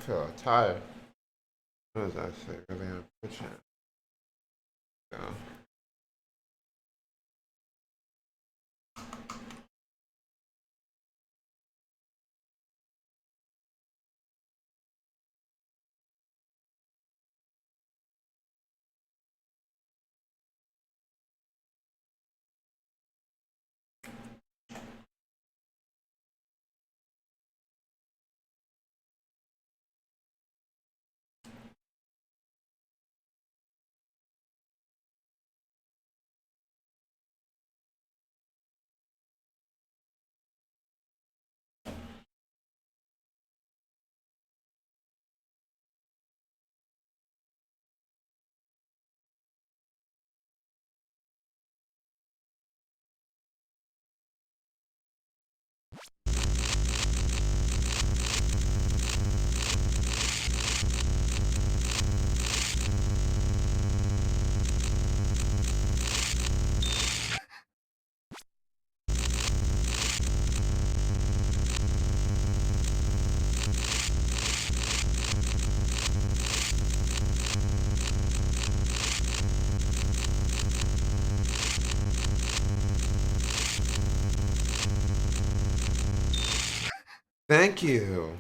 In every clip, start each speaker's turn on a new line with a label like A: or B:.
A: feel tired. It was actually really unfortunate. So, thank you.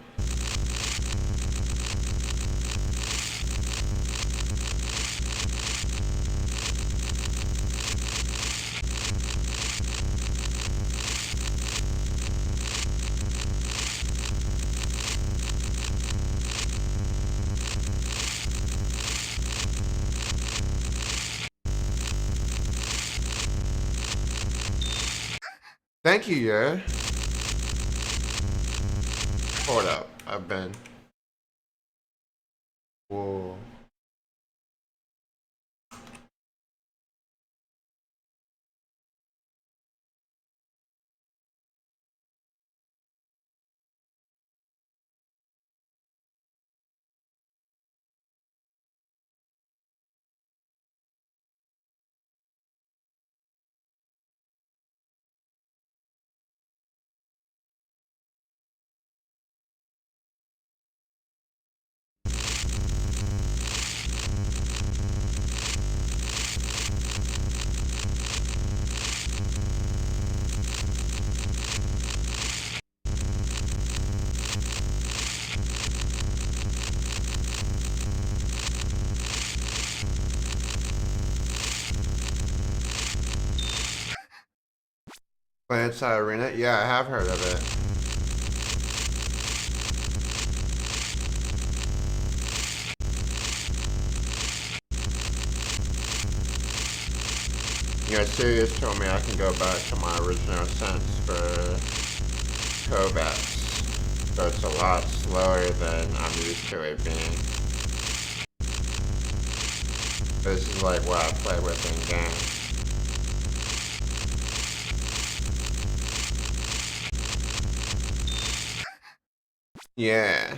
A: Thank you, yeah. Hold up. I've been. Whoa. Inside Arena? Yeah, I have heard of it. Yeah, Sirius told me I can go back to my original sense for Kovacs. So it's a lot slower than I'm used to it being. This is like what I play with in game. Yeah.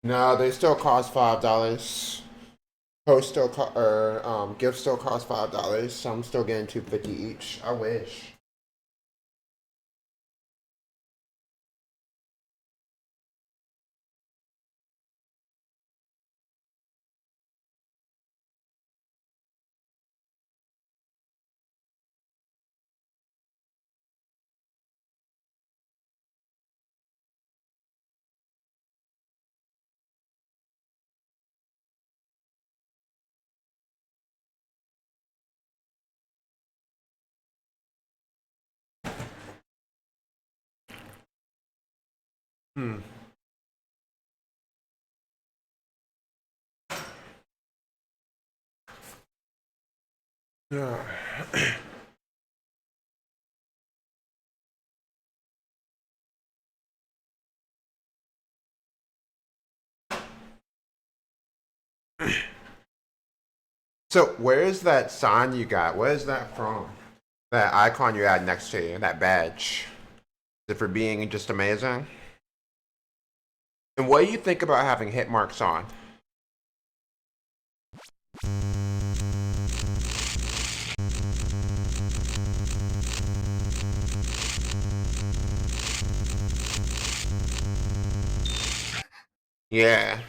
A: No, they still cost $5. Post still or gifts still cost $5. So I'm still getting 250 each. I wish. Hmm. Yeah. So where is that sign you got? Where is that from? That icon you had next to you, that badge. Is it for being just amazing? And what do you think about having hit marks on? Yeah.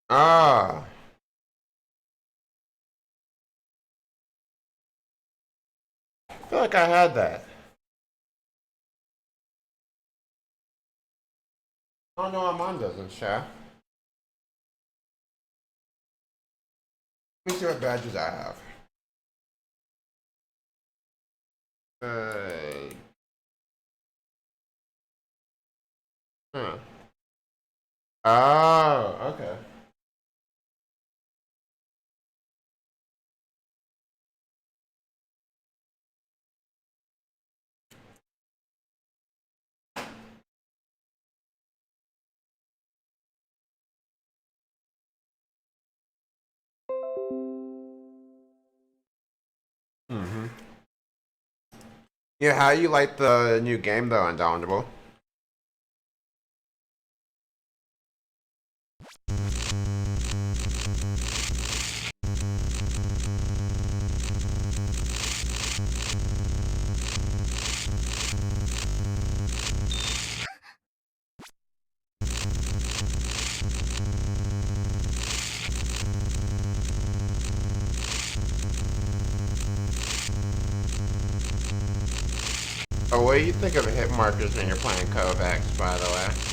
A: Ah. I feel like I had that. Oh no, mine doesn't, Chef. Let me see what badges I have. Uh, huh. Oh, okay. Mm-hmm. Yeah, how you like the new game though, Indomitable? Oh, what do you think of hit markers when you're playing Kovacs, by the way?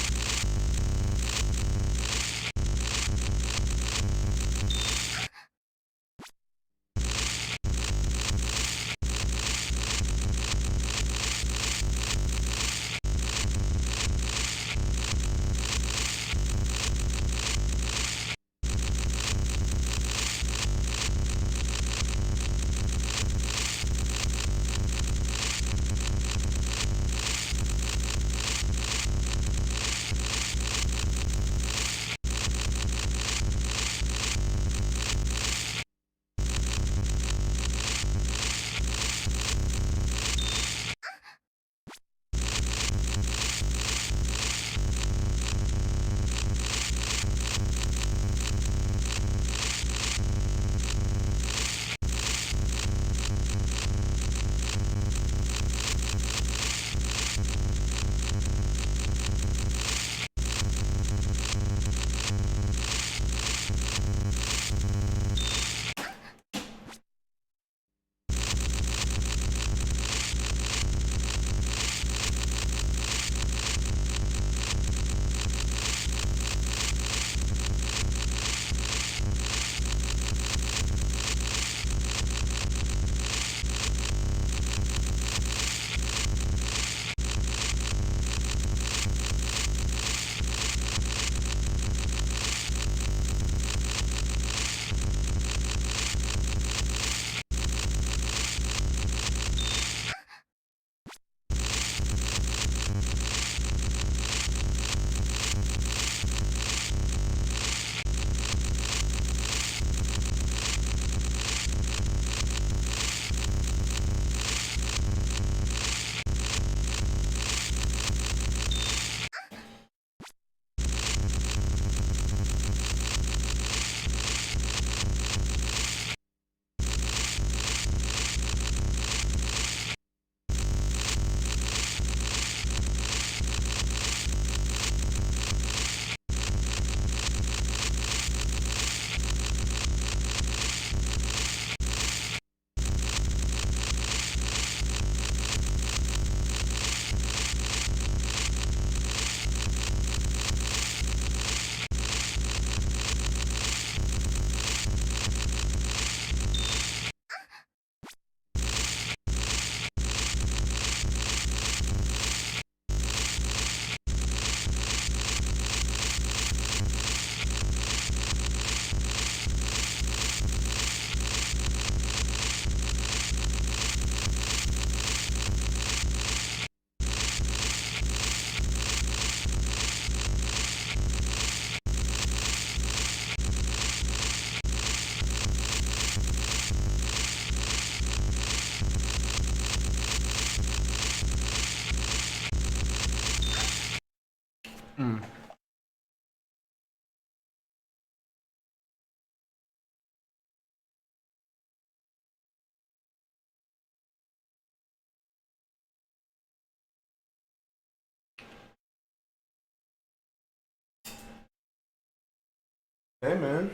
A: Mm. Hey, man.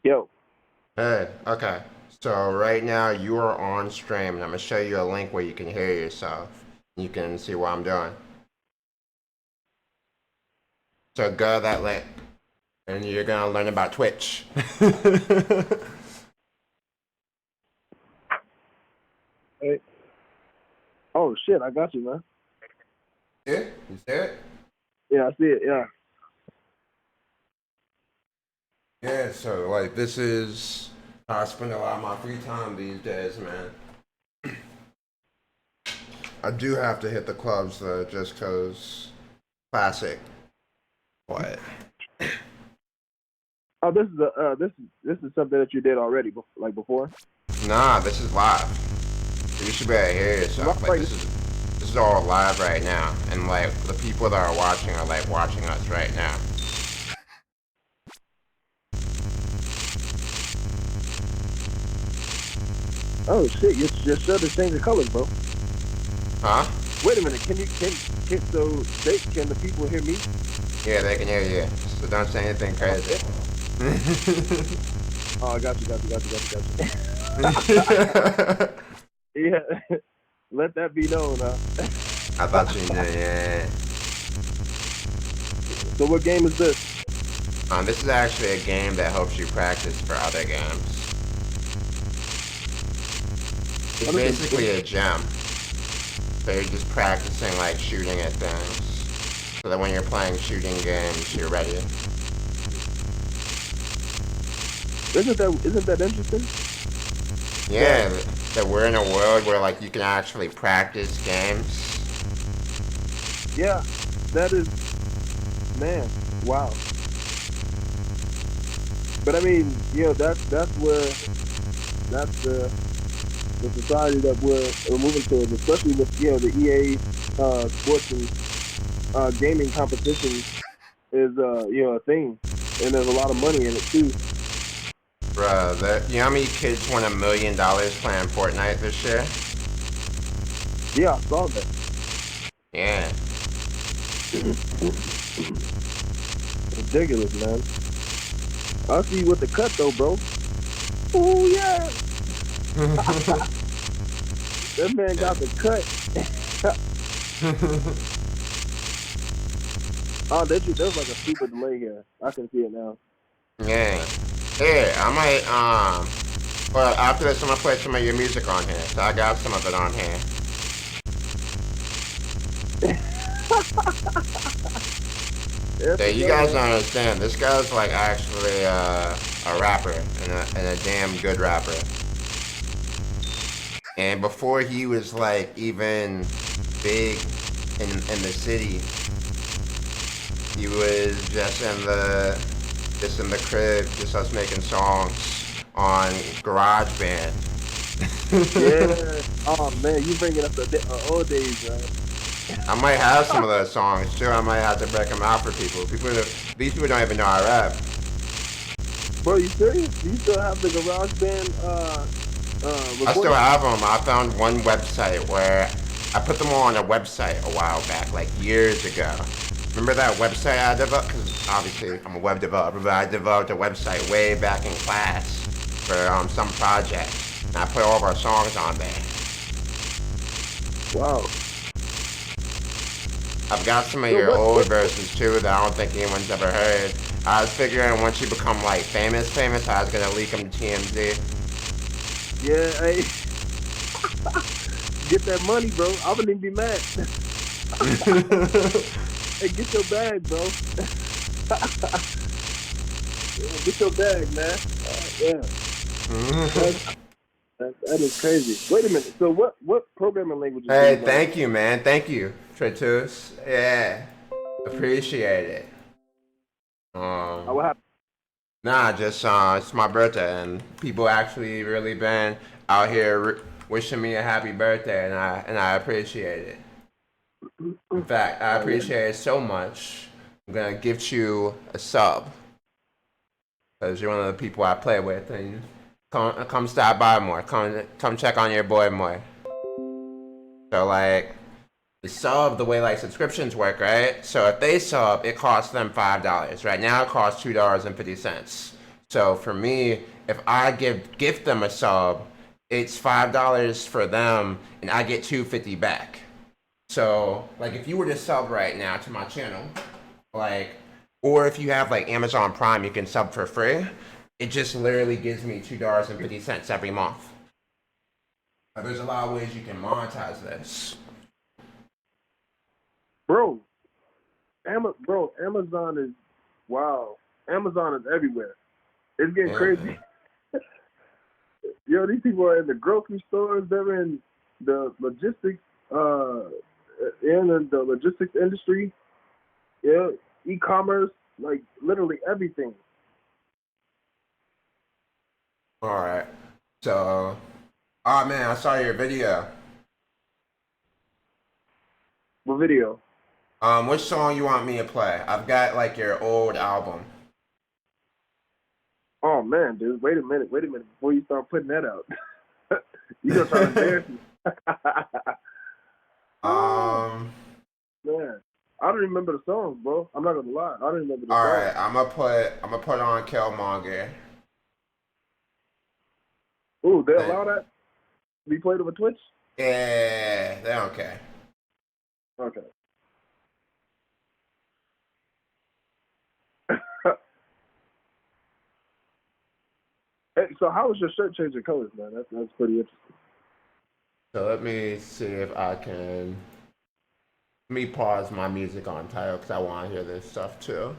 B: Yo,
A: Hey, okay. So right now you are on stream, and I'm gonna show you a link where you can hear yourself. You can see what I'm doing. So go to that link, and you're gonna learn about Twitch.
B: hey. Oh shit, I got you, man.
A: See it? You see it?
B: Yeah, I see it. Yeah.
A: Yeah. So like, this is how I spend a lot of my free time these days, man. I do have to hit the clubs though, just 'cause classic. What?
B: Oh, this is this is something that you did already, like before.
A: Nah, this is live. You should be able to hear yourself. Like
B: Right.
A: this is all live right now, and like the people that are watching are like watching us right now.
B: Oh shit, you just showed the change of colors, bro.
A: Huh?
B: Wait a minute. Can so they can the people hear me?
A: Yeah, they can hear you. So don't say anything
B: Oh,
A: crazy.
B: yeah. Oh, I got you. Yeah. Let that be known.
A: I thought you knew. Yeah.
B: So what game is this?
A: This is actually a game that helps you practice for other games. It's
B: What is
A: basically a gem. So you're just practicing like shooting at things, so that when you're playing shooting games, you're ready.
B: Isn't that interesting?
A: Yeah, that we're in a world where like you can actually practice games.
B: Yeah, that is, man. Wow. But I mean, that's where that's the society that we're moving towards, especially with the EA sports and gaming competition is a thing, and there's a lot of money in it too.
A: Bruh, you know how many kids won $1 million playing Fortnite this year?
B: Yeah, I saw that.
A: Yeah.
B: Ridiculous, man. I see you with the cut though, bro. Oh yeah, that man got the cut. Oh, there's like a super delay here. I can see it now.
A: Yeah. Here, I might, well, after this, I'm gonna play some of your music on here. So I got some of it on here.
B: Yes,
A: So you
B: sir,
A: guys
B: man.
A: don't understand. This guy's like actually a rapper and a damn good rapper. And before he was like even big in the city, he was just in the crib, just us making songs on GarageBand.
B: Yeah. Oh man, you bringing up the old days, man.
A: I might have some of those songs too. I might have to break them out for people. These people don't even know I rap.
B: Bro, you serious? Do you still have the Garage Band
A: I still
B: recording?
A: have them. I found one website where I put them all on a website a while back, like years ago. Remember that website I developed? Because obviously I'm a web developer, but I developed a website way back in class for some project. And I put all of our songs on there.
B: Wow.
A: I've got some of
B: So
A: your old
B: what?
A: verses too that I don't think anyone's ever heard. I was figuring once you become like famous, I was gonna leak them to TMZ.
B: Yeah, hey, get that money, bro. I wouldn't even be mad. Hey, get your bag, bro. Yeah, get your bag, man. Yeah, that is crazy. Wait a minute. So what programming languages do you
A: Hey,
B: know?
A: thank you, man. Thank you, Tratus. Yeah, appreciate it.
B: What happened?
A: Nah, just it's my birthday, and people actually really been out here wishing me a happy birthday, and I appreciate it. In fact, I
B: Oh yeah.
A: appreciate it so much. I'm gonna gift you a sub because you're one of the people I play with, and come stop by more. Come check on your boy more. So like the sub, the way like subscriptions work, right? So if they sub, it costs them $5. Right now, it costs $2.50. So for me, if I gift them a sub, it's $5 for them, and I get $2.50 back. So like if you were to sub right now to my channel, like, or if you have like Amazon Prime, you can sub for free. It just literally gives me $2.50 every month. There's a lot of ways you can monetize this.
B: Bro, Amazon is wow. Amazon is everywhere. It's getting crazy. Yo, these people are in the grocery stores. They're in the logistics, in the logistics industry. Yeah, e-commerce, like literally everything.
A: All right. So, oh man, I saw your video.
B: What video?
A: Which song you want me to play? I've got like your old album.
B: Oh man, dude, wait a minute before you start putting that out. You gonna try to embarrass me? Man, I don't remember the songs, bro. I'm not gonna lie, I don't remember the songs.
A: All right, I'm gonna put on Killmonger.
B: Ooh, they allow that to be played over Twitch?
A: Yeah, they don't care.
B: Okay. Hey, so how was your shirt changing colors, man? That's pretty interesting.
A: So let me see if I can. Let me pause my music on title because I want to hear this stuff too.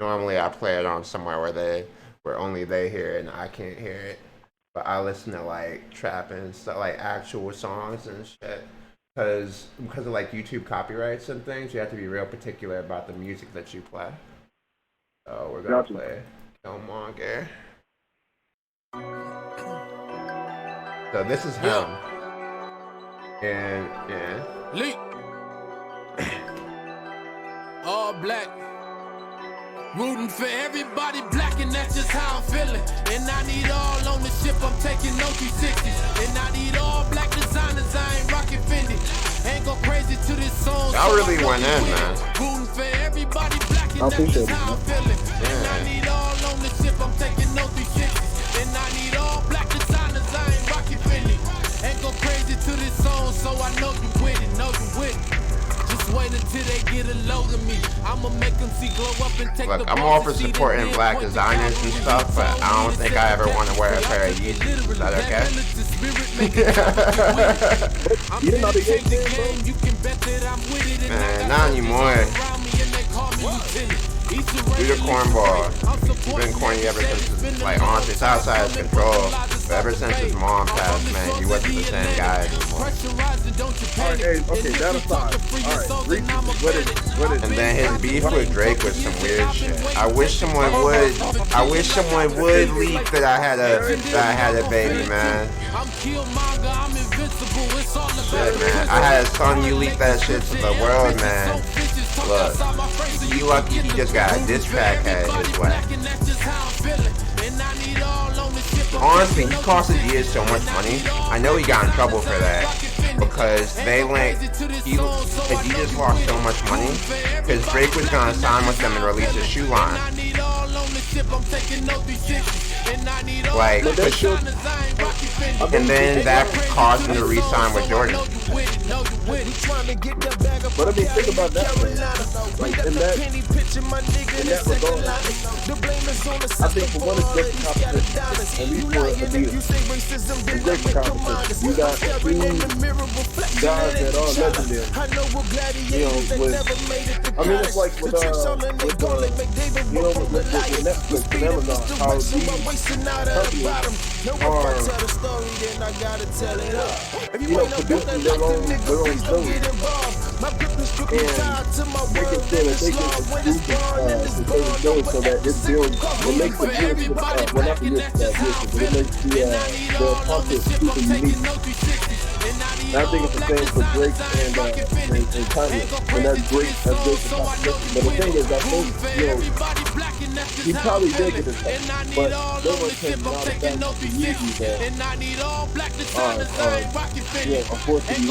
A: Normally I play it on somewhere where only they hear it and I can't hear it. But I listen to like trap and stuff, like actual songs and shit. Because of like YouTube copyrights and things, you have to be real particular about the music that you play. So we're gonna play Killmonger. So this is him. And yeah.
C: Leak. All black. Rooting for everybody black, and that's just how I'm feeling. And I need all on the ship, I'm taking no 360s. And I need all black designers, I ain't rocking Fendi. Ain't go crazy to this song.
A: Y'all really went in, man.
C: Rooting for everybody black, and that's just how I'm feeling. And I need all on the ship, I'm taking no 360s. And I need all black designers, I ain't rocking Fendi. Ain't go crazy to this song, so I know you with it, Just wait until they get a load of me. I'ma make them see glow up and take
A: Look, I'm all for supporting black designers and stuff, but I don't think I ever want to wear a pair of Yeezys. Is that okay? Man, not anymore. Do the cornball. He's been corny ever since, like, honestly, it's outside his control. But ever since his mom passed, man, he wasn't the same guy anymore.
B: Okay, that aside. Alright,
A: and then his beef with Drake was some weird shit. I wish someone would leak that I had a baby, man. Shit, man. I had a son, you leaked that shit to the world, man. Look, you lucky he just got a diss track headed his way. Honestly, he cost Adidas so much money. I know he got in trouble for that because Adidas lost so much money because Drake was gonna sign with them and release a shoe line. Like, and then that caused him to re-sign with Jordan.
B: But I mean, think about that, man. Like, in that regard, I think for one, it's great for competition. And we for Adidas, it's great for competition. You got two guys that are legendary. You know, I mean, it's like with Netflix and Amazon, how these companies are, producing their own shows. And making sure that they can produce the shows so that it builds, it makes the viewership, well, not the viewership, but it makes the content super unique. And I think it's the same for Drake and Kanye, and that's great for competition. But the thing is, I think, he probably did get his help, but they were taking a lot of that to Yeezy that unfortunately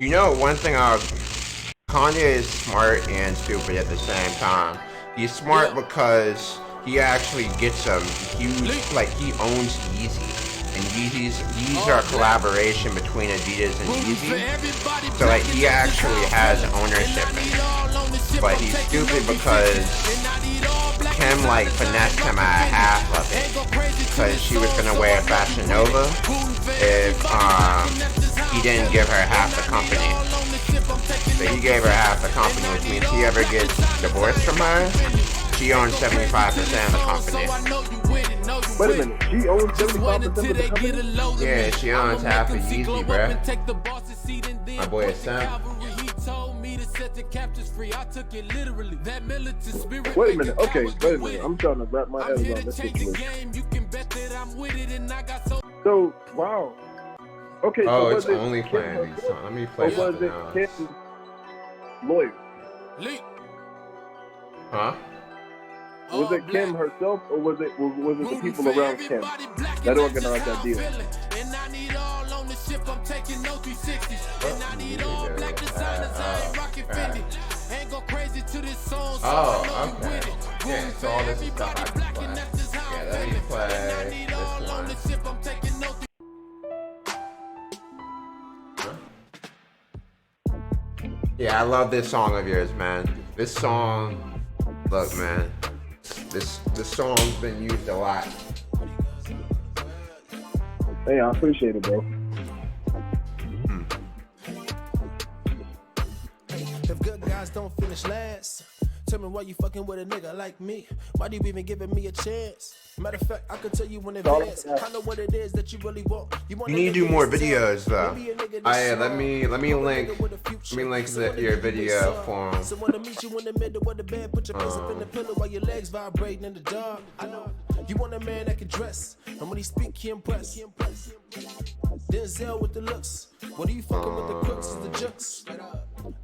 A: You know, one thing I'll Kanye is smart and stupid at the same time. He's smart because he actually gets a huge, like he owns Yeezy. And Yeezys are a collaboration between Adidas and Yeezy. So like he actually has ownership in it. But he's stupid because Kim like finessed him at half of it. Because she was gonna wear Fashion Nova if he didn't give her half the company. So he gave her half the company, which means he ever gets divorced from her, she owns 75% of the company.
B: Wait a minute, she owns 75% of the company?
A: Yeah, she owns half of Yeezy, bruh. My boy is Sam.
B: Wait a minute, okay, wait a minute. I'm trying to wrap my head around this situation. So, wow. Okay,
A: Oh,
B: so
A: it's
B: was it
A: only
B: Kim
A: playing these
B: herself,
A: songs. Let me
B: or
A: play
B: was
A: something
B: it
A: else.
B: Kim's lawyer?
A: Huh?
B: Was it Kim herself, or was it the people around Kim that organized that deal?
A: Oh, okay. Yeah, so all this is stuff I can play. Yeah, let me play this one. Yeah, I love this song of yours, man. This song, look, man. This song's been used a lot.
B: Hey, I appreciate it, bro.
C: If good guys don't finish last, tell me why you fucking with a nigga like me. Why do you even giving me a chance? Matter of fact, I can tell you in advance. I know what it is that you really want. You
A: need to do more videos, though. Let me link your video for him.
C: So wanna meet you in the middle of the bed, put your face up in the pillow while your legs vibrating in the dark. I know you want a man that can dress, and when he speak, he impress. Denzel with the looks. What are you fucking with the crooks? Is the jukes?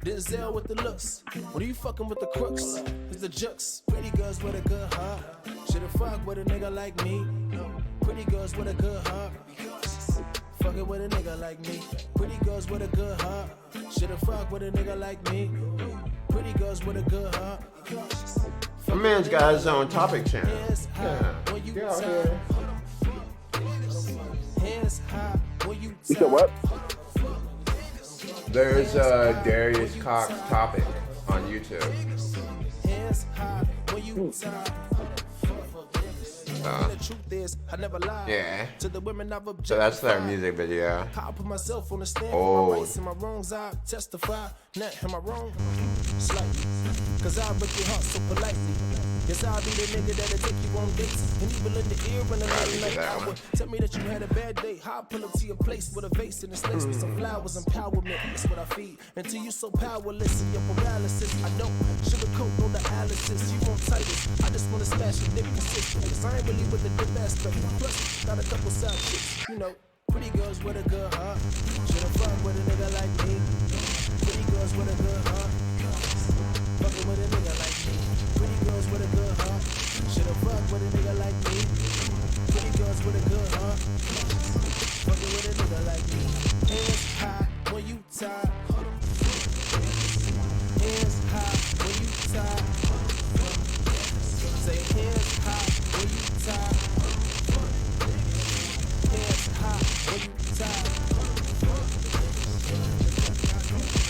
C: Denzel with the looks. What are you fucking with the crooks? Is the jukes? Pretty girls with a good heart. Should've fucked with a nigga like me. Pretty girls with a good heart. Fucking with a nigga like me. Pretty girls with a good heart. Should've fucked with a nigga like me. Pretty girls with a good heart.
A: My man's got his own topic channel. Yeah. Get out here.
B: You said what?
A: There's Darius Cox topic on YouTube. Yeah. So that's their music video. Oh.
C: Cause I'll break your heart so politely. Yes, I'll be the nigga that'll take you on dates. And even in the ear when the night hour. Tell me that you had a bad day. How I pull up to your place with a vase and a snakes with some flowers. Empowerment, that's what I feed. Until you so powerless in your paralysis. I don't sugarcoat no dialysis. You want Titus. I just wanna smash your dick consistent. Cause I ain't really with the dip aspect. Plus, got a couple side chicks. You know, pretty girls with a good heart. Should've fucked with a nigga like me. Pretty girls with a good heart. Fucking with a nigga like me. Pretty girls with a good heart. Should've fucked with a nigga like me. Pretty girls with a good heart. Fucking with a nigga like me. Hands high when you tired. Hands high when you tired. Say hands high when you tired. Hands high when you tired.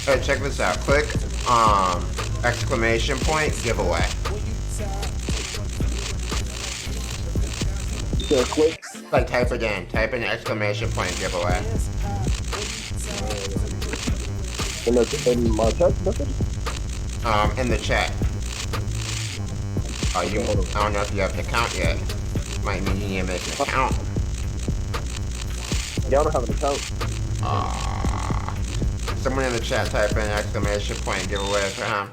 A: Hey, check this out. Click exclamation point giveaway.
B: You said quick?
A: Like type it in. Type in exclamation point giveaway.
B: In my text message?
A: In the chat. I don't know if you have an account yet. Might mean you need to make an account.
B: Yeah, I don't have an account.
A: Someone in the chat type in exclamation point giveaway for him.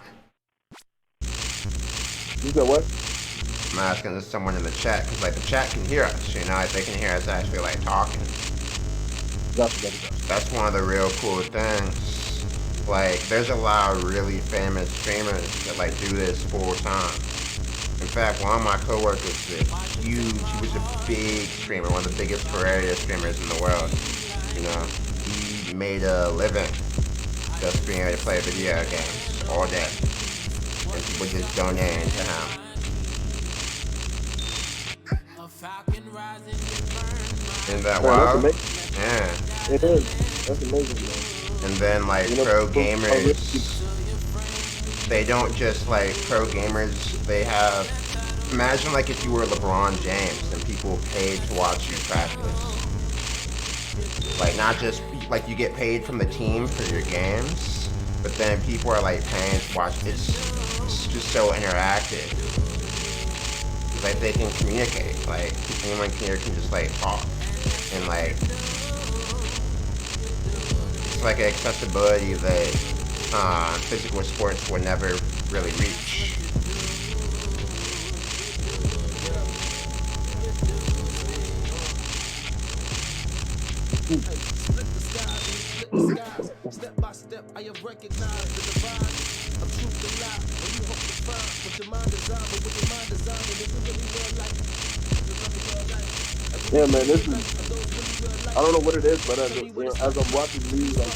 B: You said what?
A: I'm asking this someone in the chat because like the chat can hear us, you know, if they can hear us actually like talking.
B: Gotcha.
A: That's one of the real cool things. Like there's a lot of really famous streamers that like do this full time. In fact, one of my coworkers is huge. He was a big streamer, one of the biggest Terraria streamers in the world. You know, he made a living just being able to play video games all day. And people just donating to him. Isn't that
B: Man, that's
A: wild?
B: amazing.
A: Yeah.
B: It is. That's amazing, man.
A: And then like
B: You know,
A: pro
B: people are really-
A: gamers, they don't just like pro gamers, they have, imagine like if you were LeBron James and people paid to watch you practice. Like not just like you get paid from the team for your games, but then people are like paying to watch. It's just so interactive. Like they can communicate. Like anyone here can just like talk and like it's like an accessibility that physical sports would never really reach.
C: Step by step, I have recognized the divine of truth and lie. When you hope to find what your mind desires, but what your mind desires, is it really real life?
B: Yeah, man, this is. I don't know what it is, but as I'm watching these like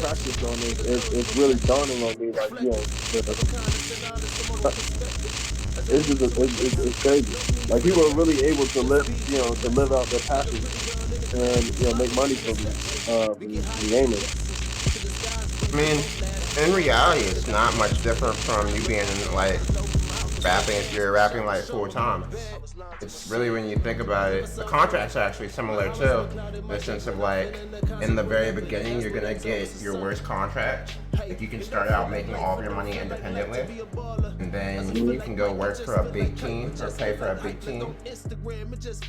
B: practice on this, it's really dawning on me like, it's just it's crazy. Like people are really able to live out their passion and make money from gaming.
A: I mean, in reality, it's not much different from you being like rapping if you're rapping like full time. It's really, when you think about it, the contracts are actually similar too, in the sense of like, in the very beginning, you're gonna get your worst contract. Like you can start out making all of your money independently, and then you can go work for a big team or play for a big team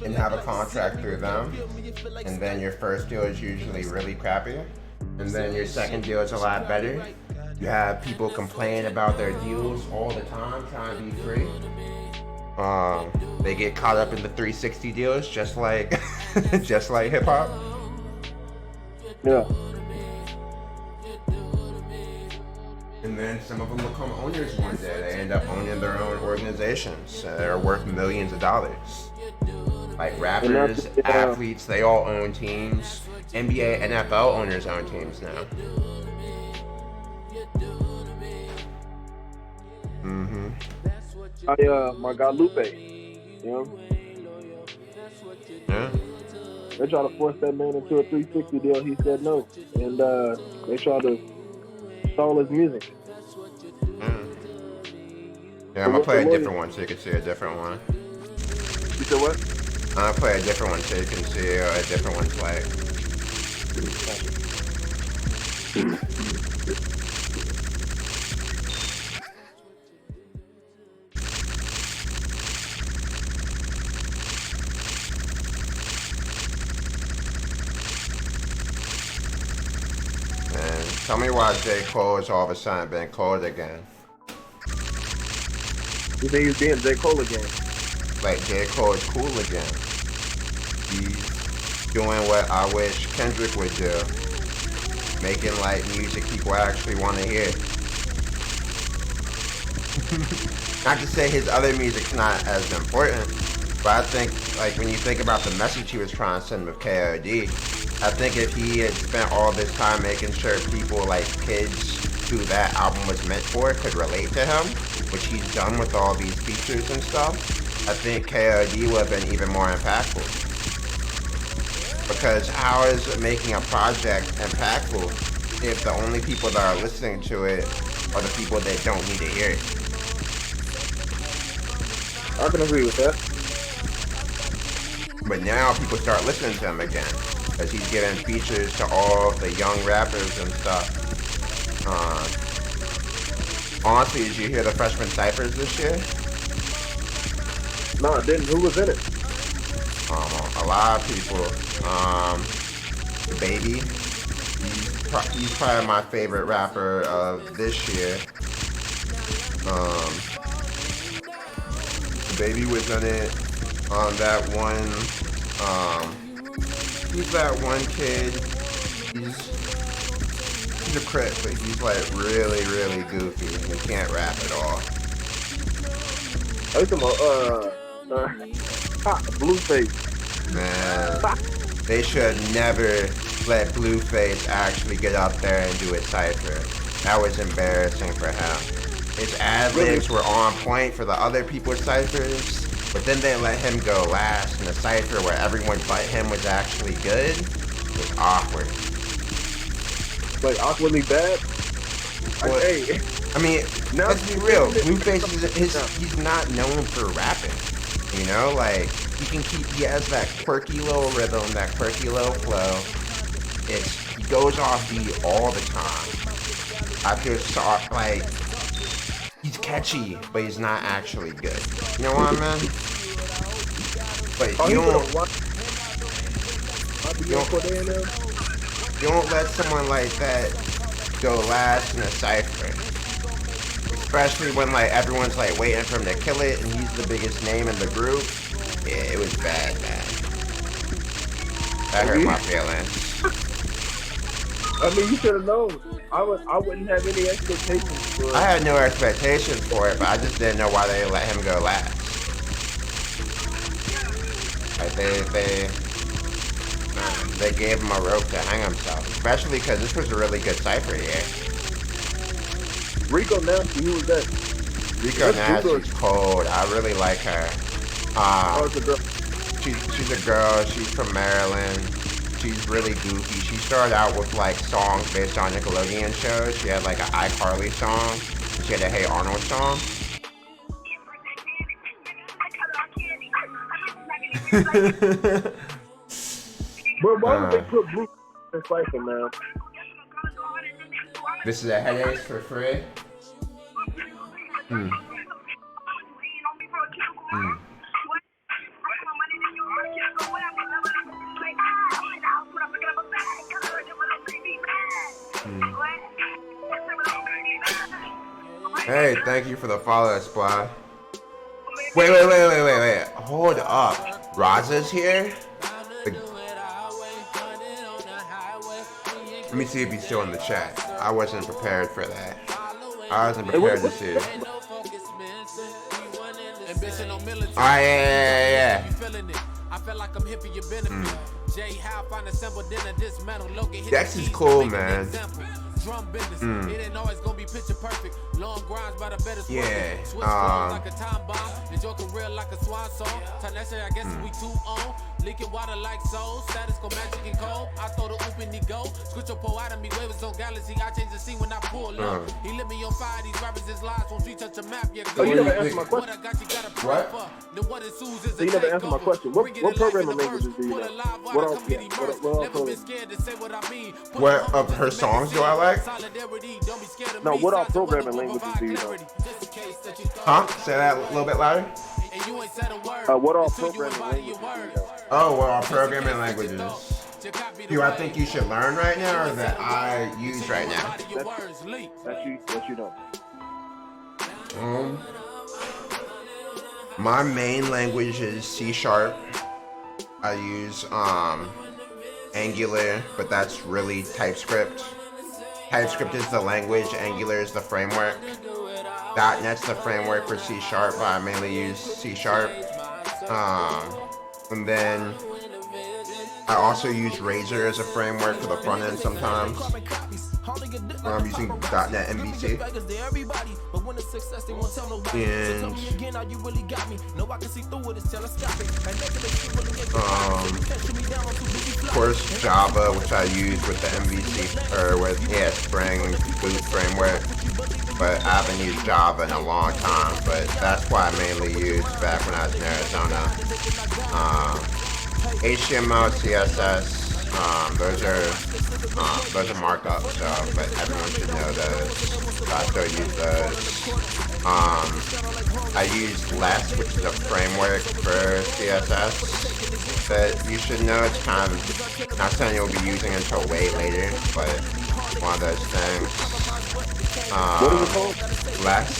A: and have a contract through them. And then your first deal is usually really crappy, and then your second deal is a lot better. You have people complain about their deals all the time, trying to be free. They get caught up in the 360 deals, just like just like hip hop.
B: Yeah.
A: And then some of them become owners one day. They end up owning their own organizations that are worth millions of dollars. Like rappers, athletes, they all own teams. NBA, NFL owners own teams now. Mm-hmm.
B: My guy Lupe,
A: Yeah.
B: they tried to force that man into a 360 deal. He said no, and they tried to stall his music.
A: Yeah, I'm gonna play a different one so you can see a different one.
B: You said what?
A: I'm gonna play a different one so you can see a different one's like. Man, tell me why J. Cole has all of a sudden been cold again.
B: You think he's being J. Cole again?
A: Like J. Cole is cool again. He's doing what I wish Kendrick would do. Making like music people actually want to hear. Not to say his other music's not as important, but I think like when you think about the message he was trying to send with KOD, I think if he had spent all this time making sure people like kids who that album was meant for could relate to him, which he's done with all these features and stuff, I think KOD would have been even more impactful. Because how is making a project impactful if the only people that are listening to it are the people that don't need to hear it?
B: I can agree with that.
A: But now people start listening to him again, because he's giving features to all the young rappers and stuff. Honestly, did you hear the Freshman Cyphers this year?
B: No, I didn't. Who was in it?
A: A lot of people. The Baby. He's probably my favorite rapper of this year. The Baby was in it. That one. Who's that one kid? He's a Crip, but he's like really, really goofy. He can't rap at all.
B: I talking about Blueface.
A: Man, they should never let Blueface actually get up there and do a cypher. That was embarrassing for him. His ad libs were on point for the other people's ciphers, but then they let him go last in a cipher where everyone but him was actually good. It was awkward.
B: Like awkwardly bad.
A: Well,
B: Hey,
A: I mean,
B: now-
A: let's be real. Blueface he's not known for rapping. You know, like he has that quirky little rhythm, that quirky little flow. He goes off beat all the time. I feel like he's catchy, but he's not actually good. You know what I mean? But you don't let someone like that go last in a cipher. Especially when like everyone's like waiting for him to kill it and he's the biggest name in the group. Yeah, it was bad, man. That hurt my feelings.
B: I mean, you should have known. I wouldn't have any expectations for it.
A: I had no expectations for it, but I just didn't know why they let him go last. Like they gave him a rope to hang himself, especially because this was a really good cipher, yeah.
B: Rico Nasty, who was that?
A: Rico Nasty's cold. I really like her.
B: It's a girl.
A: She's a girl. She's from Maryland. She's really goofy. She started out with like songs based on Nickelodeon shows. She had like an iCarly song. She had a Hey Arnold song.
B: But why would they put Blue in Cypher, man?
A: This is a headache for free. Hey, thank you for the follow, Splat. Wait. Hold up. Raza's here? Let me see if he's still in the chat. I wasn't prepared for that. I wasn't prepared to see it. Yeah. Dex is cool, man. It ain't always gonna be picture perfect. Long grinds by the better like a time bomb. Enjoy career like a swan song. I guess we too on. Leaking water like soul. Status go magic and cold. I throw the oop and he go. Switch your po out of me. Waves on galaxy. I change the scene when I pull up. He lit me on fire. These rappers is lies. Won't you touch a map? Yeah,
B: you never answered my question.
A: What?
B: So you never answered my question. What programming languages do you know? What programs?
A: What of her songs do I like?
B: No, what all programming languages do you know?
A: Huh? Say that a little bit louder.
B: What all programming languages do you know?
A: Oh, what all programming languages do I think you should learn right now, or that I use right now?
B: That you don't.
A: My main language is C#. I use Angular, but that's really TypeScript. TypeScript is the language, Angular is the framework. .NET's the framework for C#, but I mainly use C#. And then I also use Razor as a framework for the front end sometimes. I'm using .NET MVC. And of course Java, which I use with the MVC, or with Spring Boot framework. But I haven't used Java in a long time, but that's what I mainly used back when I was in Arizona. HTML, CSS, those are markups, so, but everyone should know those. So I still use those. I use Less, which is a framework for CSS that you should know. It's kind of not something you'll be using until way later, but one of those things.
B: What is it called?
A: Less.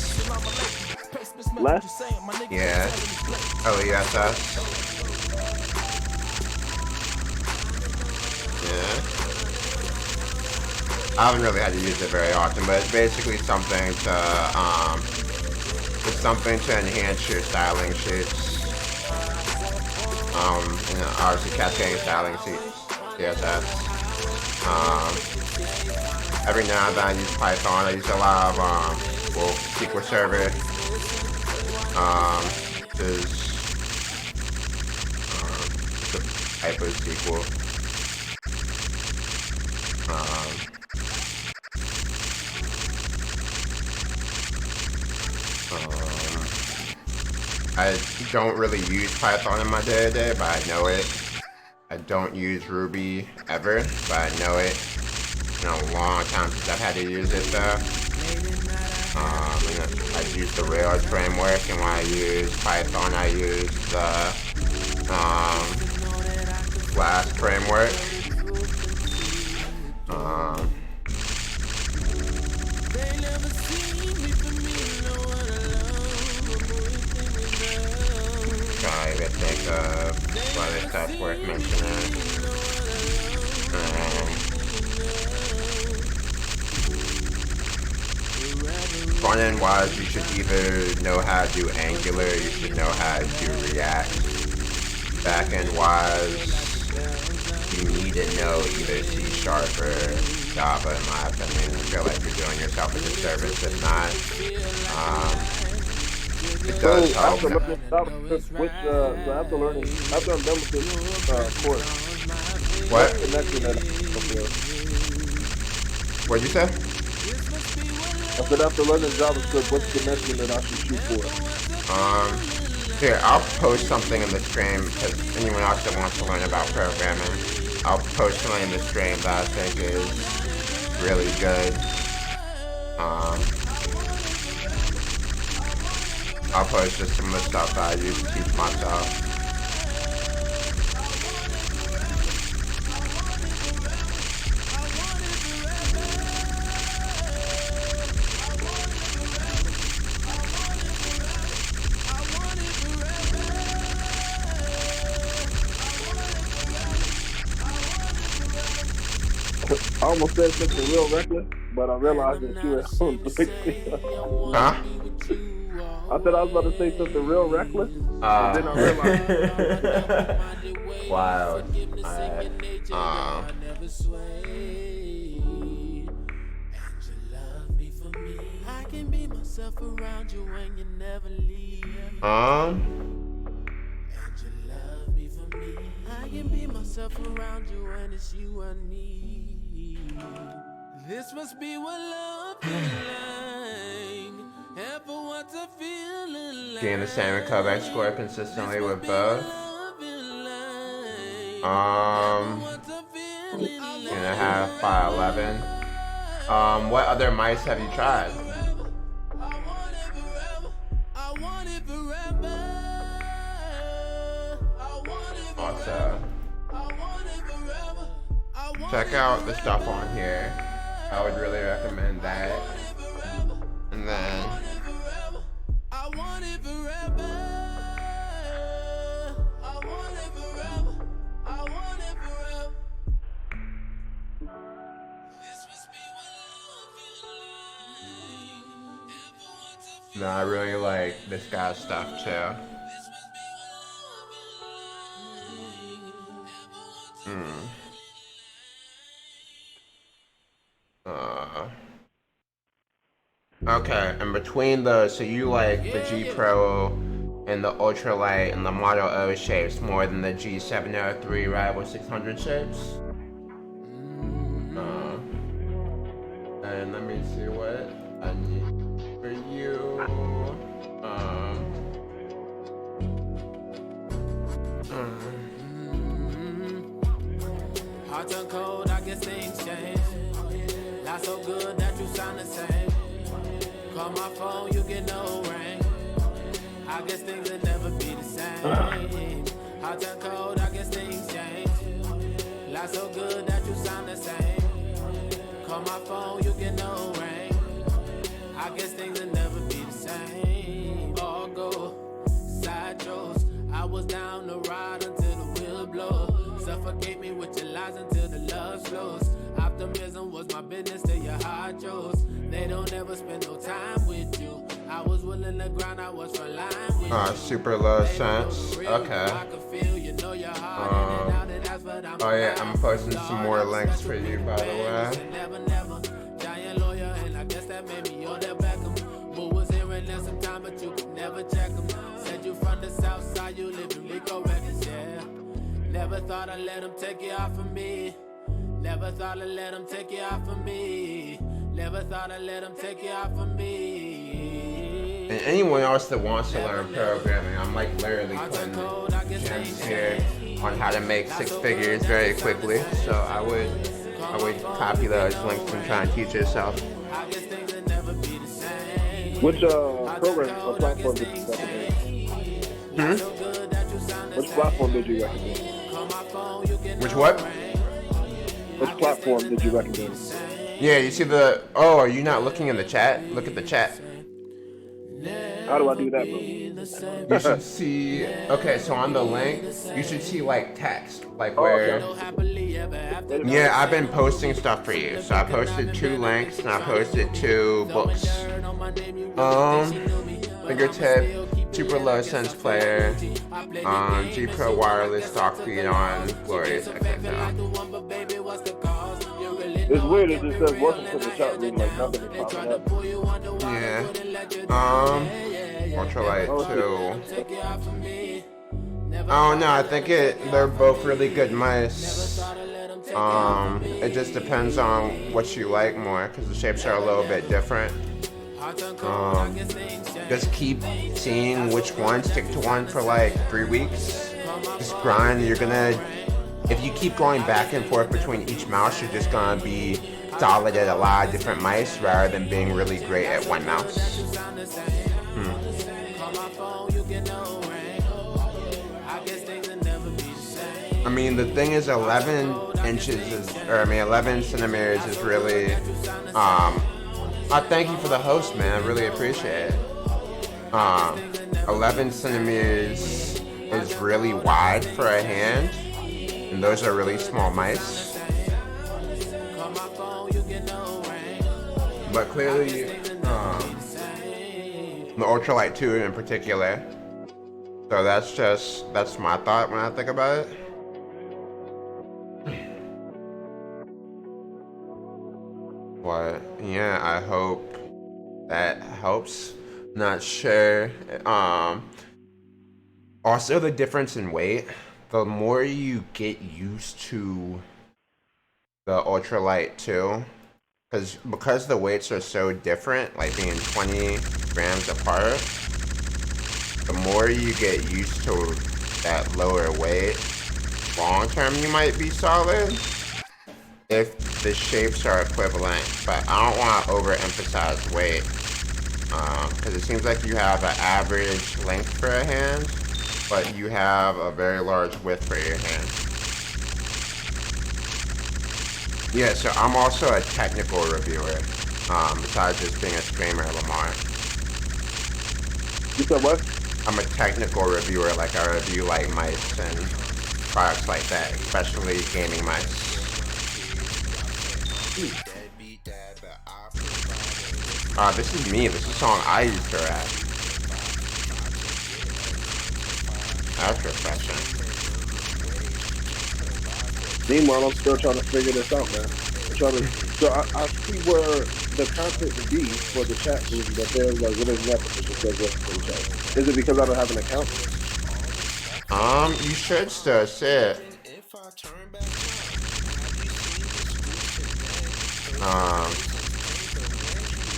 B: Less?
A: Yeah. LESS. Yeah. I haven't really had to use it very often, but it's basically something to enhance your styling sheets. Obviously cascading styling sheets, CSS. every now and then I use Python. I use a lot of well, SQL Server. Is the type of SQL. I don't really use Python in my day-to-day, but I know it. I don't use Ruby ever, but I know it. It's been a long time since I've had to use it though. And I use the Rails framework, and when I use Python, I use the Flask framework. Trying to think of what other stuff worth mentioning. Front end wise, you should either know how to do Angular, you should know how to do React. Back end wise, you need to know either C# or Java, in my opinion. I feel like you're doing yourself a disservice if not. It does help.
B: After I'm done with this course.
A: What?
B: The next one that
A: What'd you say?
B: I said after learning JavaScript, what's the next one that I should shoot for?
A: Here, I'll post something in the stream, because anyone else that wants to learn about programming, I'll post something in the stream that I think is really good. I'll post just some of the stuff that I use to teach myself.
B: I almost said something real reckless, but I realized that you were on the
A: Huh?
B: I said I was about to say something real reckless, and then I realized.
A: Wild.
C: I can be myself around you when you never leave.
B: Um.
C: And you love me for me. I can be myself around you when it's you I need. This must be what love feels like. And for what's a feeling like.
A: Gain the same comeback score consistently with both. 2.5 by 11. What other mice have you tried? Also, check out the stuff on here. I would really recommend that. And then no, I really like this guy's stuff too. Okay, and between those, so you like the G Pro and the Ultralight and the Model O shapes more than the G703 Rival 600 shapes? And let me see what I need for you.
C: Hot turn cold, I guess things change. Not so good that you sound the same. Call my phone, you get no ring. I guess things will never be the same. Hot turn cold, I guess things change. Not so good that you sound the same. Call my phone, you get no ring. I guess things will never be the same. All go side shows. I was down the ride until the wheel blows. Suffocate me with your lies until the love slows. Optimism was my business till your heart chose. They don't ever spend no time with you. I was willing to grind, I was for line with you.
A: Super low sense. Okay. Oh yeah, I'm posting some more links for you, by the way.
C: Never thought I'd let them take it off of me. Never thought I'd let them take it off of me. Never thought I'd let them take it off of me.
A: And anyone else that wants to learn programming, I'm like literally putting gems here on how to make 6 figures very quickly. So I would copy those links and try and teach yourself.
B: Which program or platform did you recommend? Which platform did you recommend?
A: Which what?
B: Which platform did you recommend?
A: Yeah, you see the... Oh, are you not looking in the chat? Look at the chat.
B: How do I do that, bro?
A: You should see... Okay, so on the link, you should see like text. Like where... Yeah, I've been posting stuff for you. So I posted 2 links and I posted 2 books. Fingertip, Super Low Sense Player, G Pro Wireless Stock Feed on Glorious XXL.
B: It's weird, it just says welcome to the chat room, like nothing is popping up.
A: Yeah. Ultralight 2. Oh no, I think they're both really good mice. It just depends on what you like more, because the shapes are a little bit different. Just keep seeing which one, stick to one for like 3 weeks. Just grind, if you keep going back and forth between each mouse, you're just gonna be solid at a lot of different mice rather than being really great at one mouse. I mean, the thing is 11 centimeters is really, I thank you for the host, man. I really appreciate it. 11 centimeters is really wide for a hand, and those are really small mice. But clearly, the Ultralight 2 in particular. So that's my thought when I think about it. But yeah, I hope that helps. Not sure. Also, the difference in weight. The more you get used to the Ultralight 2, because the weights are so different, like being 20 grams apart, the more you get used to that lower weight, long term you might be solid if the shapes are equivalent, but I don't want to overemphasize weight, because it seems like you have an average length for a hand, but you have a very large width for your hand. Yeah, so I'm also a technical reviewer, besides just being a streamer, Lamar.
B: You said what?
A: I'm a technical reviewer, like I review like mice and products like that, especially gaming mice. This is me. This is a song I used to rap. That's refreshing.
B: Meanwhile, I'm still trying to figure this out, man. I see where the content would be for the chat room, but there's like really nothing that says welcome to the chat. Is it because I don't have an account?
A: You should still see it.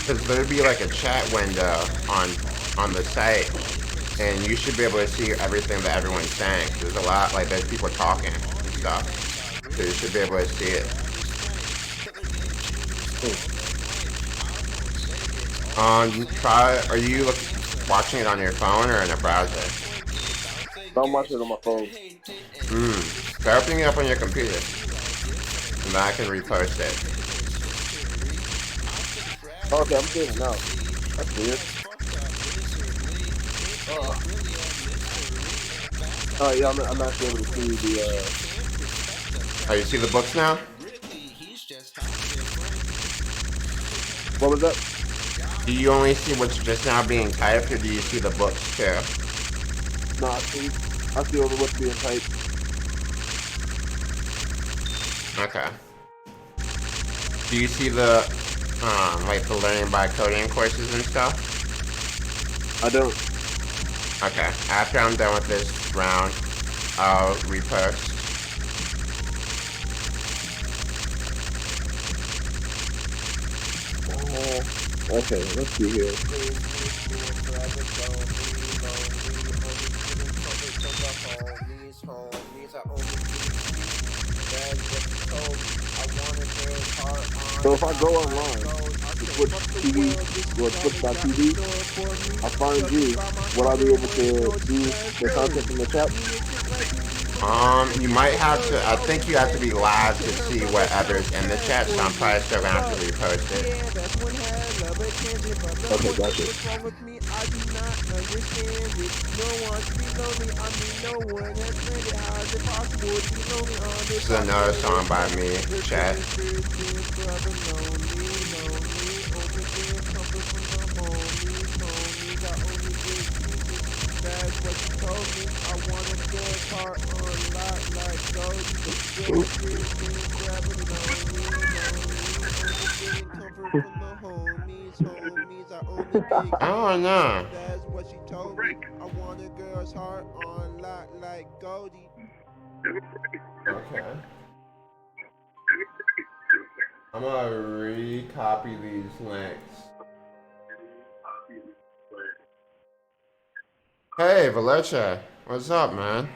A: Because there'd be like a chat window on the site, and you should be able to see everything that everyone's saying. There's a lot, like there's people talking and stuff, so you should be able to see it. Are you watching it on your phone or in a browser?
B: I'm watching it on my phone.
A: Try opening it up on your computer, and then I can repost it.
B: Okay, I'm seeing it now. That's weird. Yeah, I'm not able to see the.
A: Oh, you see the books now?
B: What was that?
A: Do you only see what's just now being typed, or do you see the books too?
B: No, I see over what's being typed.
A: Okay. Do you see the like the learning by coding courses and stuff?
B: I don't.
A: Okay. After I'm done with this round, I'll repost.
B: Okay, let's see here. So if I go online to Twitch TV or Twitch.tv, I find you, will I be able to do the content in the chat?
A: You might have to, I think you have to be live to see what others in the chat, so I'm probably still gonna have to repost it.
B: Okay, gotcha.
A: This is another song by me, chat. I don't know.
C: That's what she told me. I want a girl's heart on lock like Goldie.
A: Okay. I'm gonna recopy these links. Hey, Valecha. What's up, man?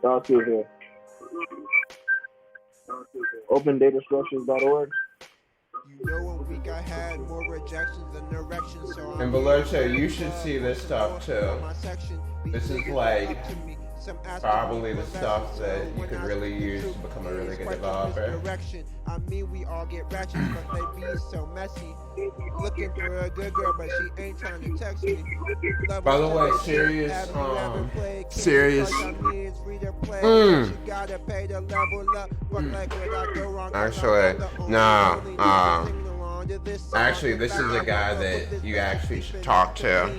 B: I'll see here. OpenDataStructures.org.
C: You know, one week I had more rejections than erections, so
A: And Valecha, you should see this stuff too. This is like probably the stuff that you could really use to become a really good developer.
C: I mean, we all get ratchet, but they be so messy. Looking for a good girl, but she ain't trying to text me.
A: By the way, serious. Actually, no. Actually, this is a guy that you actually should talk to.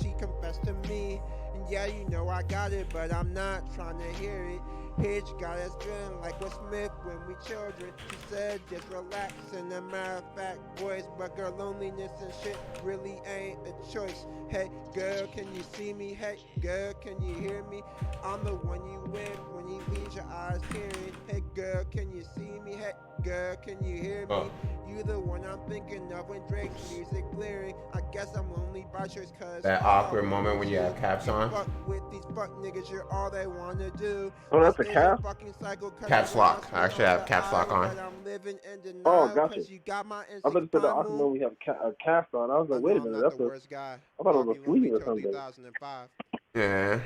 C: She confessed to me. Yeah, you know I got it, but I'm not trying to hear it. Hitch got us feeling like Will Smith when we children. She said just relax, and a matter of fact, boys, but girl, loneliness and shit really ain't a choice. Hey, girl, can you see me? Hey, girl, can you hear me? I'm the one you win when you leave your eyes hearing. Hey, girl, can you see me? Hey, girl, can you hear me? You the one I'm thinking of when Drake's music blaring. I guess I'm lonely by choice, cause
A: that awkward moment when you have caps on.
C: Fuck with these fuck niggas, you're all they wanna do.
B: Oh, that's a cap?
A: Caps lock. I actually have caps lock on.
B: Oh, gotcha. I thought you said the Aquaman we have a cast on. I was like, wait a minute, that's a, I thought it was a sleeve or something.
A: Yeah.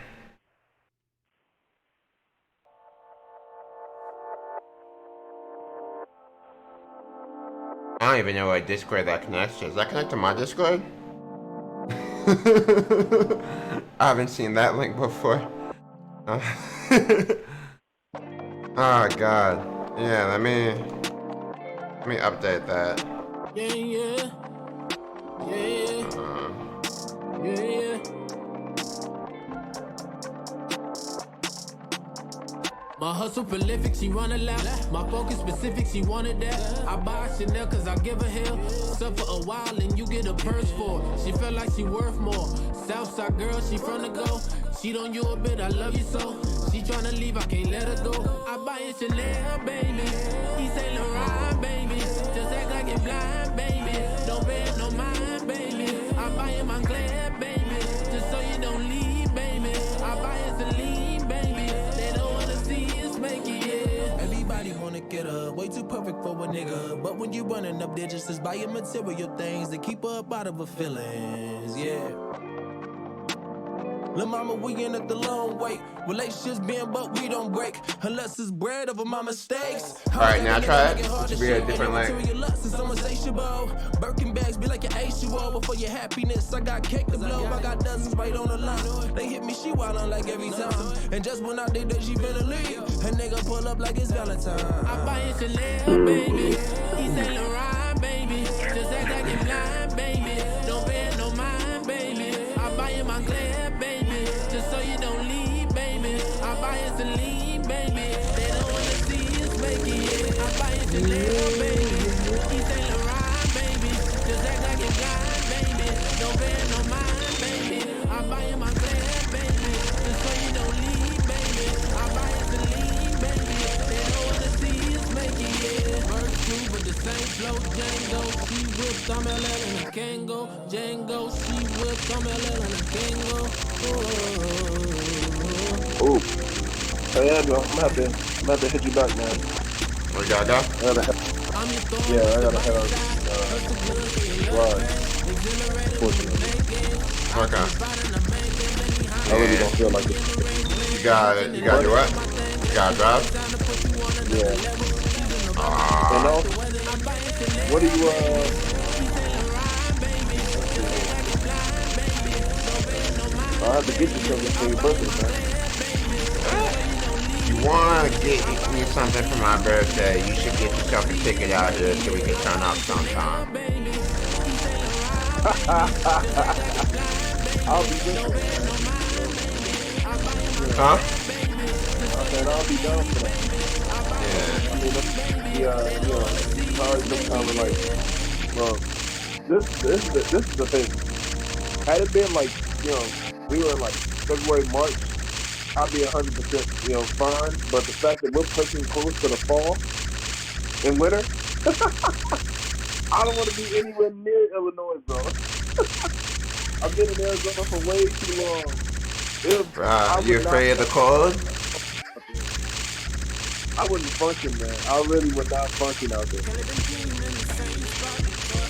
A: I don't even know what Discord that connects to. Does that connect to my Discord? I haven't seen that link before. Oh god. Yeah, let me update that.
C: Yeah, yeah. Yeah. My hustle prolific, she run a lap. My focus specific, she wanted that. I buy Chanel cause I give a hell. Suffer a while and you get a purse for it. She felt like she worth more. Southside girl, she from the go. Cheat on you a bit, I love you so. She tryna leave, I can't let her go. I buy a Chanel, baby. He Saint Laurent, baby. Just act like you're blind, baby. Don't pay no mind, baby. I buy him Montclair, baby. Just so you don't leave, baby. I buy a Celine, baby. They don't wanna see us make it, yeah. Everybody wanna get up, way too perfect for a nigga. But when you running up digits, just buying material things that keep her up out of her feelings, yeah. Lil' mama, we in it the long way. Relationships bend, but we don't break. Unless it's bread over my mistakes.
A: Alright, now try it. It should be a different link.
C: Birkin bags be like an H2O. But for your happiness, I got cake to blow. I got dozens right on the line. They hit me, she wildin' like every time. And just when I think that she finna leave, a nigga pull up like it's Valentine. I buy a Chanel, baby. He Saint Laurent, baby. Just act like you're blind, baby. Don't pay no mind, baby. I buy him Montclair, baby. Just so you don't leave, baby. I buy a Celine, baby. They don't wanna see us make it, yeah. I buy a Chanel, baby. He Saint Laurent, baby. Just act like you're blind, baby. Don't pay no mind, baby. I buy him Montclair, baby. Just so you don't leave, baby. I
B: Ooh. Hey, Andrew, I'm gonna have to hit you back, man.
A: We got that?
B: I gotta head out. Right. Unfortunately,
A: Okay.
B: I really don't feel like it.
A: You got do what? You got to drive?
B: Yeah.
A: Ah.
B: And also, what do you I have to get you something for your birthday, man.
A: You want to get me something for my birthday, you should get yourself a ticket out here so we can turn up sometime.
B: I'll be with you.
A: Huh?
B: I said I'll be down for that.
A: Yeah.
B: I mean, it's kind of like, well, this is the thing. Had it been like, we were in like February, March, I'd be 100%, fine. But the fact that we're pushing close to the fall and winter, I don't want to be anywhere near Illinois, bro. I've been in Arizona for way too long.
A: You afraid of the cold?
B: I wouldn't function, man. I really would not function out there.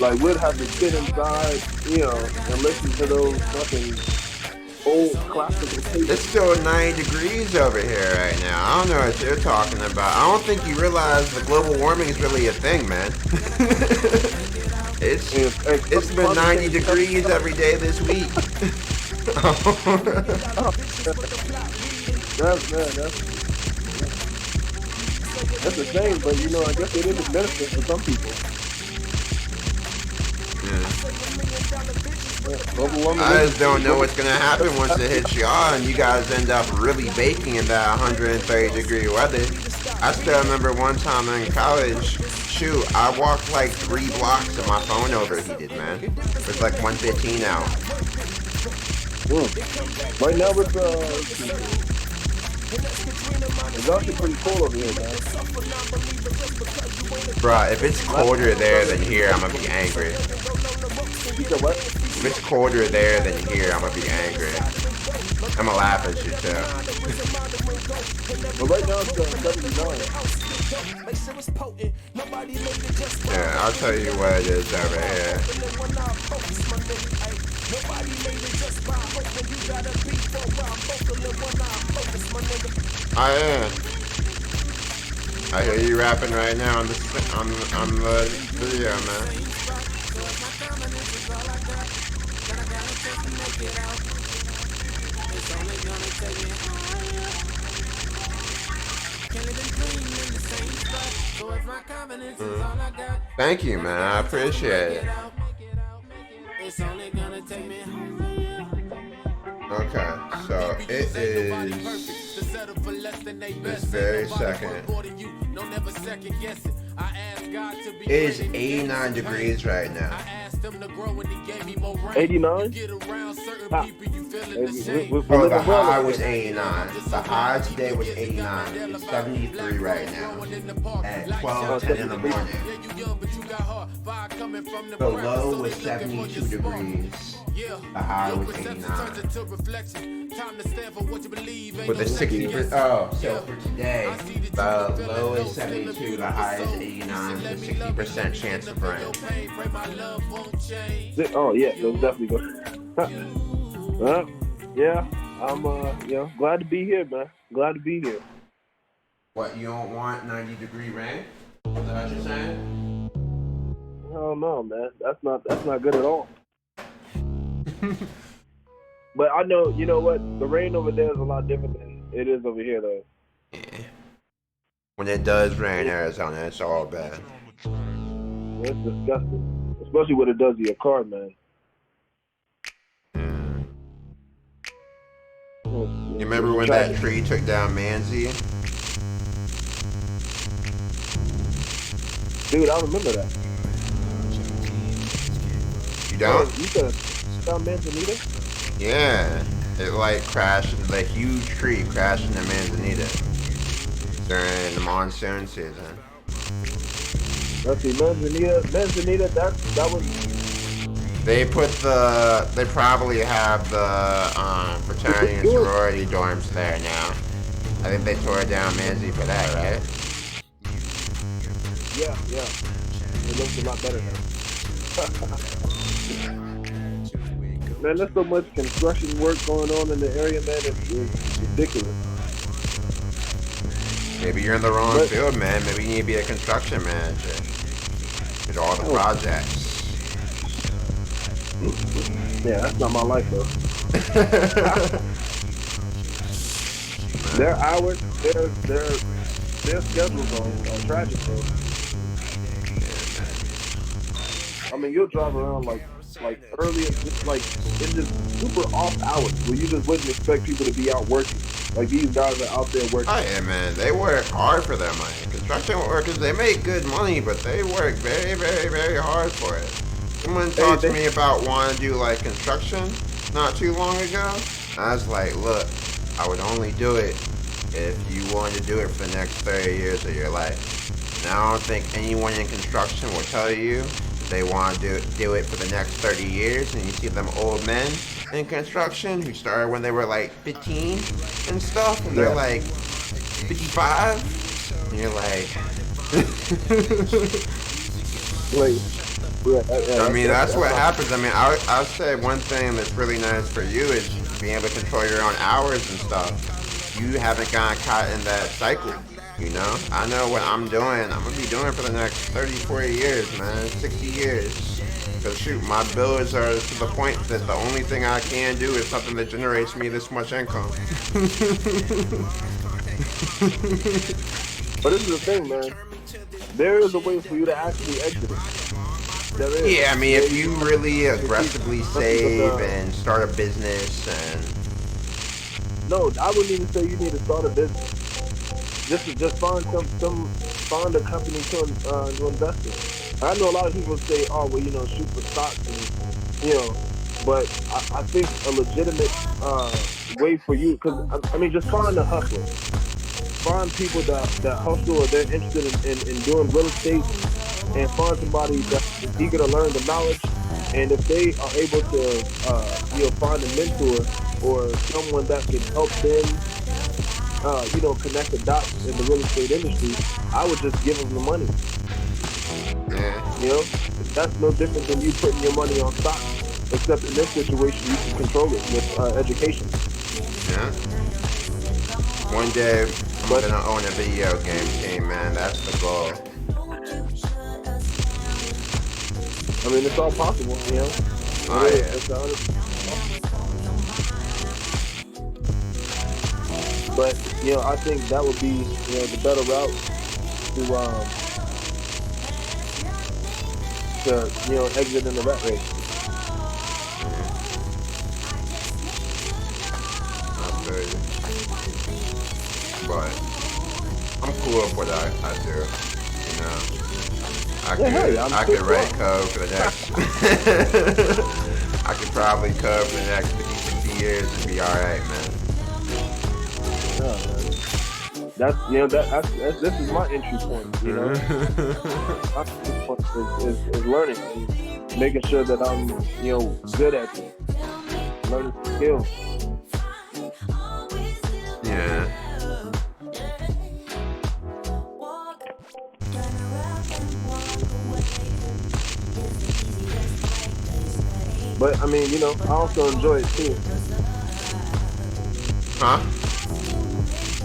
B: Like, we'd have to sit inside, and listen to those fucking old classical tapes.
A: It's still 90 degrees over here right now. I don't know what you're talking about. I don't think you realize the global warming is really a thing, man. It's been 90 degrees every day this week.
B: That's a shame, but I guess it is a benefit for some people.
A: I just don't know what's gonna happen once it hits y'all and you guys end up really baking in that 130 degree weather. I still remember one time in college, shoot, I walked like 3 blocks and my phone overheated, man. It was like 115 out.
B: Right now it's actually pretty cold over here, man.
A: Bruh, if it's colder there than here, I'm gonna be angry.
B: You said what?
A: If it's colder there than here, I'm gonna be angry. I'm gonna laugh at you too.
B: But right now it's 79.
A: Yeah, I'll tell you what it is over here. I am. I hear you rapping right now on the video, man. Thank you, man. I appreciate it. Okay, so it is this very second. It is 89 degrees right now.
B: 89?
A: Oh, the high was 89. The high today was 89. It's 73 right now at 12:10 in the morning. The low was 72 degrees. The high was 89. With a 60%, so for today, the low is 72, the high is 89, with a 60% chance of rain.
B: Oh, yeah, that's definitely good. Yeah, I'm, glad to be here, man. Glad to be here.
A: What, you don't want 90-degree rain? Is that what you're saying?
B: Hell no, man. That's not good at all. But I know, you know what? The rain over there is a lot different than it is over here, though.
A: Yeah. When it does rain in Arizona, it's all bad.
B: It's disgusting. Especially what it does to your car, man.
A: You remember when that tree took down Manzi?
B: Dude, I remember that.
A: You don't?
B: You said down Manzanita?
A: Yeah. It like crashed, the huge tree crashed into Manzanita during the monsoon season.
B: Let's see, Manzanita, that was
A: They probably have the fraternity and sorority dorms there now. I think they tore down Manzi for that, right?
B: Yeah. It looks a lot better now. Man, there's so much construction work going on in the area, man. It's ridiculous.
A: Maybe you're in the wrong field, man. Maybe you need to be a construction manager. With all the projects.
B: Yeah, that's not my life, though. Their hours, their schedules are tragic, though. I mean, you'll drive around like early, just like in just super off hours where you just wouldn't expect people to be out working. Like these guys are out there working.
A: Oh yeah, man. They work hard for their money. Construction workers, they make good money, but they work very, very, very hard for it. Someone talked to me about wanting to do like construction not too long ago. I was like, look, I would only do it if you wanted to do it for the next 30 years of your life. And I don't think anyone in construction will tell you they want to do it for the next 30 years. And you see them old men in construction who started when they were like 15 and stuff, and they're like 55, and you're like, I mean, that's what happens. I mean, I'll say one thing that's really nice for you is being able to control your own hours and stuff. You haven't gotten caught in that cycle, you know? I know what I'm doing. I'm going to be doing for the next 30, 40 years, man, 60 years. Because shoot, my bills are to the point that the only thing I can do is something that generates me this much income.
B: But this is the thing, man. There is a way for you to actually exit it.
A: Yeah, I mean, if you really aggressively save and start a business and...
B: No, I wouldn't even say you need to start a business. Just find find a company to invest in. I know a lot of people say, oh, well, shoot for stocks and, but I think a legitimate way for you, because, I mean, just find a hustler. Find people that hustle or they're interested in doing real estate, and find somebody that's eager to learn the knowledge. And if they are able to, find a mentor or someone that can help them, connect the dots in the real estate industry, I would just give them the money.
A: Yeah.
B: That's no different than you putting your money on stock, except in this situation, you can control it with education.
A: Yeah. One day, I'm gonna own a video game team, man. That's the goal.
B: I mean, it's all possible,
A: Oh, yeah.
B: But, I think that would be, the better route to exit in the rat race.
A: But I'm cool with what I do, I could write code for the next I could probably code for the next 50, 60 years and be alright, man.
B: Yeah, man. That's this is my entry point, My entry point is learning and making sure that I'm, good at it. Learning skills.
A: Yeah.
B: But I mean, I also enjoy it too.
A: Huh?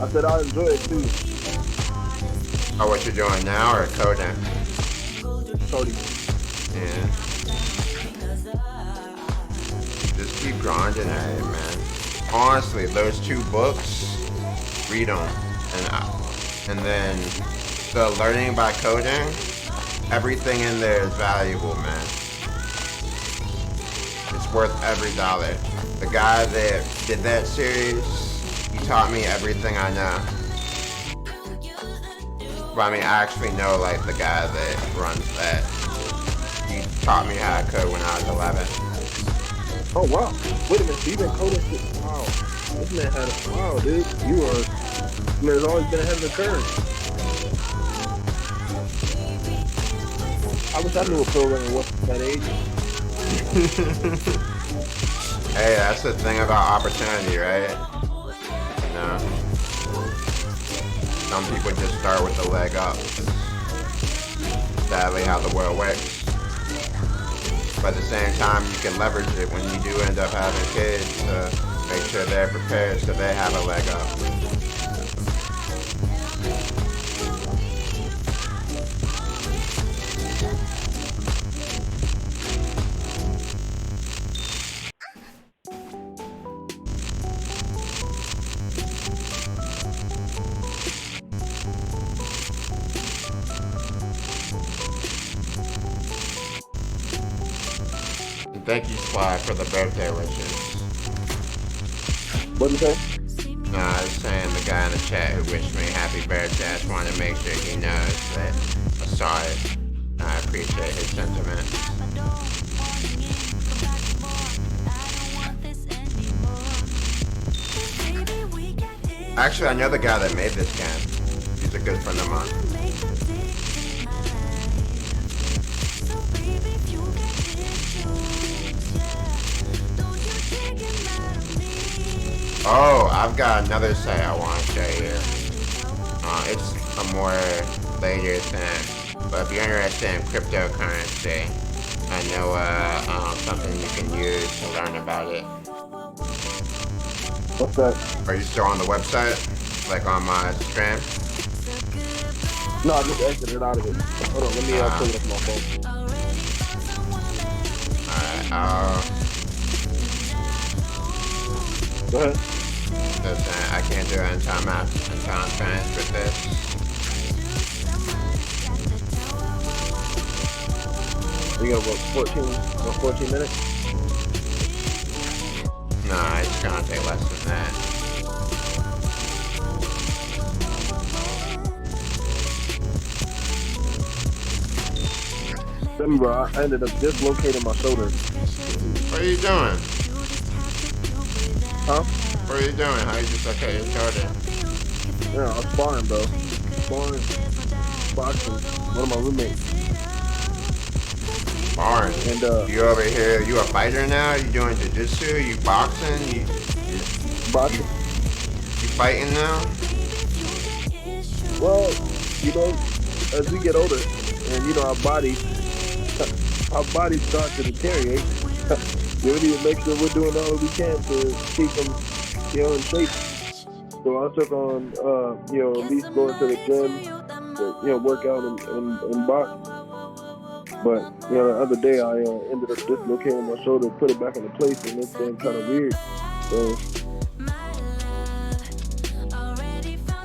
B: I said I enjoy it too.
A: Oh, what you're doing now or coding?
B: Coding.
A: Yeah. Just keep grinding at it, man. Honestly, those 2 books, read them. And then the learning by coding, everything in there is valuable, man. It's worth every dollar. The guy that did that series, he taught me everything I know. But I mean, I actually know like the guy that runs that. He taught me how to code when I was 11.
B: Oh wow! Wait a minute, so you've been coding since wow. This man had dude. This man's always been ahead of the curve. I wish I knew what programming was at that age.
A: Hey, that's the thing about opportunity, right? You know, some people just start with the leg up. Sadly, how the world works. But at the same time, you can leverage it when you do end up having kids to make sure they're prepared so they have a leg up. And thank you, Sly, for the birthday wishes.
B: What did you say?
A: No, I was saying the guy in the chat who wished me happy birthday. I just wanted to make sure he knows that I saw it. I appreciate his sentiments. Actually, I know the guy that made this game. He's a good friend of mine. Oh, I've got another site I want to show you. It's a more later thing, but if you're interested in cryptocurrency, I know something you can use to learn about it.
B: What's that?
A: Are you still on the website? Like on my stream?
B: No, I just exited out of it. Hold on, let me pull it up on my phone.
A: Alright,
B: Go ahead.
A: listen, I can't do it until I'm finished with this.
B: We got what, 14 minutes?
A: No, it's gonna take less than that.
B: Remember, I ended up dislocating my shoulder.
A: What are you doing?
B: Huh?
A: What are you doing? How you just okay your shoulder?
B: Yeah, I was sparring, bro. Sparring. Boxing. One of my roommates.
A: Barn.
B: And,
A: You over here, you a fighter now? You doing jiu-jitsu? You boxing? You
B: boxing.
A: fighting now?
B: Well, you know, as we get older, and you know, our bodies start to deteriorate. We need to make sure we're doing all that we can to keep them, you know, in shape. So I took on, you know, at least going to the gym, to, you know, work out and box. But, you know, the other day I ended up dislocating my shoulder, put it back into place, and it's been kind of weird. So,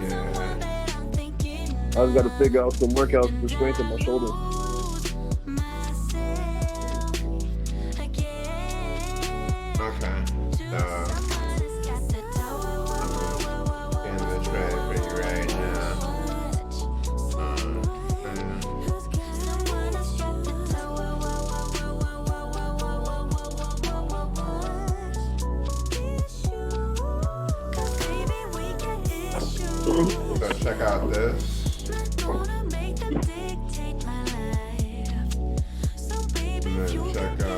A: Yeah.
B: I just got to figure out some workouts to strengthen my shoulder.
A: Okay. So, I'm getting this ready for you right now. So check out this. And then check out.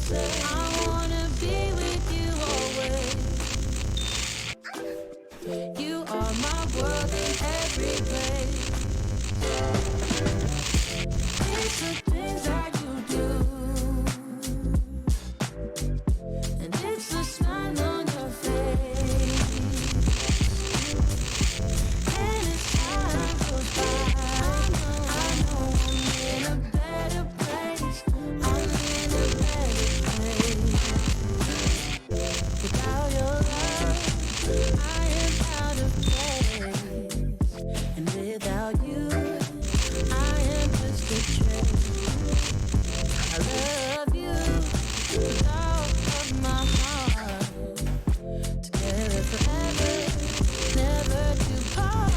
C: said. I wanna be with you always. You are my world in every place. It's the things that you do, and it's the smile on your face. And as time goes by, I know I'm in a better place. I'm in a better place. Without your love, I am out of place. And without you, I am just a trace. I love you with all of my heart. Together forever, never to part.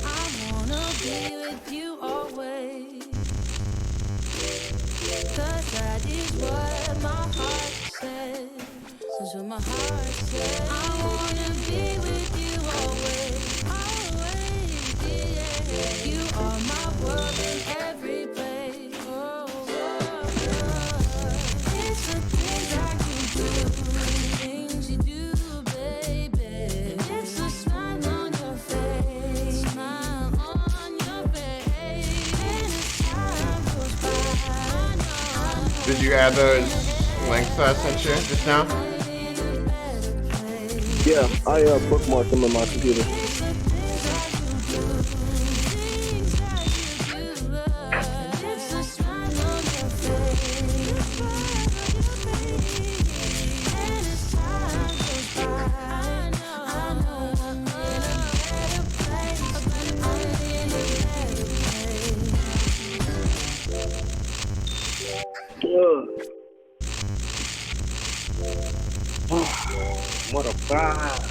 C: I wanna be with you always. 'Cause that is what my heart says. That's what my heart says. I wanna be with you always. Always, yeah. You are my world in every place. Oh, oh, oh. It's the things that you do, things you do, baby. It's the smile on your face, smile on your face. And as time goes by, I know
A: Did you add those links that I sent you just now?
C: I'm in a better place.
B: Yeah, I bookmarked them on my computer.
C: It's the things that you do, things that you do. It's the smile on your face, and as time goes by, I know I'm in a better place. I'm in a better
B: What a vibe.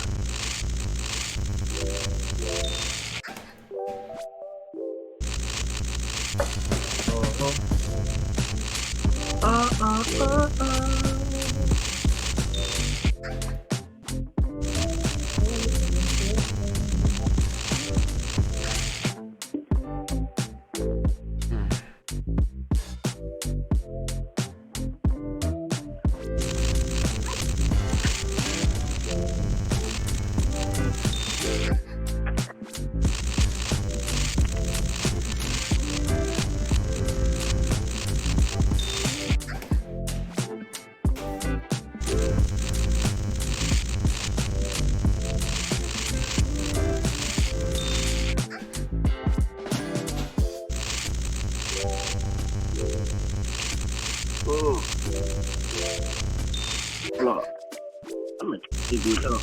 B: Look, I'm gonna give you up.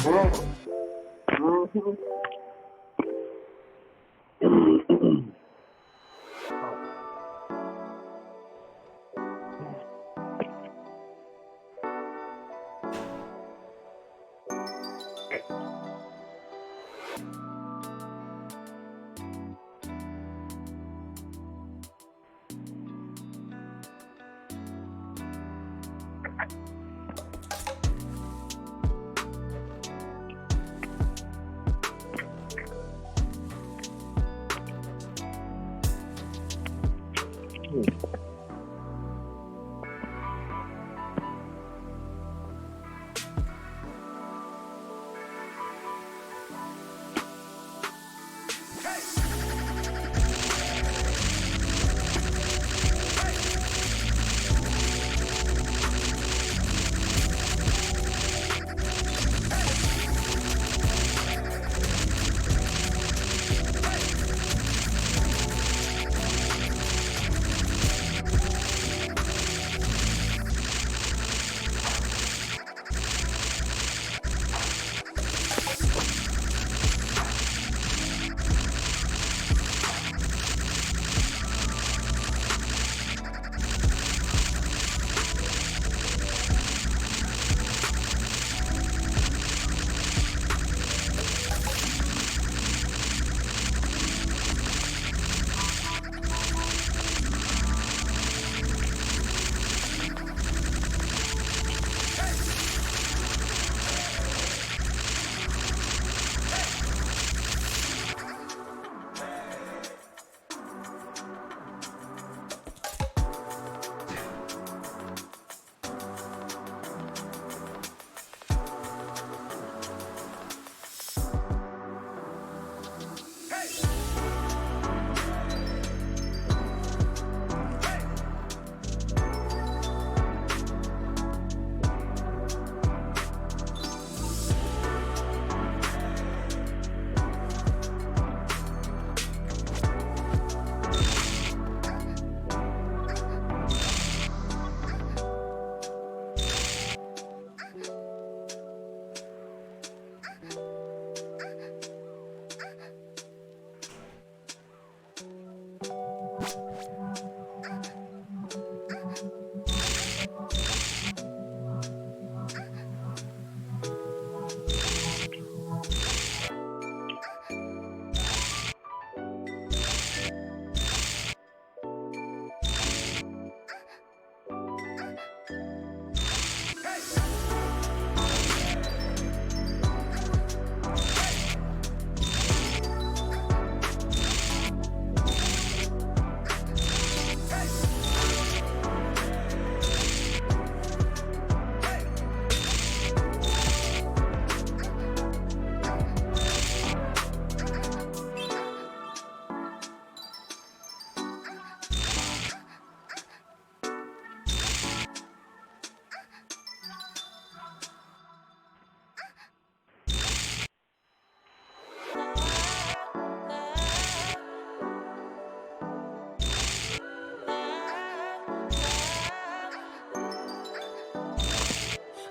C: I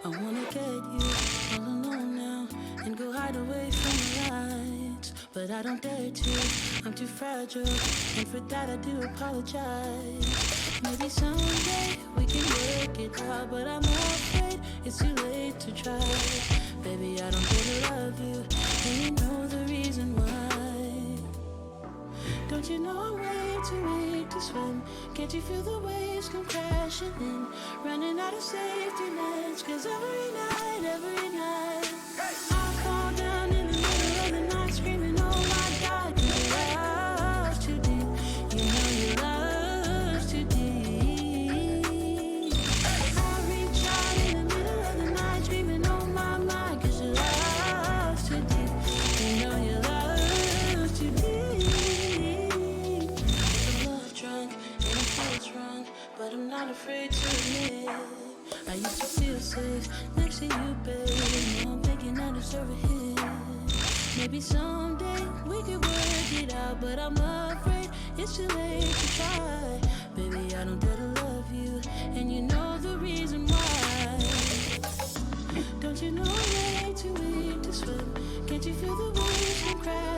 C: wanna get you all alone now and go hide away from the lights, but I don't dare to. I'm too fragile, and for that I do apologize. Maybe someday we can work it out, but I'm afraid it's too late to try. Baby, I don't dare to love you, and you know the reason why. Don't you know I'm way too weak to swim? Can't you feel the waves come crashing in? Running out of safety nets, cause every night I fall down in the middle of the night screaming, oh my God, 'cause your love's too deep. You know your love's too deep. I reach out in the middle of the night screaming, oh my, 'cause your love's too deep. You know your love's too deep. I'm love drunk and it feels wrong, but I'm not afraid to admit I used to feel safe next to you, babe. Now I'm thinking I deserve a hit. Maybe someday we could work it out, but I'm afraid it's too late to try. Baby, I don't dare to love you, and you know the reason why. Don't you know I'm way too weak to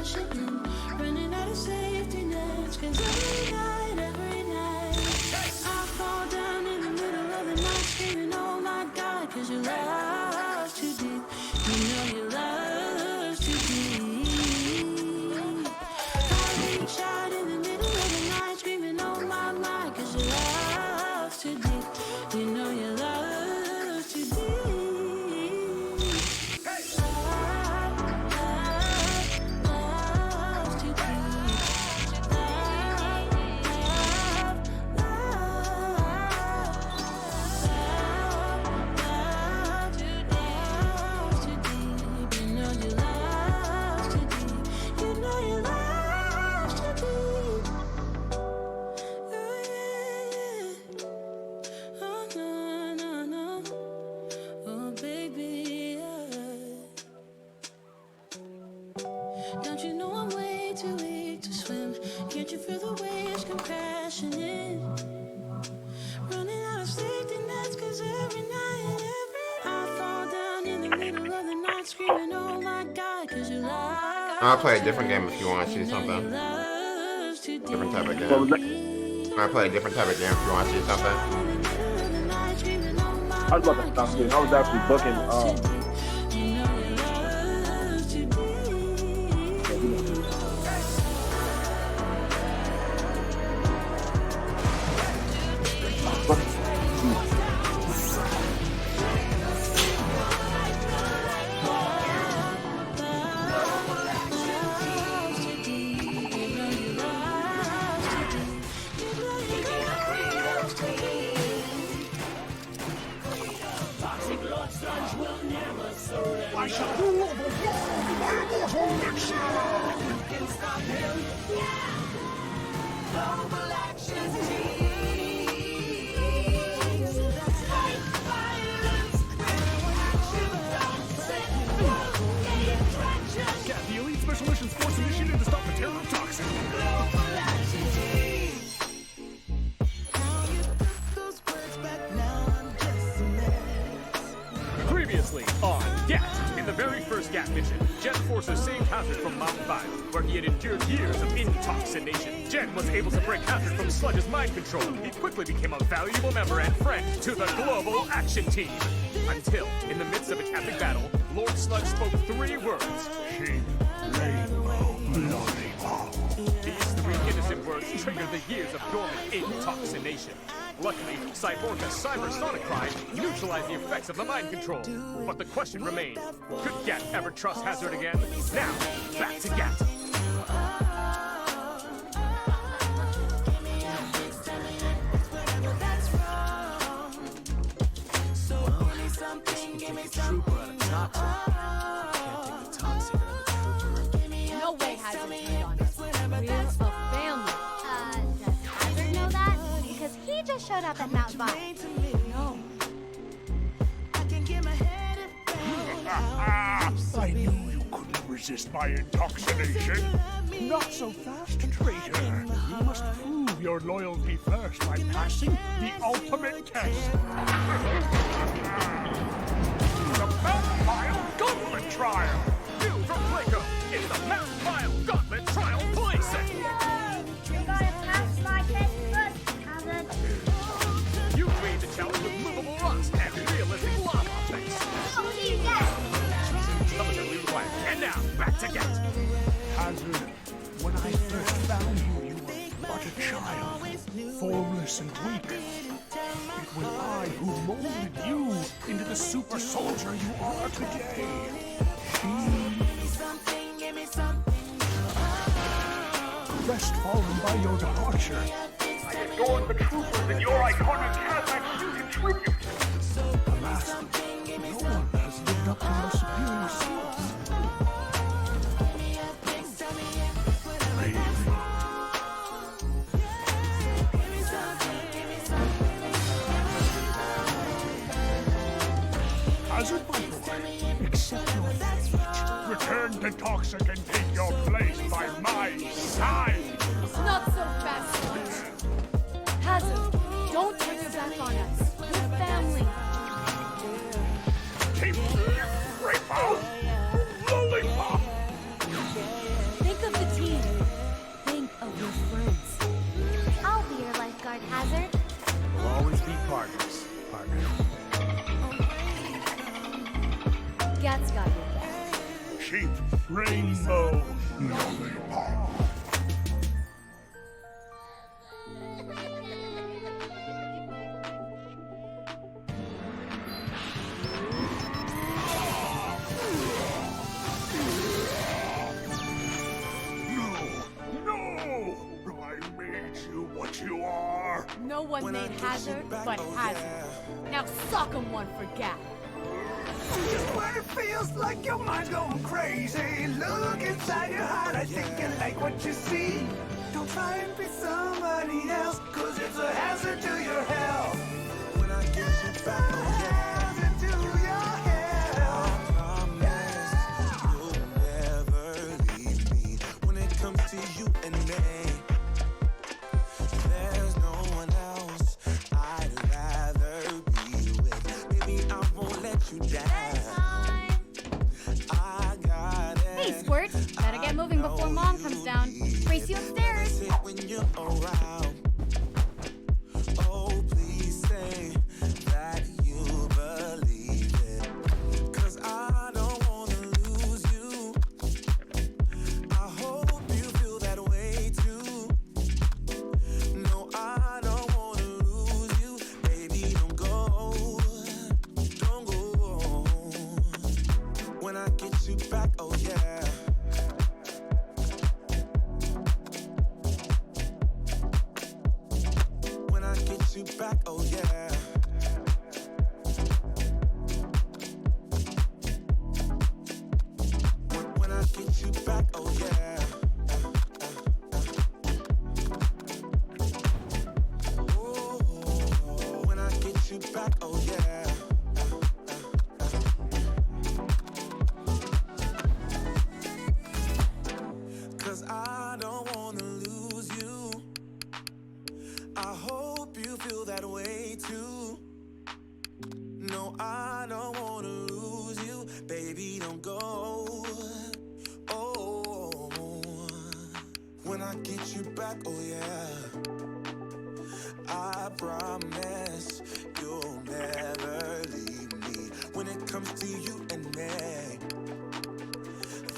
D: crashing in, running out of safety nets. 'Cause every night, I fall down in the middle of the night, screaming, oh my God, 'cause your love's too deep. You know your love's too deep. I reach out in the middle of the night, screaming, oh my, 'cause your love's too deep. You know your love's too deep. Don't you know I'm way too weak to swim? Can't you feel the waves come crashing in? Running out of safety nets, 'cause every night, I fall down in the middle of the night, screaming, oh my God, 'cause you lie.
A: I'll play a different game if you want to see something. Different type of
B: What was that?
A: game. I'll play a different type of game if you want to see something.
B: I was about to stop this. I was actually booking.
E: I shall rule the world by mortal elixir! You can stop him! Global action team! Fight violence! Action don't
F: Get the Elite Special Missions Force initiated to stop the terror of Toxin.
E: Global action team! How you put those words back now, I'm just a mess.
F: Previously on GAT. In the very first GAT mission, Jen forces saved Hazard from Mount 5, where he had endured years of intoxination. Jen was able to break Hazard from Sludge's mind control. He quickly became a valuable member and friend to the Global Action Team. Until, in the midst of an epic battle, Lord Sludge spoke 3 words.
E: Sheep, rainbow, lollipop.
F: These 3 innocent words triggered the years of dormant intoxination. Luckily, Cyborga's cybersonic crime neutralized the effects of the mind control. But the question remained, could Gat ever trust Hazard again? Now, back to Gat.
G: No way Hazard turned on us. We're a family.
H: Does Hazard know that? Because he just showed up at Mount Vine.
G: No.
E: I knew you couldn't resist my intoxication. Not so fast, traitor. You must prove your loyalty first by passing the ultimate test.
F: The Mount Vile Gauntlet Trial! New from Playco, it's the Mount Vile Gauntlet Trial playset!
H: You gotta pass my test first, Hazard.
F: You made the challenge with movable rocks and realistic lava effects.
H: What do you get?
F: Some of them we require. And now, back to Gat.
E: Hazard, when I first found you, you were but a child, formless and weak. It was I who molded you into the super soldier you are today. Crestfallen by your departure, I adored the troopers in your iconic hazard shooting tribute. Alas, no one has lived up to your superior skills. Leave me. Hazard, my boy, accept your fate. Return to Toxic and take your place by my side.
G: Not so fast, Sludge. Hazard, don't turn your back on us. We're family.
E: Keep rainbow, lollipop.
G: Think Gat's got your back.
E: Cheap rainbow lollipop. No! I made you what you are.
G: No one made Hazard but Hazard. Now sock him one for Gat.
I: Just when it feels like your mind's going crazy, look inside your heart, I think you like what you see. Don't try and be somebody else, cause it's a hazard to your health. When I get you back, a hazard to your health. I promise you'll never leave me. When it comes to you and me, there's no one else I'd rather be with. Baby, I won't let you down.
G: Hey, Squirt. Better get moving before Mom comes down. Race you upstairs.
I: When you're around, oh please say that you believe it, 'cause I don't wanna lose you. I hope you feel that way too. No, I don't wanna lose you, baby. Don't go, don't go. When I get you back, oh yeah. When I get you back, oh yeah. When I get you back, oh yeah. Oh, when I get you back, oh yeah. Cause I don't wanna lose you. I hope you feel that way too. No, I don't wanna lose you. Baby, don't go. Oh, when I get you back, oh yeah. I promise you'll never leave me. When it comes to you and me,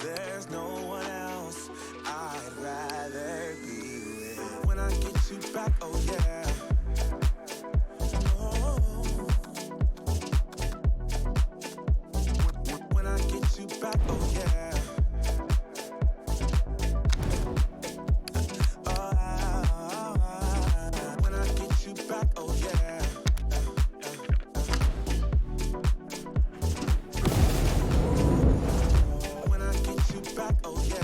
I: there's no one else I'd rather be with. When I get you back, oh yeah. Oh. When I get you back, oh yeah. When I get you back, oh yeah. When I get you back, oh yeah.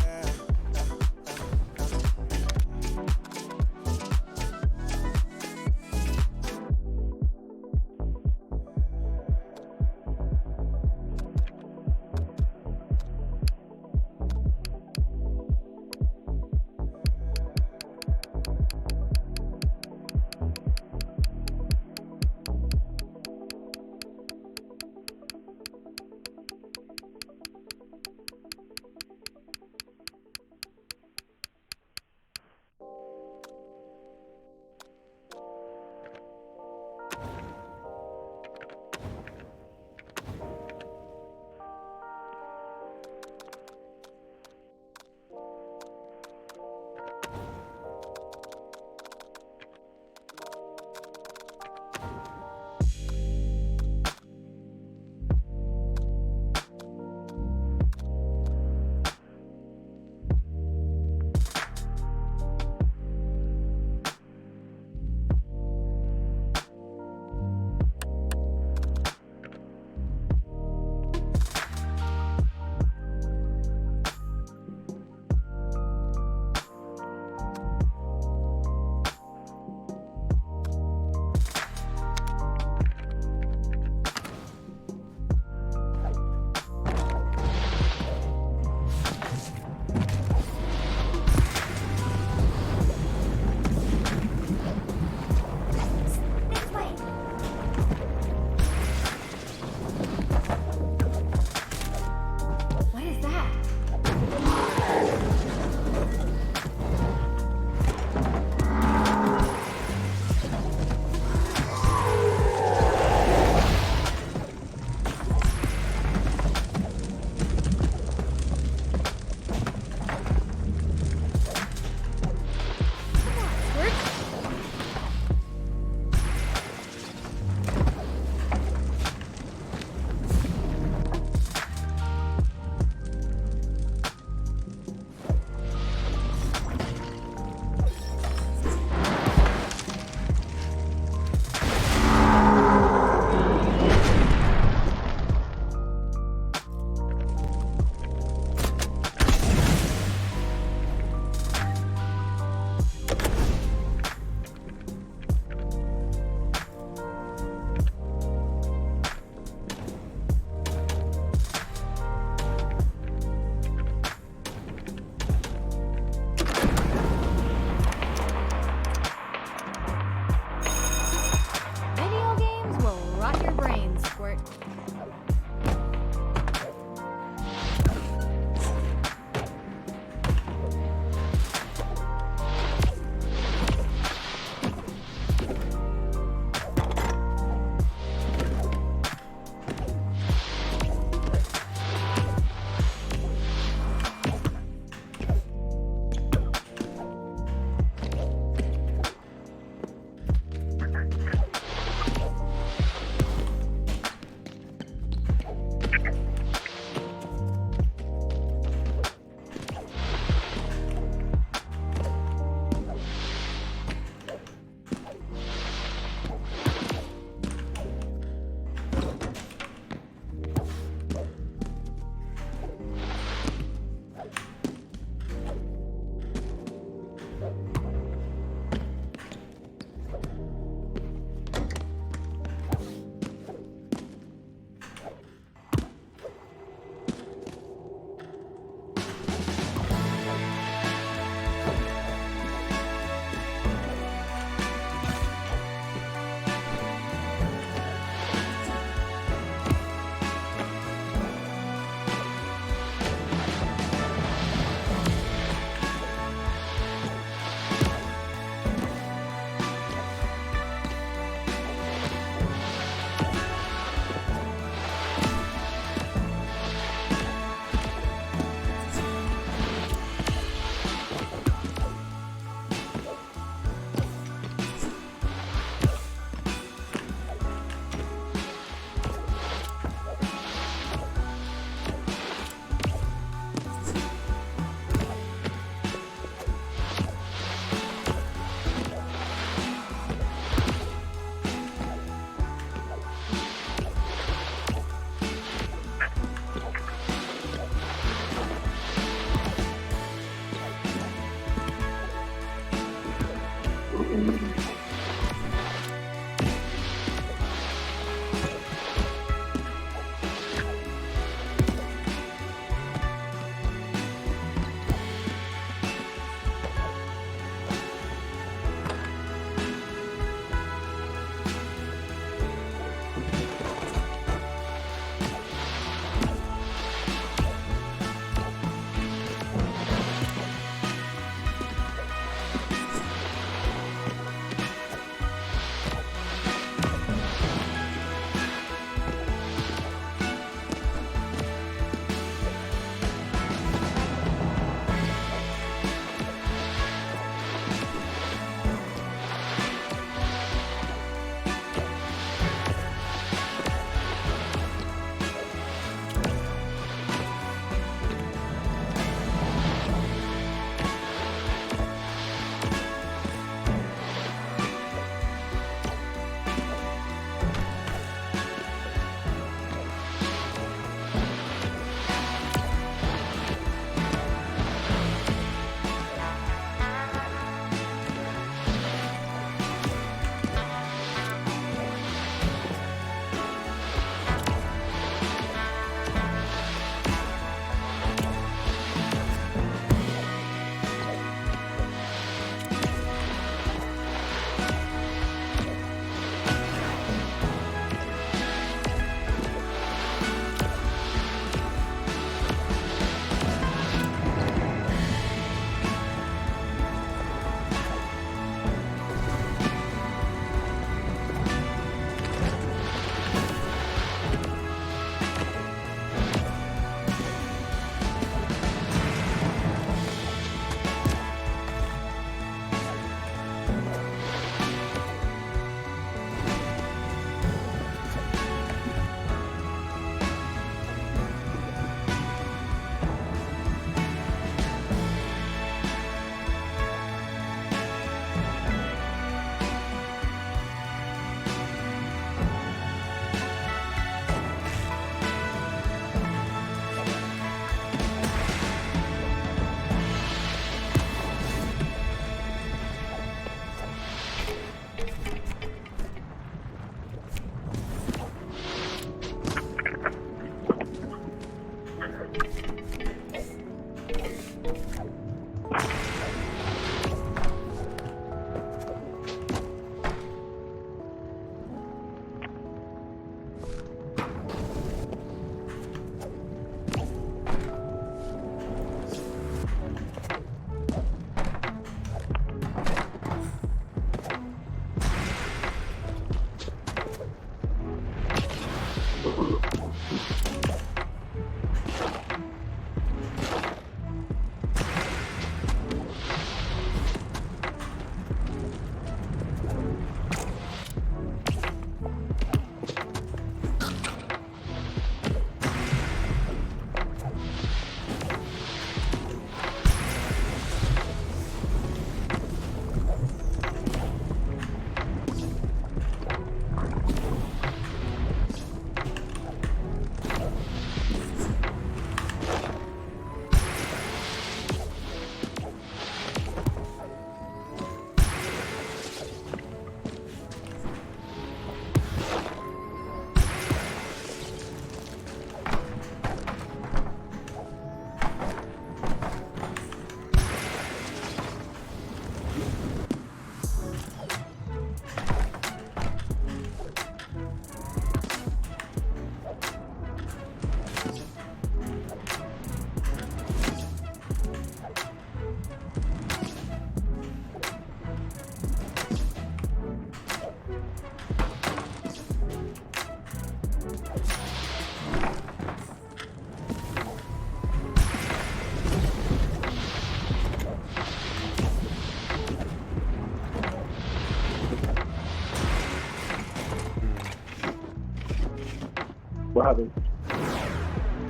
B: What happened?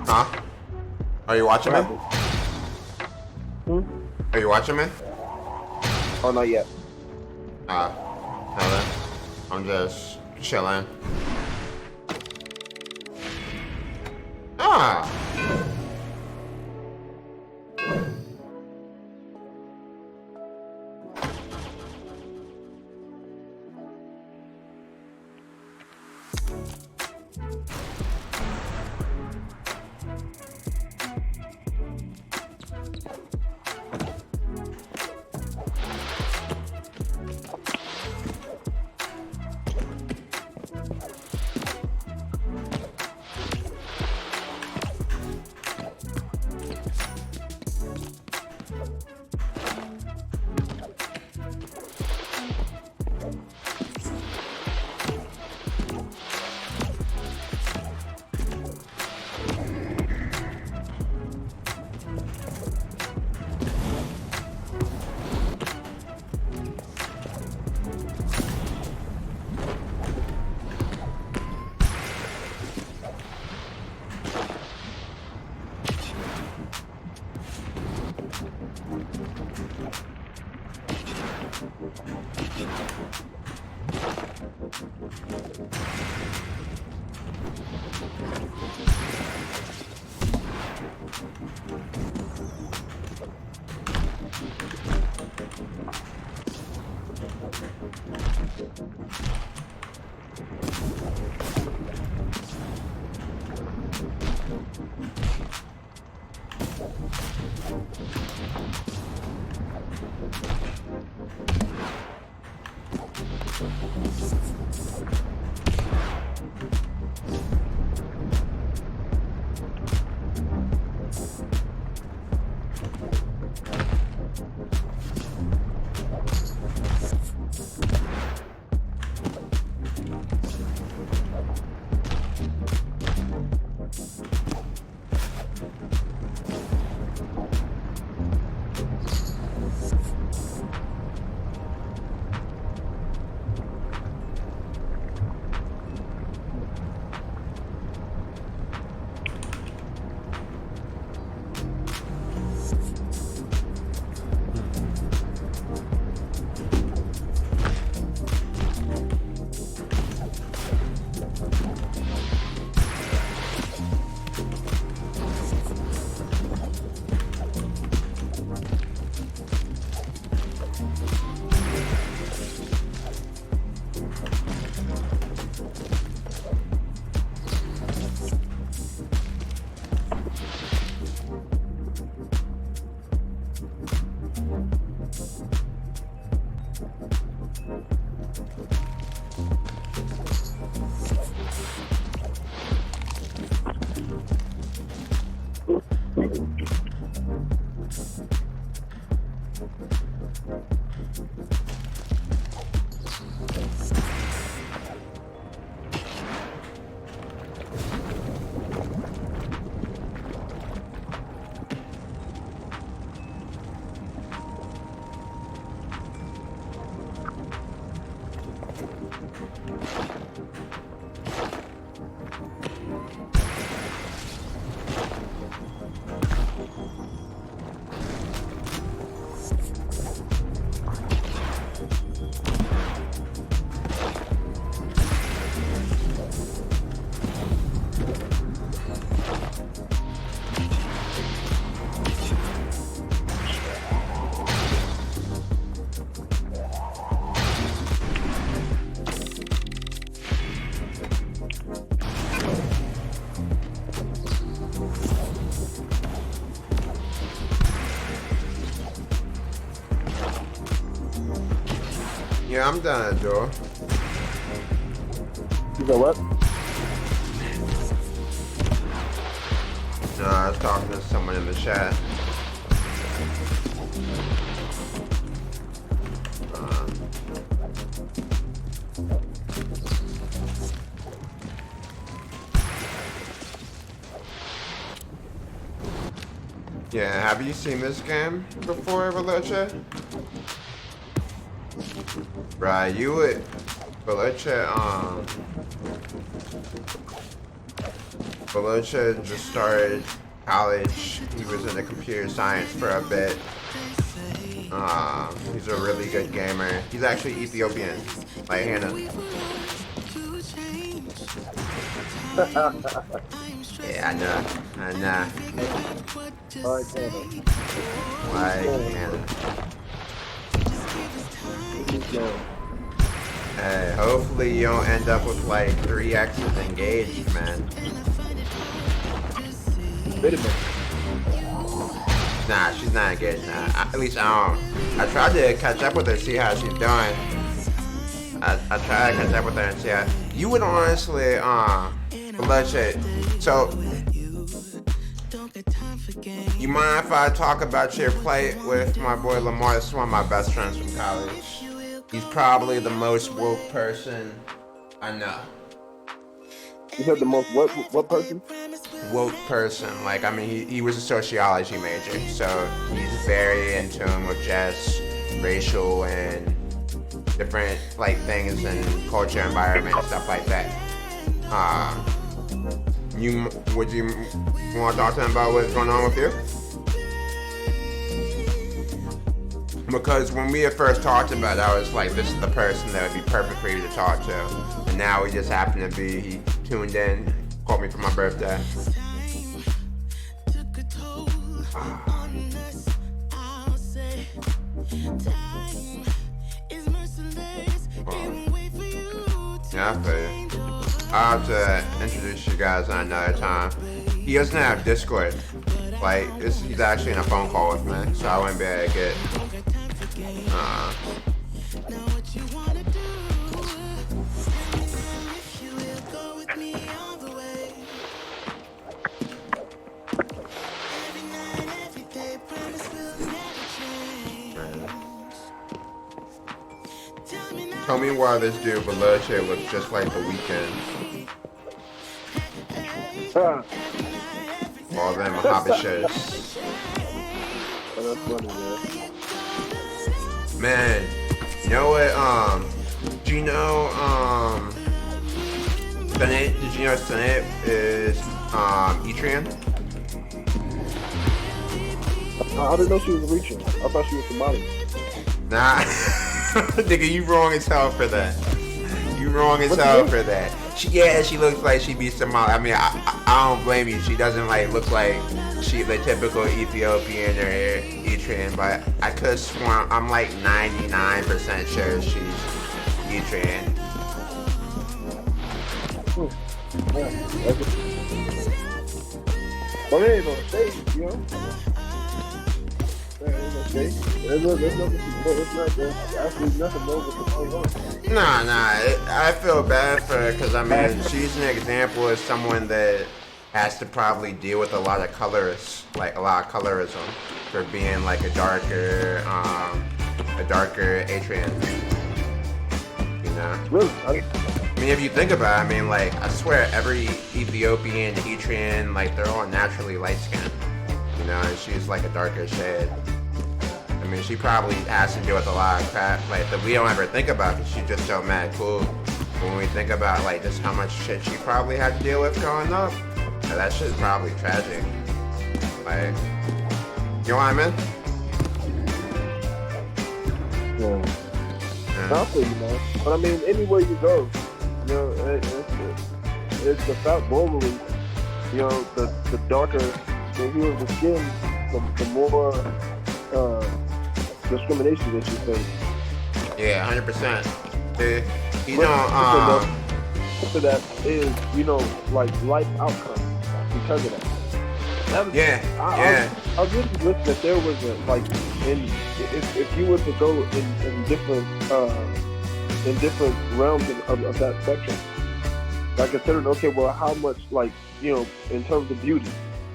A: Huh? Are you watching
B: What
A: me?
B: happened?
A: Are you watching me?
B: Oh, not yet.
A: No then. I'm just chilling. Ah! Yeah, I'm done, Joe.
B: You know what?
A: No, I was talking to someone in the chat. Yeah, have you seen this game before, Veloce? Right, you would, Veloce, Belucha just started college. He was into computer science for a bit. He's a really good gamer. He's actually Ethiopian, like Hannah. Yeah, I know.
B: Alright, Tanner.
A: Like Hannah. Hey, hopefully you don't end up with like 3 exes engaged, man.
B: Wait a minute.
A: Nah, she's not engaged now. At least I don't. I tried to catch up with her, see how she's doing. I tried to catch up with her and see how. You would honestly, bloodshed. So, you mind if I talk about your play with my boy Lamar? This is one of my best friends from college. He's probably the most woke person I know.
B: You said the most what person?
A: Woke person. Like, I mean, he was a sociology major, so he's very in tune with just racial and different like things and culture, environment, stuff like that. Would you want to talk to him about what's going on with you? Because when we had first talked about it, I was like, this is the person that would be perfect for you to talk to. And now he just happened to be, he tuned in, called me for my birthday. Yeah, I feel you. I'll have to introduce you guys on another time. He doesn't have Discord. Like, he's actually in a phone call with me, so I wouldn't be able to get. Tell me why this dude Belucha looks just like The Weeknd. All them Hobbit shows.
B: Oh, that's funny,
A: Man, you know what, do you know, Senate, did you know Senate is, Etrian?
B: I didn't know she was reaching. I thought she was Somali.
A: Nah, nigga, you wrong as hell for that. You wrong as hell for that. She looks like she be Somali. I mean, I don't blame you. She doesn't like look like she the typical Ethiopian or Eritrean, but I could swear I'm like 99% sure she's Eritrean.
B: But it ain't no stage, you know? There's absolutely nothing wrong with what's going on.
A: Nah, I feel bad for her because, I mean, she's an example of someone that has to probably deal with a lot of colorism for being like a darker Eritrean. You know?
B: Really?
A: I mean, if you think about it, I mean, like, I swear every Ethiopian, Eritrean, like, they're all naturally light-skinned. You know, and she's like a darker shade. I mean, she probably has to deal with a lot of crap, like, that we don't ever think about because she's just so mad cool. When we think about, like, just how much shit she probably had to deal with growing up, that shit's probably tragic. Like, you know what I mean?
B: Yeah. I'll feel you, man. But I mean, anywhere you go, you know, it's the fact globally, you know, the darker the hue of the skin, the more discrimination that you face.
A: Yeah, 100%. You
B: But
A: know,
B: so that is, you know, like life outcome because of that. I really wish that there was a, like, if you were to go in different realms of that spectrum, like considering, okay, well, how much, like, you know, in terms of beauty,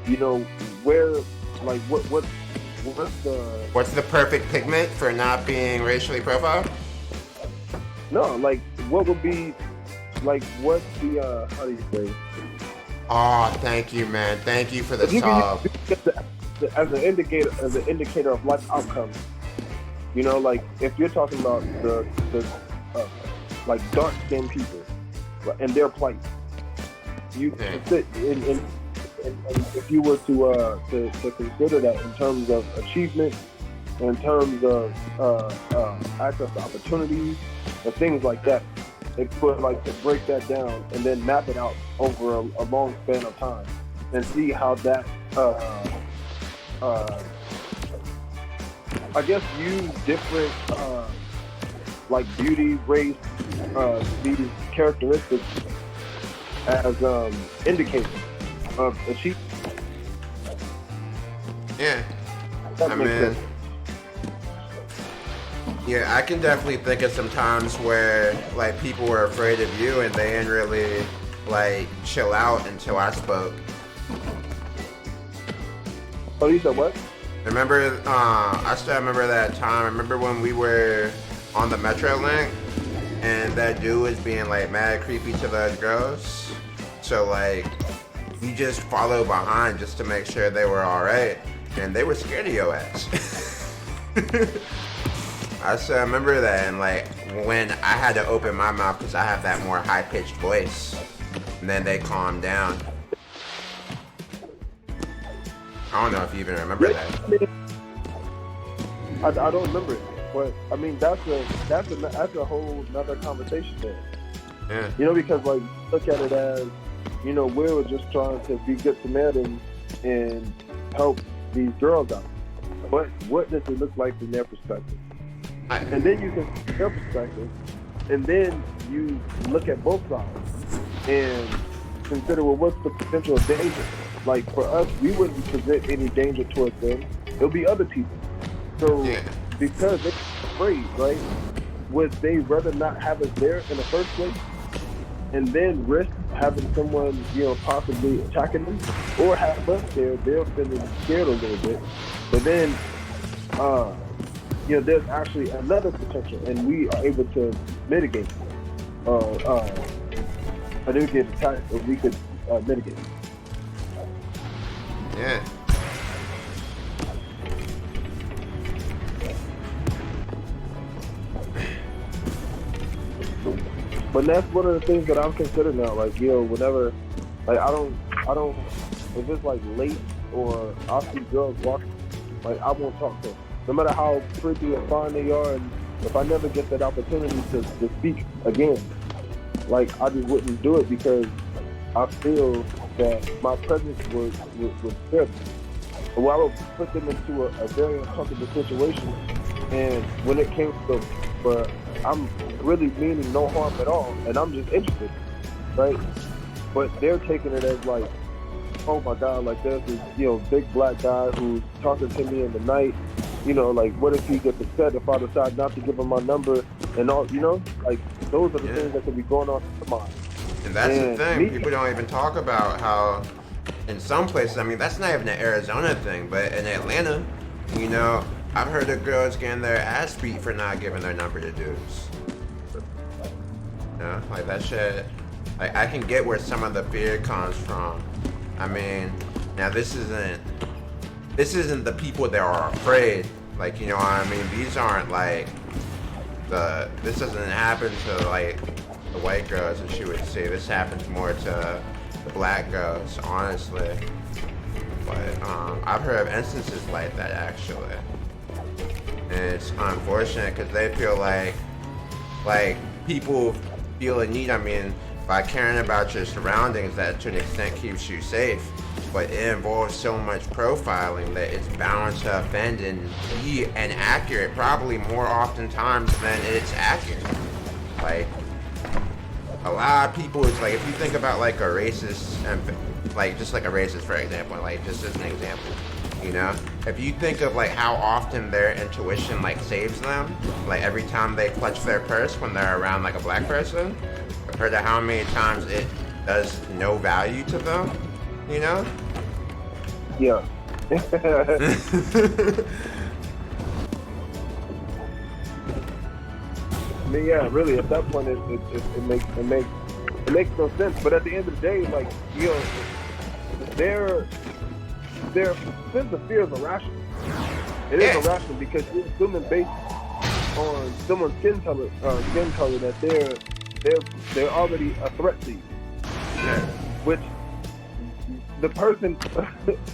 B: you know, where, like,
A: what's the perfect pigment for not being racially profiled?
B: No, like, what would be, like, what's the, how do you say?
A: Oh, thank you, man. Thank you for the solve.
B: As an indicator of life outcomes, you know, like, if you're talking about the like, dark-skinned people and their plight, you sit and if you were to consider that in terms of achievement, in terms of access to opportunities and things like that, if you would like to break that down and then map it out over a long span of time and see how that I guess use different like beauty, race, these characteristics as indicators of achievement.
A: Yeah.
B: That
A: I
B: makes
A: mean,
B: sense.
A: yeah, I can definitely think of some times where like people were afraid of you and they didn't really like chill out until I spoke.
B: Oh, you said what?
A: Remember, I still remember that time. Remember when we were on the Metrolink and that dude was being like mad creepy to those girls? So like, we just followed behind just to make sure they were all right, and they were scared of your ass. I still remember that, and like when I had to open my mouth because I have that more high-pitched voice, and then they calmed down. I don't know if you even remember that.
B: I don't remember it, but I mean that's a whole nother conversation there.
A: Yeah.
B: You know, because like look at it as, you know, we're just trying to be good Samaritans and help these girls out. But what does it look like from their perspective? And then you can see their perspective, and then you look at both sides and consider, well, what's the potential danger? Like for us, we wouldn't present any danger towards them. It'll be other people. So because they're afraid, right? Would they rather not have us there in the first place, and then risk having someone, you know, possibly attacking them, or have us there? They're feeling scared a little bit, but then, you know, there's actually another potential, and we are able to mitigate. I didn't get attacked, or we could mitigate.
A: Yeah.
B: But that's one of the things that I'm considering now. Like, you know, whenever, like, I don't, if it's like late or I see girls walking, like, I won't talk to them. No matter how pretty or fine they are, and if I never get that opportunity to speak again, like, I just wouldn't do it because I feel that my presence would scare them. Well, I would put them into a very uncomfortable situation, and when it came to, but I'm really meaning no harm at all, and I'm just interested, right? But they're taking it as like, oh my God, like there's this, you know, big black guy who's talking to me in the night. You know, like what if he gets upset if I decide not to give him my number and all, you know? Like those are the things that could be going on in my mind.
A: And that's the thing, people don't even talk about how in some places, I mean, that's not even an Arizona thing, but in Atlanta, you know, I've heard of girls getting their ass beat for not giving their number to dudes. You know, like that shit, like I can get where some of the fear comes from. I mean, now this isn't the people that are afraid, like, you know what I mean? These aren't like this doesn't happen to like the white girls, as she would say. This happens more to the black girls, honestly. But I've heard of instances like that actually, and it's unfortunate because they feel like people feel a need. I mean, by caring about your surroundings, that to an extent keeps you safe. But it involves so much profiling that it's bound to offend and be inaccurate, probably more oftentimes than it's accurate. Like, a lot of people, it's like, if you think about like a racist, like just like a racist, for example, like just as an example, you know, if you think of like how often their intuition like saves them, like every time they clutch their purse when they're around like a black person, compared to how many times it does no value to them, you know?
B: Yeah. I mean, yeah, really, at that point, it makes no sense. But at the end of the day, like, you know, their sense of fear is irrational. It is irrational because you're assuming based on someone's skin color that they're already a threat to you.
A: Yeah.
B: which the person,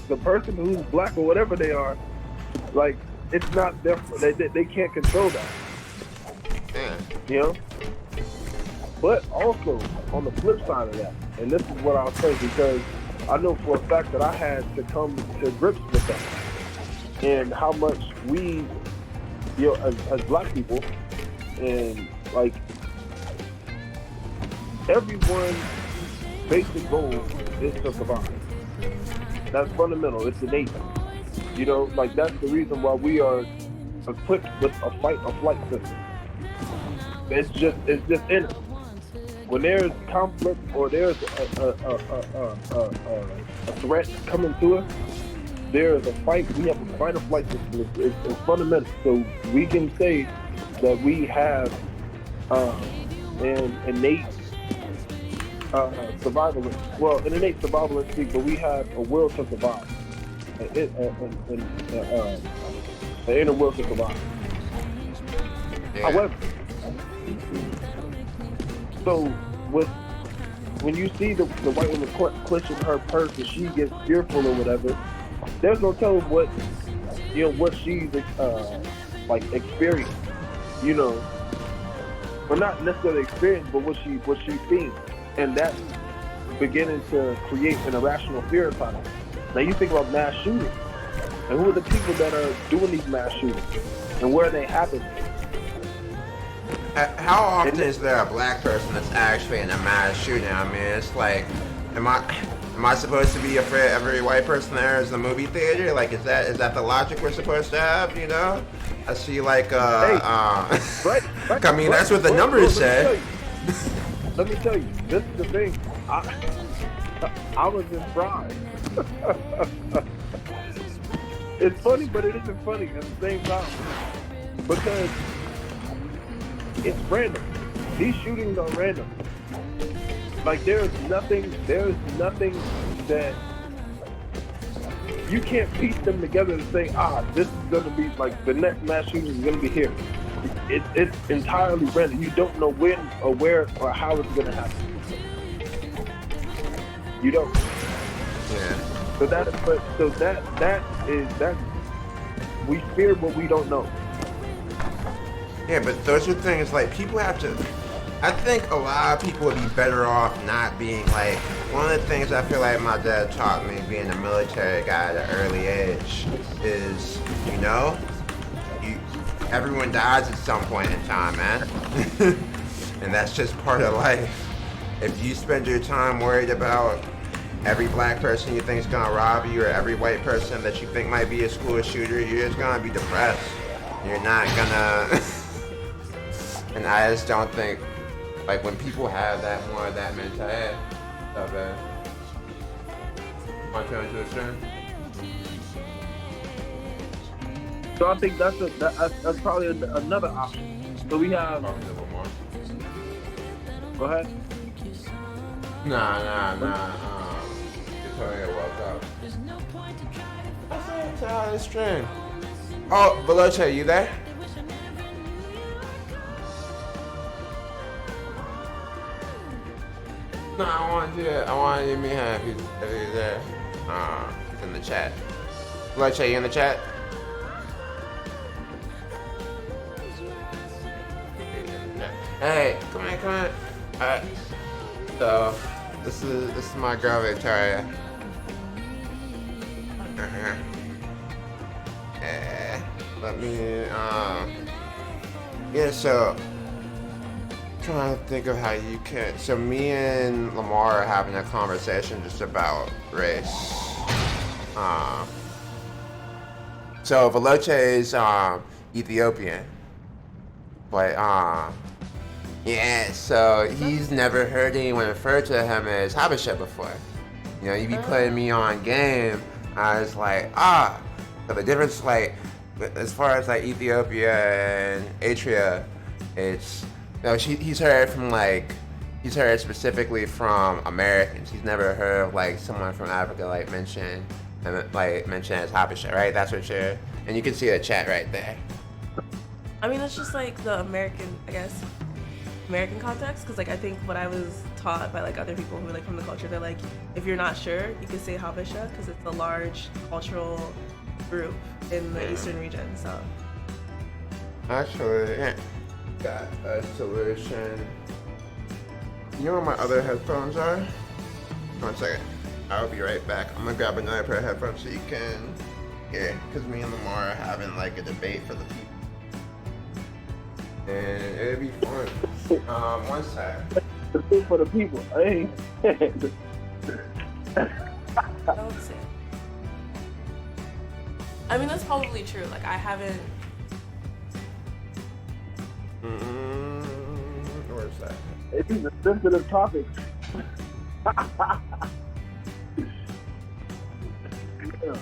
B: the person who's black or whatever they are, like it's not their. They can't control that.
A: Yeah.
B: You know. But also on the flip side of that, and this is what I'll say because I know for a fact that I had to come to grips with that, and how much we, you know, as black people, and like everyone's basic goal is to survive. That's fundamental. It's innate. You know, like that's the reason why we are equipped with a fight or flight system. It's just in us. When there's conflict or there's a threat coming to us, there is a fight. We have a fight or flight system. It's fundamental. So we can say that we have an innate survivalist. Well, an innate survivalist instinct, but we have a will to survive. An inner will to survive.
A: Yeah.
B: However, so when you see the white woman clenching her purse and she gets fearful or whatever, there's no telling what she's like experienced, you know, or not necessarily experienced, but what she's seen, and that's beginning to create an irrational fear inside of her. Now you think about mass shootings, and who are the people that are doing these mass shootings, and where they happen?
A: How often is there a black person that's actually in a mass shooting? I mean, it's like, am I supposed to be afraid every white person there is the movie theater? Like, is that the logic we're supposed to have? You know, I see like
B: right,
A: I mean, that's what the numbers say.
B: Let me tell you, this is the thing. I was in Pride. It's funny, but it isn't funny at the same time because it's random. These shootings are random. Like there's nothing that you can't piece them together to say, this is gonna be like the next mass shooting is gonna be here. It's entirely random. You don't know when or where or how it's gonna happen. You don't.
A: Yeah.
B: So that we fear what we don't know.
A: Yeah, but those are things like people have to. I think a lot of people would be better off not being like. One of the things I feel like my dad taught me, being a military guy at an early age, is everyone dies at some point in time, man, and that's just part of life. If you spend your time worried about every black person you think is gonna rob you, or every white person that you think might be a school shooter, you're just gonna be depressed. You're not gonna. And I just don't think, like, when people have that more of that mentality, so bad. Want to turn into a stream?
B: So I think that's probably another option. So we have.
A: Probably a little more.
B: Go ahead.
A: Nah. Victoria woke up. What's that this stream? Oh, Veloce, you there? No, I want you to meet him if he's there. He's in the chat. Veloce, you in the chat? Hey, come in. Alright. So, this is my girl Victoria. Let me, yeah, so, trying to think of how you can, so me and Lamar are having a conversation just about race. So Veloce is, Ethiopian. But, yeah, so he's never heard anyone refer to him as Habesha before. You know, you be putting me on game, I was like, so the difference, like, as far as like Ethiopia and Eritrea, it's, he's heard specifically from Americans. He's never heard of like someone from Africa mentioned as Habesha, right? That's what you're, and you can see the chat right there.
J: I mean, it's just like the American context, because like I think what I was taught by like other people who are like from the culture. They're like, if you're not sure, you can say Habesha because it's a large cultural group in the eastern region. So
A: Actually, got a solution. You know where my other headphones are? 1 second. I'll be right back. I'm gonna grab another pair of headphones so you can hear. Because me and Lamar are having like a debate for the people. And it'll be fun. 1 sec.
B: The thing for the people. Hey.
J: I would say. I mean, that's probably true. Like, I haven't.
A: Where's that?
B: It's a sensitive topic. Yeah.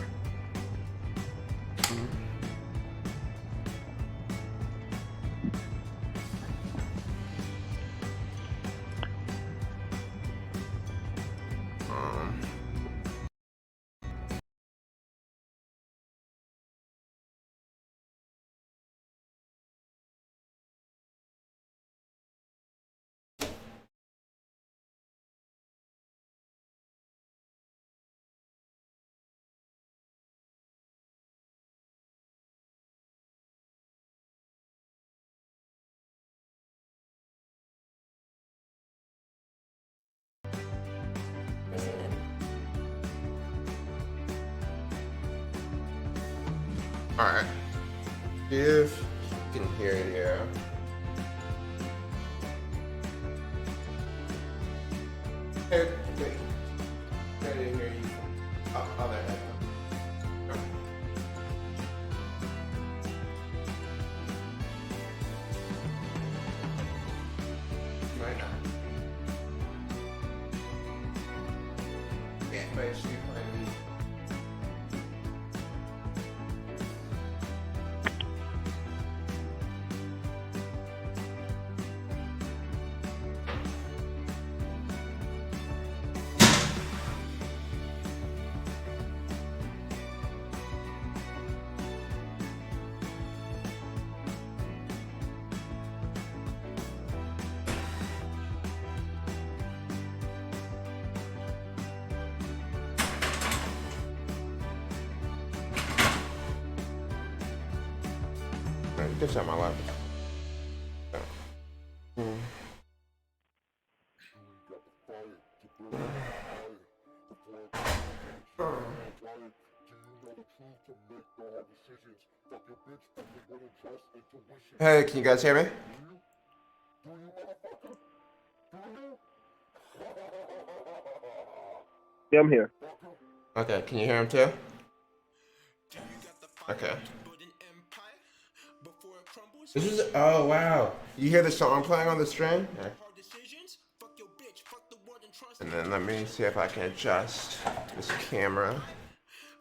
A: Alright. If you can hear it here. Hey, wait. I didn't hear you. Other headphones. Might not. Yeah, but it's too funny. This on my lap. Hey, can you guys hear me?
B: Yeah, I'm here.
A: Okay, can you hear him too? Okay. This is, oh wow. You hear the song playing on the stream? Yeah. And then let me see if I can adjust this camera.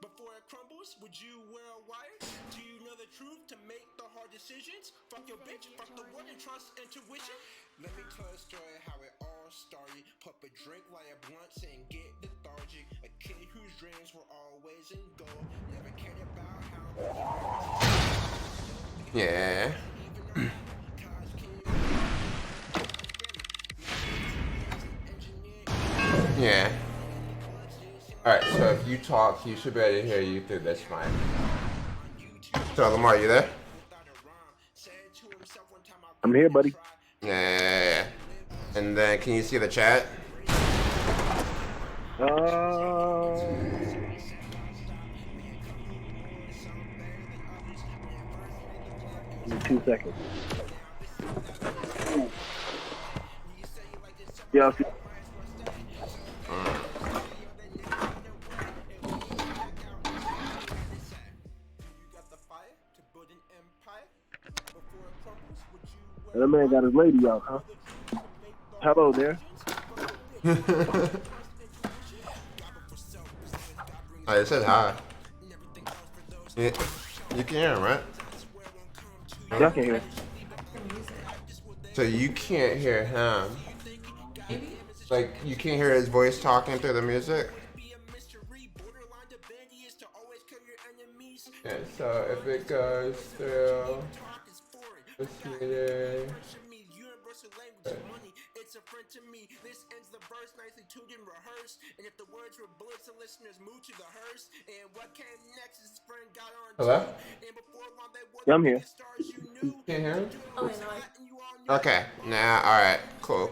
I: Before it crumbles, would you wear a wire? Do you know the truth to make the hard decisions? Fuck your bitch, fuck the word and trust intuition. Let me tell a story how it all started. Pop a drink, light a blunt, and get lethargic. A kid whose dreams were always in goal. Never cared about how.
A: Yeah. Yeah. Alright, so if you talk, you should be able to hear you through this mic. So, Lamar, you there?
B: I'm here, buddy.
A: Yeah. And then, can you see the chat?
B: Give me 2 seconds. Yeah, I'll see. That man got his lady out, huh? Hello there.
A: I said hi. You can hear him, right?
B: Yeah, I can hear.
A: So you can't hear him. Like, you can't hear his voice talking through the music? Yeah, so if it goes through this meeting...
K: to me. This ends the verse nicely tuned and rehearsed. And if the words were bullets, the listeners moved to the hearse. And what came next is his friend got on.
A: Hello?
K: And before long they were
B: Yeah, I'm here.
K: the stars you knew.
A: Can you hear me?
J: Oh, wait, no,
A: Okay. Nah. All right. Cool.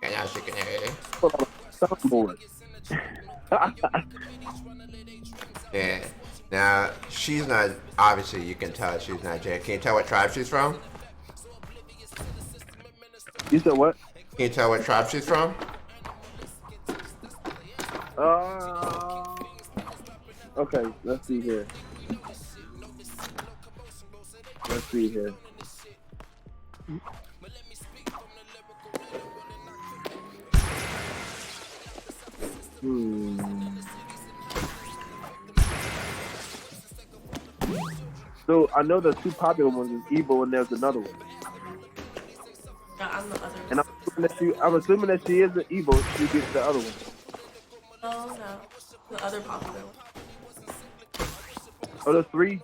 A: And now she can hear you.
B: Soundboard.
A: Yeah. Now she's not. Obviously, you can tell she's Nigerian. Can you tell what tribe she's from?
B: You said what?
A: Can you tell what tribe she's from?
B: Okay, let's see here. So I know the two popular ones is Igbo and there's another one.
J: Yeah, I'm the other.
B: And I'm assuming that she is an Igbo. She gets the other one.
J: No, the other popular one.
B: Oh, there's three.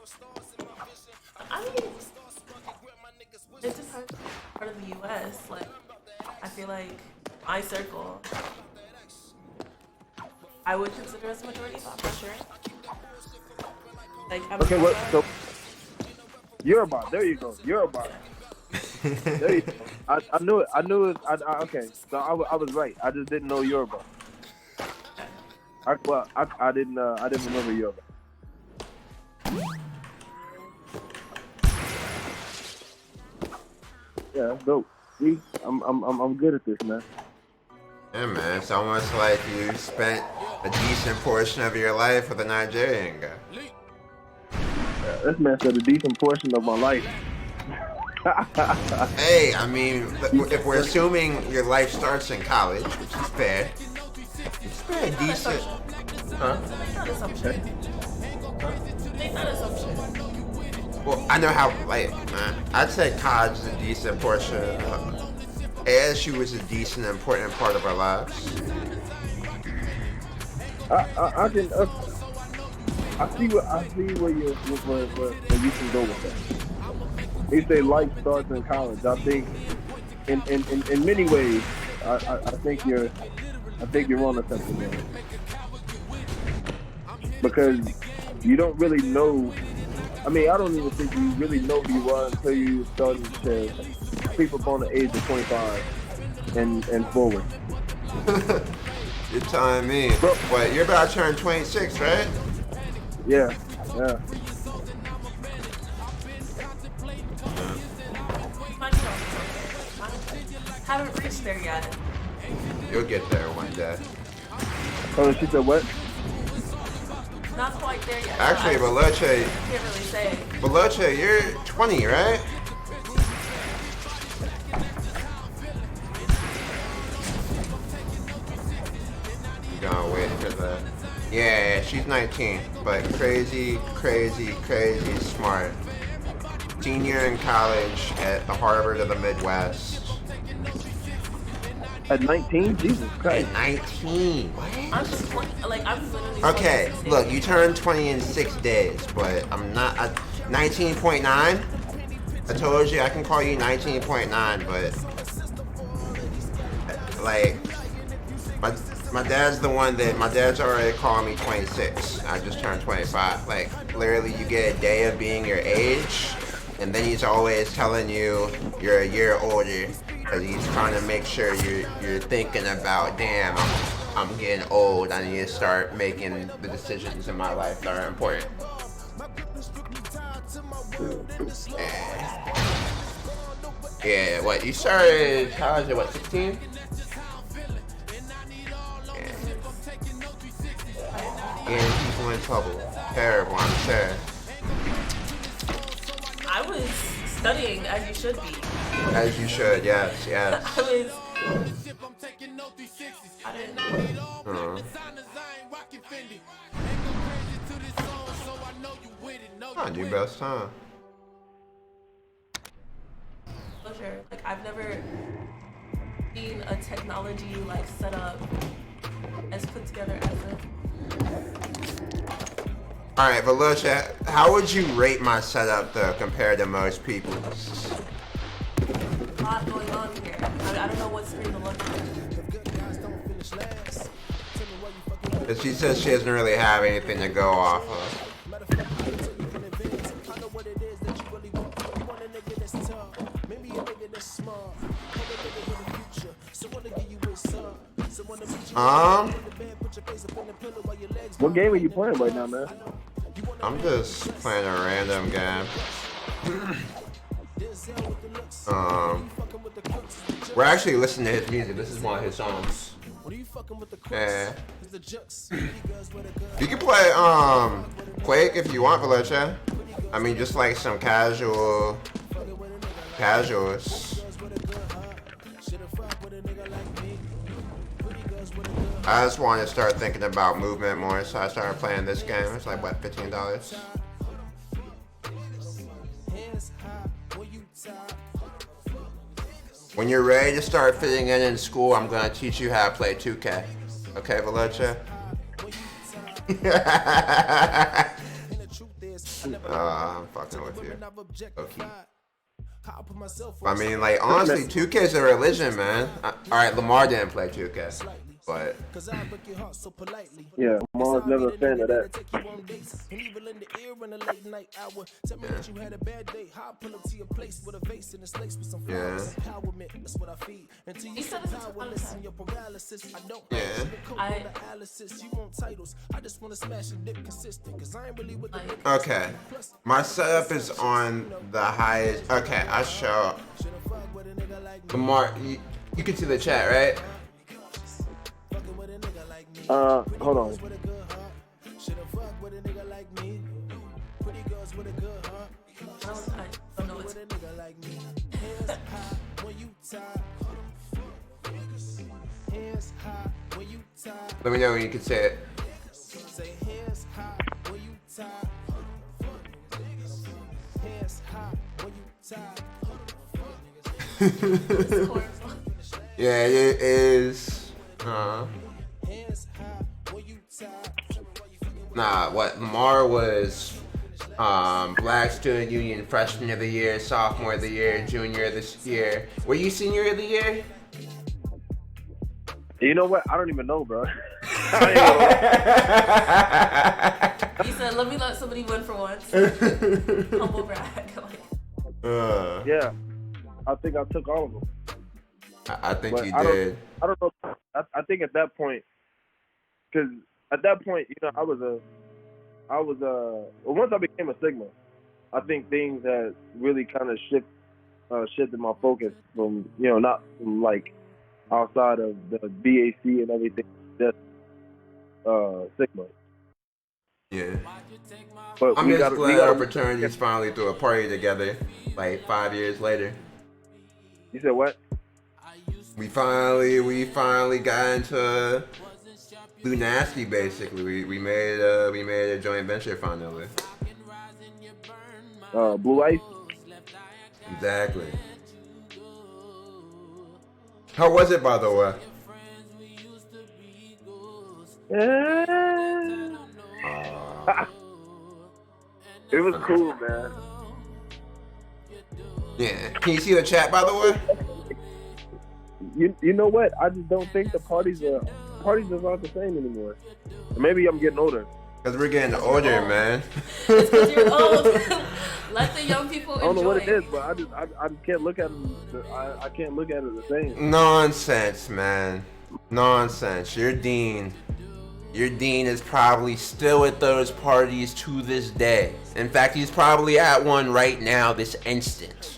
J: I mean, it depends on part of the U.S. Like, I feel like my circle, I would consider as a majority, but I'm not sure. Like,
B: Okay, what? So Yoruba. There you go. Yoruba. There you go. I knew it. Okay, so I was right. I just didn't know Yoruba. I didn't remember Yoruba. Yeah, that's dope. See, I'm good at this, man.
A: Yeah, man. It's almost like you spent a decent portion of your life with a Nigerian guy.
B: This man said a decent portion of my life.
A: Hey, I mean, if we're assuming your life starts in college, which is fair, it's fair, decent. Huh?
J: Make that assumption. Make that assumption.
A: Well, I know how, like, I'd say college is a decent portion. ASU is a decent, important part of our lives.
B: I see where you can go with that. They say life starts in college. I think in many ways, I think you're on to something there. Because you don't really know. I mean, I don't even think you really know who you are until you start to creep up on the age of 25 and forward.
A: You're telling me. What, you're about to turn 26, right?
B: Yeah.
J: Haven't reached there yet.
A: You'll get there one day.
B: Oh, she said what?
J: Not quite there yet.
A: Actually,
J: I
A: Baloche,
J: can't really say.
A: Baloche, you're 20, right? You're gonna wait for that. Yeah, she's 19, but crazy smart. Senior in college at the Harvard of the Midwest.
B: At 19? Jesus Christ.
A: At 19.
J: I'm just 20, like, I'm literally.
A: Okay,
J: 26.
A: look, you turned 20 in 6 days, but I'm not. 19.9? I told you I can call you 19.9, but. Like. My dad's the one that. My dad's already called me 26. I just turned 25. Like, literally, you get a day of being your age, and then he's always telling you you're a year older. Because he's trying to make sure you're thinking about, damn, I'm getting old. I need to start making the decisions in my life that are important. Yeah, what, you started college at what, 16? Yeah. Getting people in trouble. Terrible, I'm sure.
J: I was studying as you should be.
A: As you should, yes.
J: I didn't know.
A: I'll do best, huh?
J: Sure. Like, I've never seen a technology like set up as put together as a.
A: All right, Volusia, how would you rate my setup though compared to most people's?
J: A lot going on here. I don't know what's scream the lunch.
A: But she says she doesn't really have anything to go off of.
B: What game are you playing right now, man?
A: I'm just playing a random game. We're actually listening to his music. This is one of his songs. Yeah. You can play Quake if you want, Valencia. I mean, just like some casuals. I just wanted to start thinking about movement more, so I started playing this game. It's like, what, $15? When you're ready to start fitting in school, I'm going to teach you how to play 2K. Okay, Valencia? I'm fucking with you. Okay. I mean, like, honestly, 2K is a religion, man. Alright, Lamar didn't play 2K, but...
B: Yeah, Lamar's never a fan of that.
A: Yeah.
J: He said this all the time.
A: Yeah. Okay. My setup is on the highest. Okay, I show. Lamar, you can see the chat, right?
B: Hold on.
J: I don't know what's
A: Let me know when you can say it. Yeah, it is. Nah, what Lamar was Black Student Union Freshman of the Year, Sophomore of the Year, Junior of this year. Were you Senior of the Year?
B: You know what? I don't even know, bro.
J: He said, let me let somebody win for once. Humble brag.
B: Yeah. I think I took all of them.
A: I think
B: But
A: you
B: I
A: did.
B: don't know. I think at that point, because at that point, you know, well, once I became a Sigma, I think things had really kind of shifted my focus from, you know, not from like outside of the BAC and everything, just Sigma.
A: Yeah.
B: But
A: I'm
B: we
A: just
B: gotta-
A: glad our fraternities finally threw a party together, like 5 years later.
B: You said what?
A: We finally got into Blue Nasty. Basically, we made a joint venture finally.
B: Blue Ice.
A: Exactly. How was it, by the way?
B: It was cool, man.
A: Yeah. Can you see the chat, by the way?
B: You know what? I just don't think the parties just aren't the same anymore. Or maybe I'm getting older.
A: Cause we're getting older, man.
J: It's because you're old. Let the young people enjoy.
B: I don't know what it is, but I can't look at it. I can't look at it the same.
A: Nonsense, man. Nonsense. Your dean is probably still at those parties to this day. In fact, he's probably at one right now, this instant.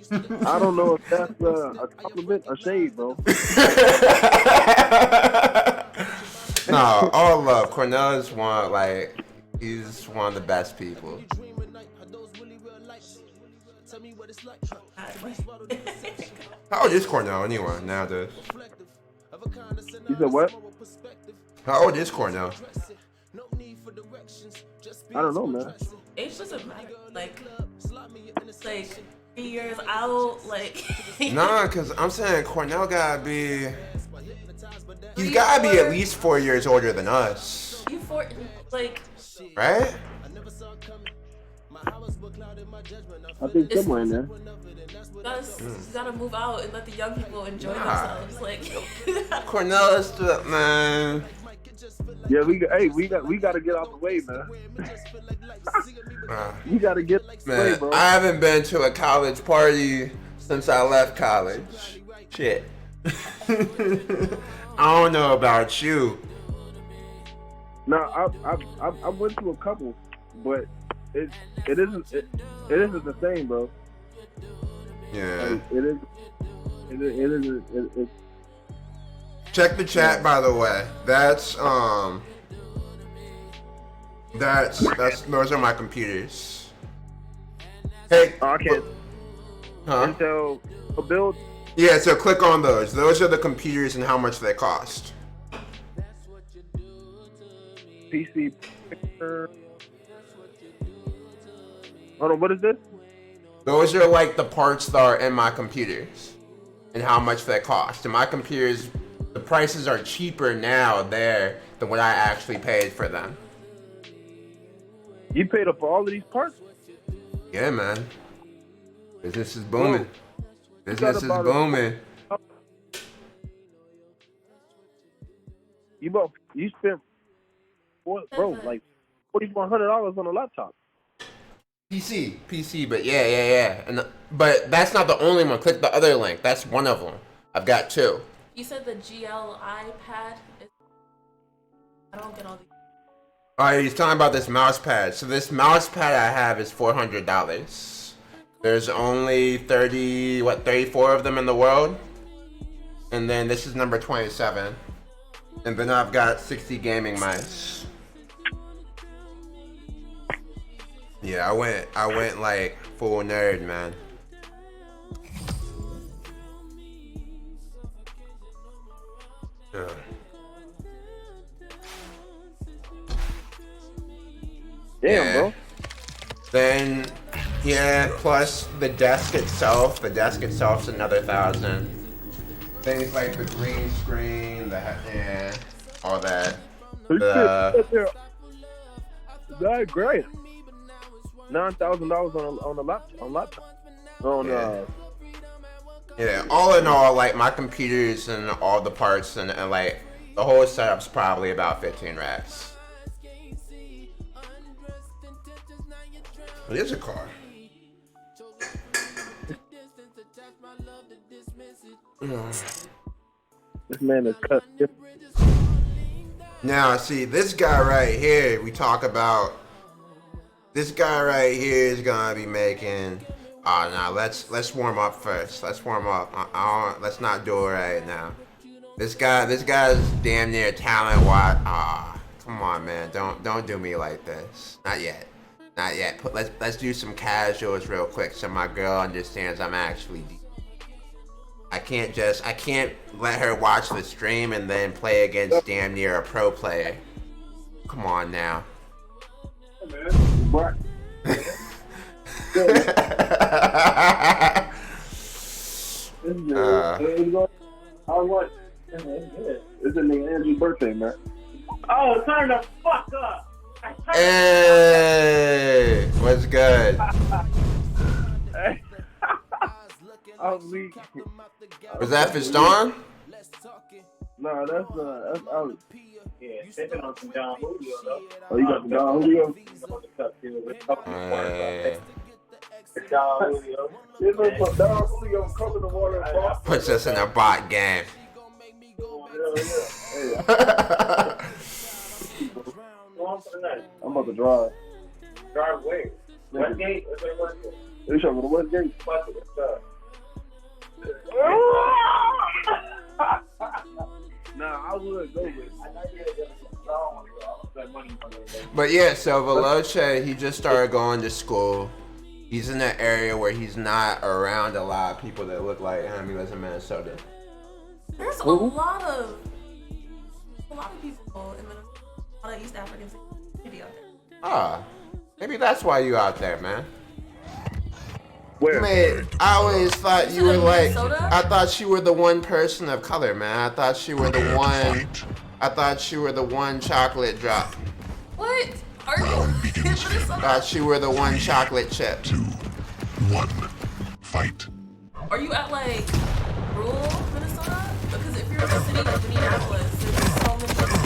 B: I don't know if that's a compliment or shade, bro.
A: No, all love. Cornell is he's one of the best people. How old is Cornell anyway nowadays?
B: You said what?
A: How old is Cornell?
B: I don't know, man.
J: Age doesn't matter. Like 3 years out, like.
A: Nah, cause I'm saying Cornell he's gotta be at least 4 years older than us.
J: You like.
A: Right?
B: I think somewhere in there.
J: You gotta move out and let the young people enjoy themselves. Like,
A: Cornell is still up, man.
B: Yeah, we gotta get out the way, man. We gotta get out the way,
A: Man,
B: bro.
A: I haven't been to a college party since I left college. Shit. I don't know about you.
B: No, I went to a couple, but it isn't the same, bro.
A: Yeah.
B: Like, it isn't.
A: Check the chat, by the way. That's those are my computers. Hey.
B: I can't.
A: Huh?
B: Intel a build.
A: Yeah, so click on those. Those are the computers and how much they cost.
B: PC picture. Hold on, what is this?
A: Those are like the parts that are in my computers and how much they cost. And my computers, the prices are cheaper now there than what I actually paid for them.
B: You paid up for all of these parts?
A: Yeah, man. Business is booming.
B: Whoa.
A: Business is booming.
B: You spent like $4,100 on a laptop.
A: PC, but yeah. And but that's not the only one. Click the other link. That's one of them. I've got two.
J: you said the GL iPad. I don't get all these.
A: Alright, he's talking about this mouse pad. So this mouse pad I have is $400. There's only 34 of them in the world. And then this is number 27. And then I've got 60 gaming mice. Yeah, I went like full nerd, man. Yeah.
B: Damn, bro.
A: Then, yeah, plus the desk itself. The desk itself's another 1,000. Things like the green screen, all that.
B: That's great. $9,000 on a laptop.
A: Yeah, all in all, like my computers and all the parts and like the whole setup's probably about 15 racks. It is a car.
B: This man is cut.
A: Now, see, this guy right here, we talk about. This guy right here is gonna be making. Oh, no, let's warm up first. Let's warm up. Let's not do it right now. This guy's damn near talent. What? Come on, man. Don't do me like this. Not yet. Not yet. Let's do some casuals real quick so my girl understands I'm actually deep. I can't let her watch the stream and then play against damn near a pro player. Come on now.
B: What? It's a nigga Andrew's birthday, man.
L: Oh, turn the fuck up!
A: Hey, what's good? Was that Fiston?
B: No, that's Alex.
L: Yeah, sipping on some Don Julio though.
B: Oh, you got some Don Julio?
L: Don Julio.
B: There's some Don Julio coming to water and ball.
A: Puts us in a bot game.
B: I'm about to drive.
L: Drive where? Westgate?
B: You showing the Westgate? Nah, I would go with it.
A: But yeah, so Veloce, he just started going to school. He's in an area where he's not around a lot of people that look like him. He lives in Minnesota.
J: There's a lot of people in Minnesota, a lot of East African community out there.
A: Maybe that's why you out there, man.
B: Where?
A: Man, I always thought you were like,
J: Minnesota?
A: I thought you were the one person of color, man. I thought you were the one chocolate drop.
J: What? Are you?
A: Thought you were the one chocolate chip.
E: 2, 1, fight.
J: Are you at like rural Minnesota? Because if you're in a city like Minneapolis, there's so many people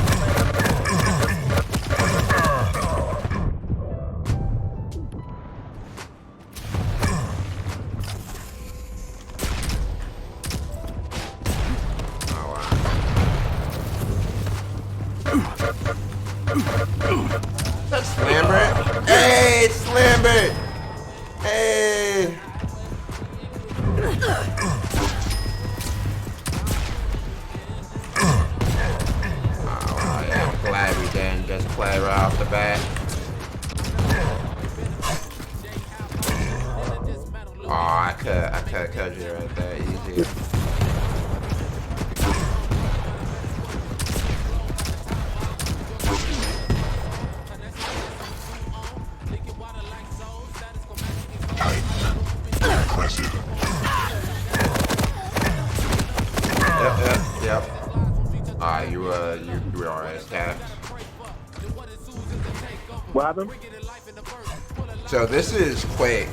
A: That's Lambert. Hey, it's Lambert. Hey. Oh, yeah, I'm glad we didn't just play right off the bat. Oh, I could cut you right there, easy. Yep. You were alright, tapped.
B: What happened?
A: So this is Quake.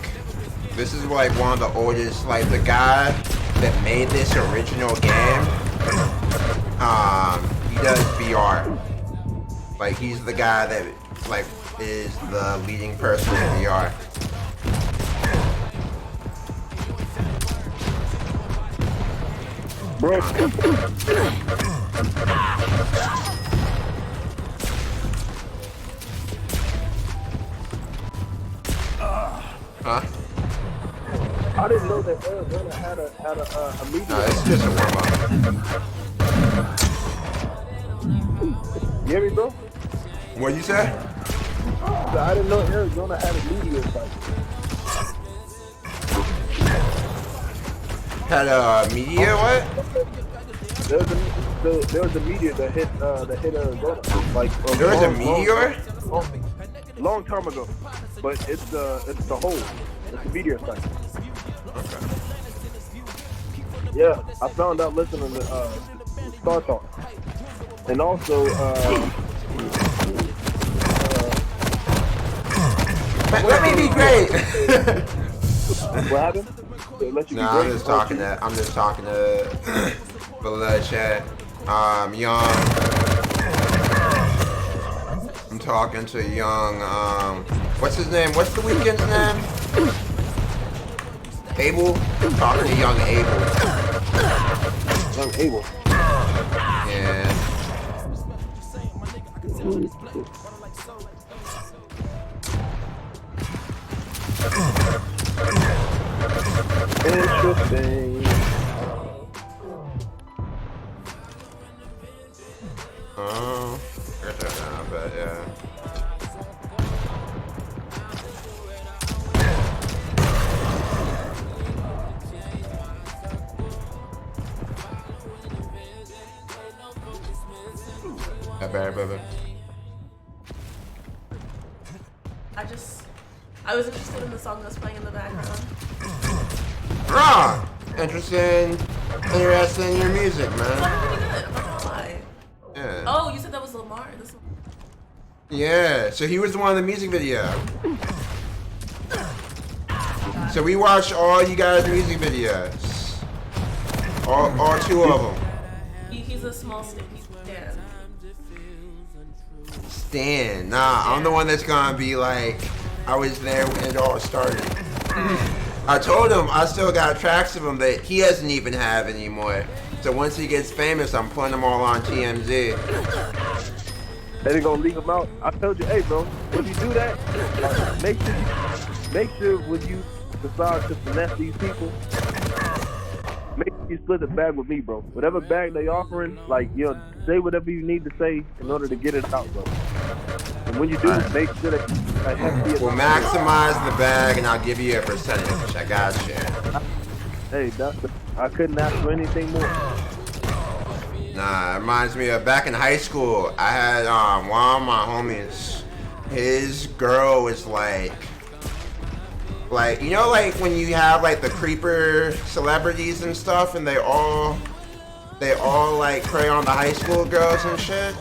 A: This is like one of the oldest, like the guy that made this original game. He does VR. Like he's the guy that like is the leading person in VR.
B: Bro.
A: Huh?
B: I didn't know that Arizona had a media.
A: No, it's just a warm up.
B: You hear me, bro?
A: What'd you say?
B: I didn't know Arizona had a media site.
A: Had a media what?
B: There was a meteor that hit Arizona. Like
A: There was a meteor?
B: Long time ago, but it's the hole. It's a meteor site.
A: Okay.
B: Yeah, I found out listening to Star Talk, and also
A: let me be great.
B: What happened?
A: Nah, I'm just talking to below chat. Young. I'm talking to Young. What's his name? What's the weekend's name? Abel. I'm talking to Young Abel.
B: Young Abel.
A: Yeah.
B: Interesting.
A: Oh, but yeah. Baby.
J: I was interested in the song that's playing in the background.
A: Interested in your music, man.
J: It's like pretty good, I'm not gonna lie.
A: Yeah.
J: Oh, you said that was Lamar.
A: Yeah, so he was the one in the music video. So we watched all you guys' music videos. All two of them.
J: He's a small stick. He's Dan.
A: Stan. Nah, I'm the one that's gonna be like, I was there when it all started. I told him I still got tracks of him that he doesn't even have anymore. So once he gets famous, I'm putting them all on TMZ.
B: They gonna leak them out. I told you, hey, bro, when you do that, make sure when you decide to finesse these people, make sure you split the bag with me, bro. Whatever bag they offering, like, say whatever you need to say in order to get it out, bro. And when you do, make sure that
A: we'll maximize the bag, and I'll give you a percentage. I got you.
B: Hey, I couldn't ask for anything more.
A: Nah, it reminds me of back in high school. I had one of my homies. His girl was like you know, like when you have like the creeper celebrities and stuff, and they all like prey on the high school girls and shit.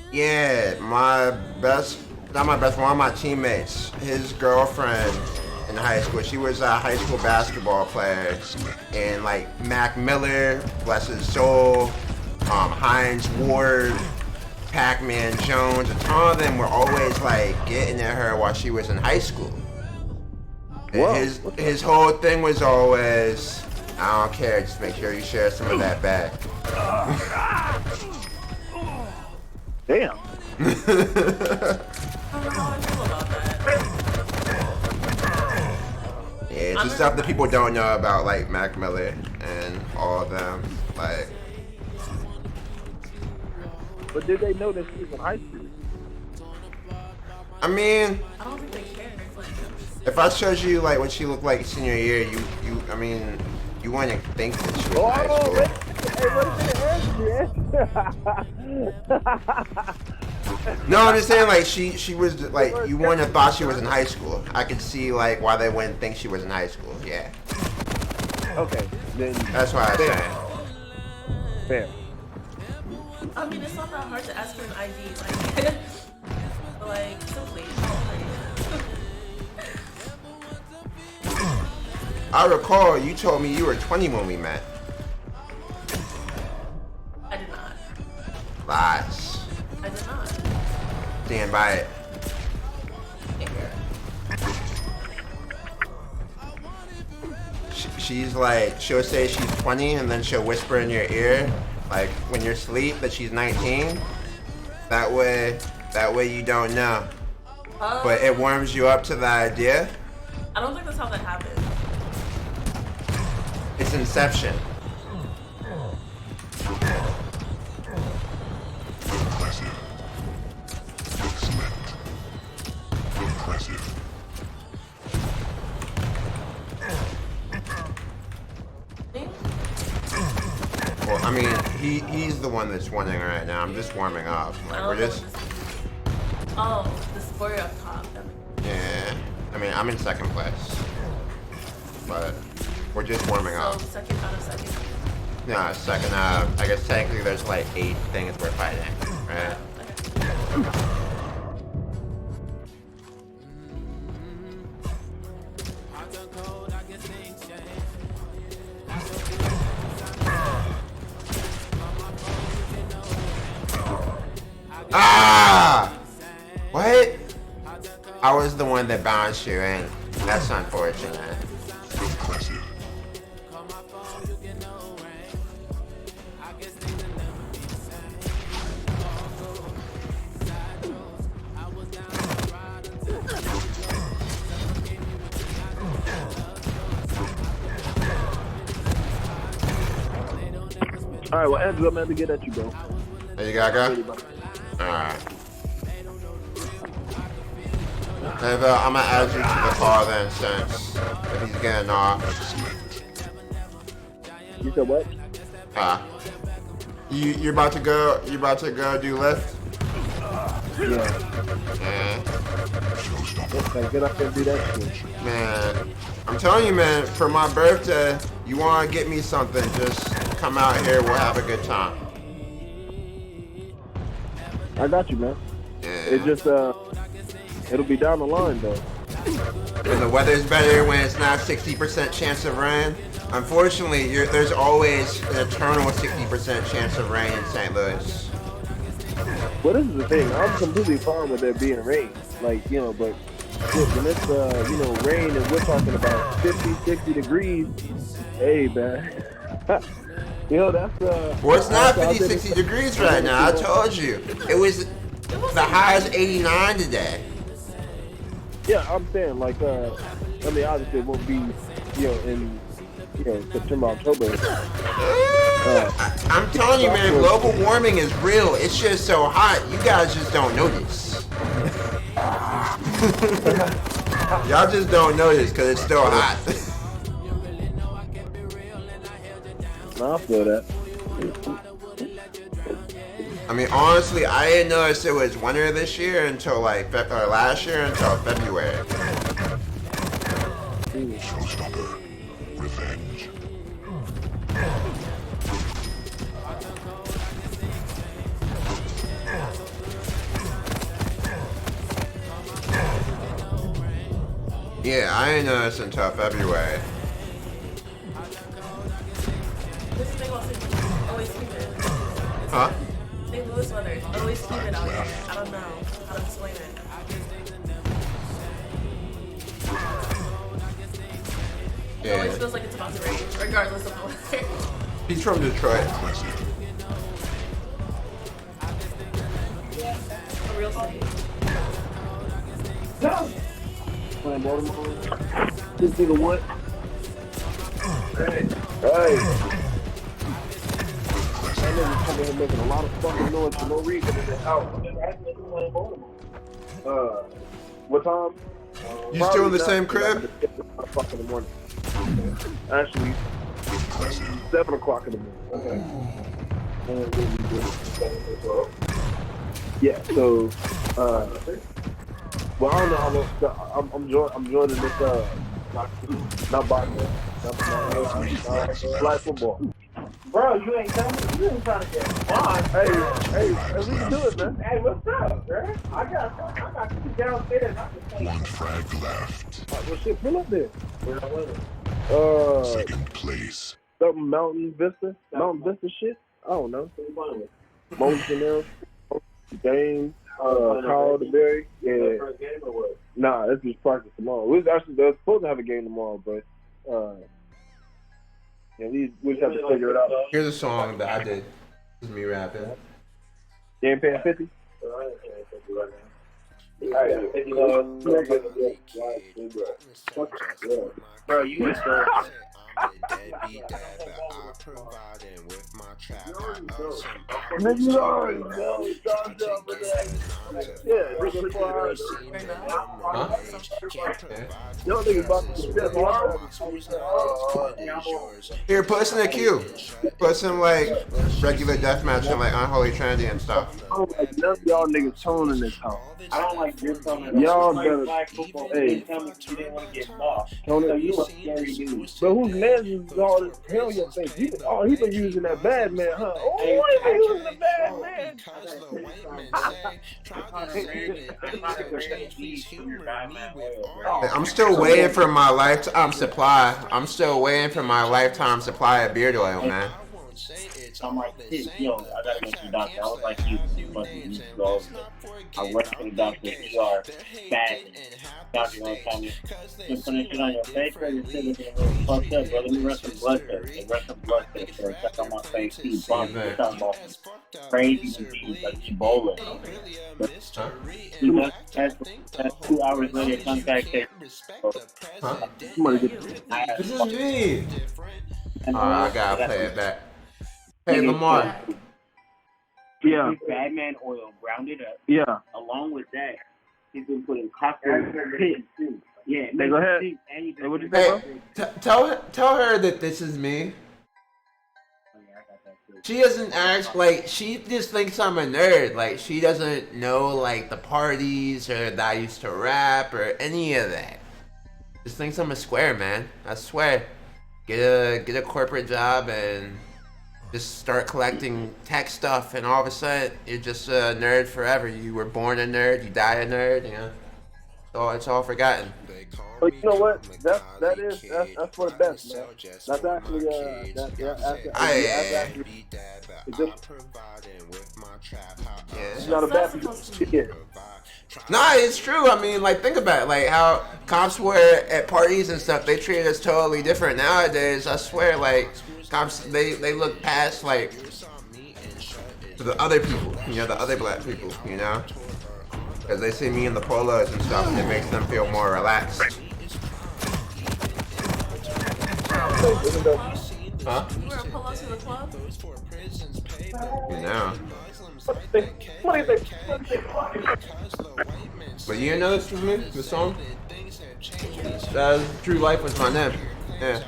A: Yeah, my best not my best friend, one of my teammates, his girlfriend in high school, she was a high school basketball player, and like Mac Miller, bless his soul, Hines Ward, Pac-Man Jones, a ton of them were always like getting at her while she was in high school. And his whole thing was always, I don't care, just make sure you share some of that back.
B: Damn.
A: Yeah, it's just stuff that people don't know about, like Mac Miller and all of them. Like,
B: But did they know that she was in high school?
A: I mean,
J: I don't think they care.
A: if I showed you like what she looked like senior year, I mean, you wouldn't think that she was in high school. No, I'm just saying, like, she was, like, you wouldn't have thought she was in high school. I could see, like, why they wouldn't think she was in high school, yeah.
B: Okay, then...
A: That's why I say.
B: Fair.
J: I mean, it's not that hard to ask for an ID, like, simply.
A: I recall you told me you were 20 when we met.
J: I did not.
A: Lies.
J: I did not.
A: Stand by it. She's like, she'll say she's 20 and then she'll whisper in your ear, like when you're asleep, that she's 19. That way you don't know. But it warms you up to the idea.
J: I don't think that's how that happens.
A: It's Inception. Well, I mean, he's the one that's winning right now. I'm just warming up. Like, we're just.
J: Oh, the score up top.
A: Yeah. I mean, I'm in second place, but we're just warming up.
J: So second out of second.
A: No, second. I guess technically there's like 8 things we're fighting, right? Ah! What? I was the one that bounced you, and that's unfortunate.
B: All right, well, Andrew, I'm going to get at you, bro.
A: There you go, go. Alright. I'm gonna add you to the call then, since if he's getting off.
B: You said what?
A: You're about to go do lift?
B: Yeah. Get up and do that shit.
A: Man, I'm telling you, man, for my birthday, you wanna get me something, just come out here, we'll have a good time.
B: I got you, man.
A: Yeah.
B: It just, it'll be down the line, though.
A: When the weather's better, when it's not 60% chance of rain. Unfortunately, there's always an eternal 60% chance of rain in St. Louis.
B: Well, this is the thing. I'm completely fine with there being rain. Like, you know, but when it's, you know, rain and we're talking about 50, 60 degrees, hey, man. You know, that's,
A: well, it's not 50, 60 degrees right now. I told you. It was, the high is 89 today.
B: Yeah, I'm saying, like, I mean, obviously it won't be, you know, in, you know, September, October.
A: I'm telling you, man, global warming is real. It's just so hot. You guys just don't notice. Y'all just don't notice because it's still hot.
B: No, I feel that.
A: I mean, honestly, I didn't notice it was winter this year until like last year until February.
E: Showstopper, revenge.
A: Yeah, I ain't noticed until February.
J: This thing also always humid.
A: Huh?
J: St. Louis weather is always humid out here. I don't know how to explain it. It always
A: Yeah.
J: feels like it's about to rain, regardless of the weather.
A: He's from Detroit.
J: A real city.
B: Playing Baltimore. This nigga what? Hey. That nigga coming here making a lot of fucking noise for no reason in this house. What time?
A: You still in the same crib?
B: Fuck in the morning. Actually, 7 o'clock in the morning. Okay. Yeah. So, well, I don't know how long. I'm joining this. Not boxing. Flag football.
L: Bro, you ain't coming. You ain't trying to get fine.
B: Hey, we can do it, man.
L: Hey, what's up, bro? I got you downstairs.
E: One frag left.
B: Well, shit, pull up there.
E: Second place.
B: Something Mountain Vista shit. I don't know. Motion there. Game. Carl DeBerry. Yeah. Nah, it's just practice tomorrow. We're supposed to have a game tomorrow, but yeah, we just have to figure it out.
A: Here's a song that I did. This is me rapping.
B: You ain't paying 50?
L: Bro, you was
B: Nigga, you already know. Yeah, nigga,
A: Huh?
B: y'all niggas about to step
A: Here, put us in the queue. Put some like regular deathmatch and like Unholy Trinity and stuff.
B: I don't like none of y'all niggas tone in this house.
L: I don't like your tone.
B: Y'all
L: like
B: better.
L: flag football.
B: Hey.
L: You tell me you didn't want to get lost.
B: Tone
L: So
B: it.
L: you a scary dude.
B: But whose man is all this hell your face? He been using that bad man, huh? Oh, he been using the bad man.
A: I'm still waiting for my lifetime supply. I'm still waiting for my lifetime supply of beard oil, man.
L: I'm like, yo, I gotta go to the doctor. I was like, you fucking go. I went to the doctor. You are bad. Doctor gonna tell me, just put this shit on your face, or your shit looking a little fucked up, bro. Let me run some blood tests. They run some blood tests, or check on my face. See, bump. We're talking about crazy disease like Ebola. That's 2 hours later, contact there.
A: Huh?
B: This
A: is me. I gotta play it back. Hey, Lamar.
B: Yeah.
L: Batman oil, ground it up.
B: Yeah.
L: Along with that, he's been putting copper pit. Yeah.
B: Hey, go ahead.
L: Hey,
B: what you say,
A: Hey, tell her that this is me. She doesn't act like, she just thinks I'm a nerd. Like, she doesn't know like the parties or that I used to rap or any of that. Just thinks I'm a square, man. I swear. Get a corporate job and just start collecting tech stuff, and all of a sudden you're just a nerd forever. You were born a nerd, you die a nerd, you know. So it's all forgotten.
B: But you know what? That's for the best, man. That's actually it's not a bad thing.
A: Nah, it's true. I mean, like, think about it. Like, how cops were at parties and stuff, they treat us totally different nowadays. I swear, like, cops, they look past, like, to the other people, you know, the other black people, you know? Because they see me in the polos and stuff, and it makes them feel more relaxed. Huh?
J: You wear a polo to the club?
A: You know. But you didn't know this was me? The song? True Life was my name. Yeah.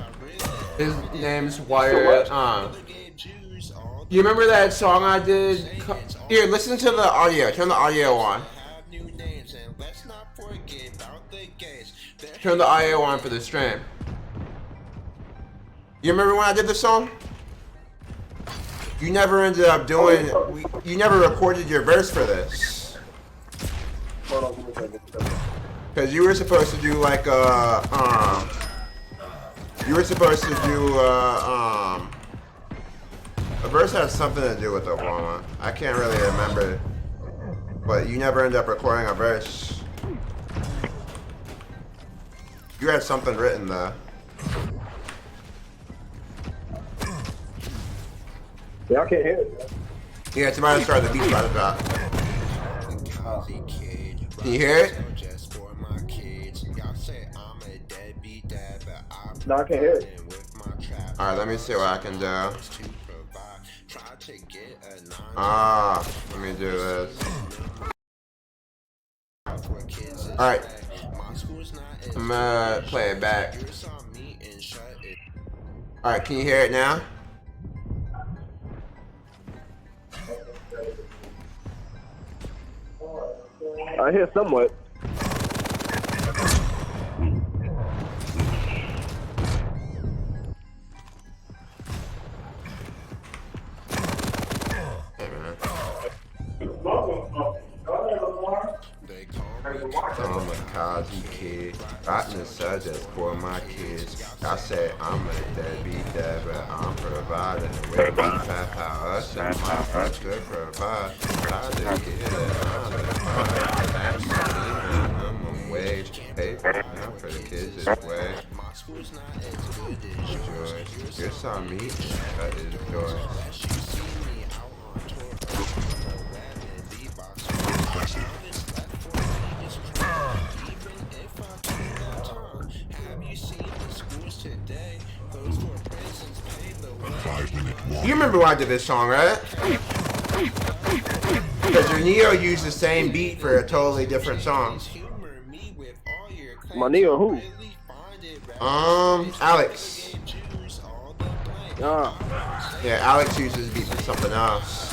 A: His name's Wire. You remember that song I did? Here, listen to the audio. Turn the audio on. Turn the audio on for the stream. You remember when I did this song? You never ended up doing. You never recorded your verse for this. Cause you were supposed to do like you were supposed to do a verse had something to do with Oklahoma. I can't really remember, but you never end up recording a verse. You had something written though.
B: Yeah, I can't hear it.
A: Yeah, somebody started the beat about to drop. Can you hear it?
B: No, I can't hear it.
A: Alright, let me see what I can do. Let me do this. Alright. I'm gonna play it back. Alright, can you hear it now?
B: I hear somewhat.
A: I'm a Cosby kid, writing subjects for my kids. I said I'm a deadbeat dad, but I'm providing. With me, how us and my friends could provide. I just get it, I'm minimum wage. Pay for the kids this way. Joy, you saw me, that is joy. You remember when I did this song, right? Because your Neo used the same beat for a totally different song.
B: My Neo who?
A: Alex. Yeah, Alex uses beat for something else.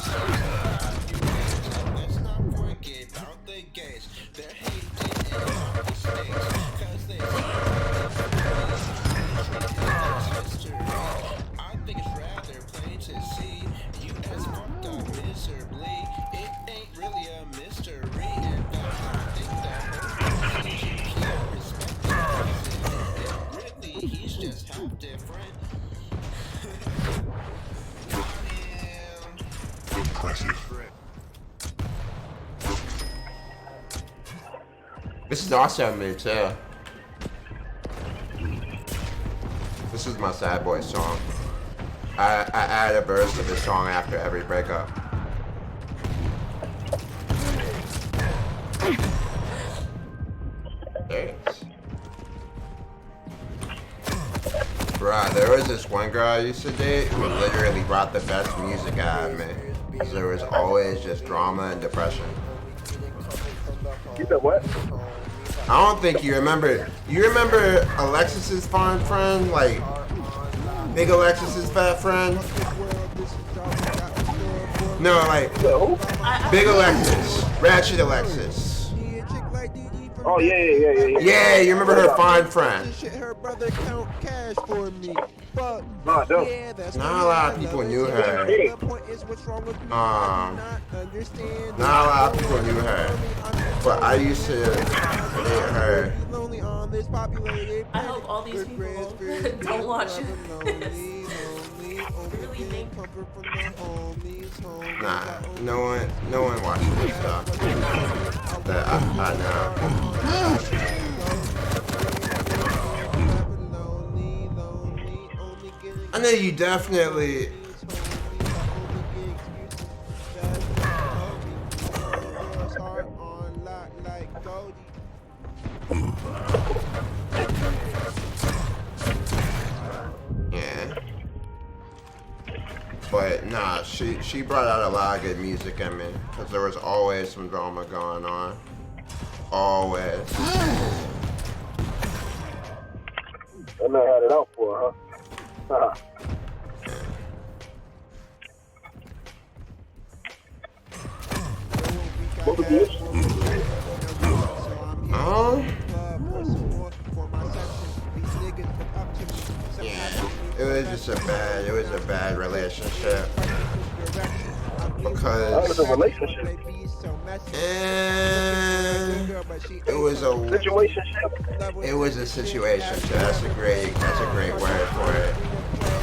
A: This is awesome, me too. This is my sad boy song. I add a verse of this song after every breakup. Thanks. Bruh, there was this one girl I used to date who literally brought the best music out of me. Because there was always just drama and depression.
B: You said what?
A: I don't think you remember. You remember Alexis's fond friend? Like, Big Alexis's fat friend? No, like, Big Alexis. Ratchet Alexis.
B: Oh, yeah.
A: Yeah, you remember her fond friend. Not a lot of people knew her. Not a lot of people knew her. But I used to date her.
J: I hope all these people don't watch this. Really think.
A: Nah, no one watches this stuff. That I know. I know you definitely. Yeah. But nah, she brought out a lot of good music in me, because there was always some drama going on. Always.
B: I never had it out for her, huh? What was the issue?
A: Yeah, it was a bad relationship. because
B: was a relationship.
A: it was a
B: Situationship.
A: It was a situation. So that's a great word for it.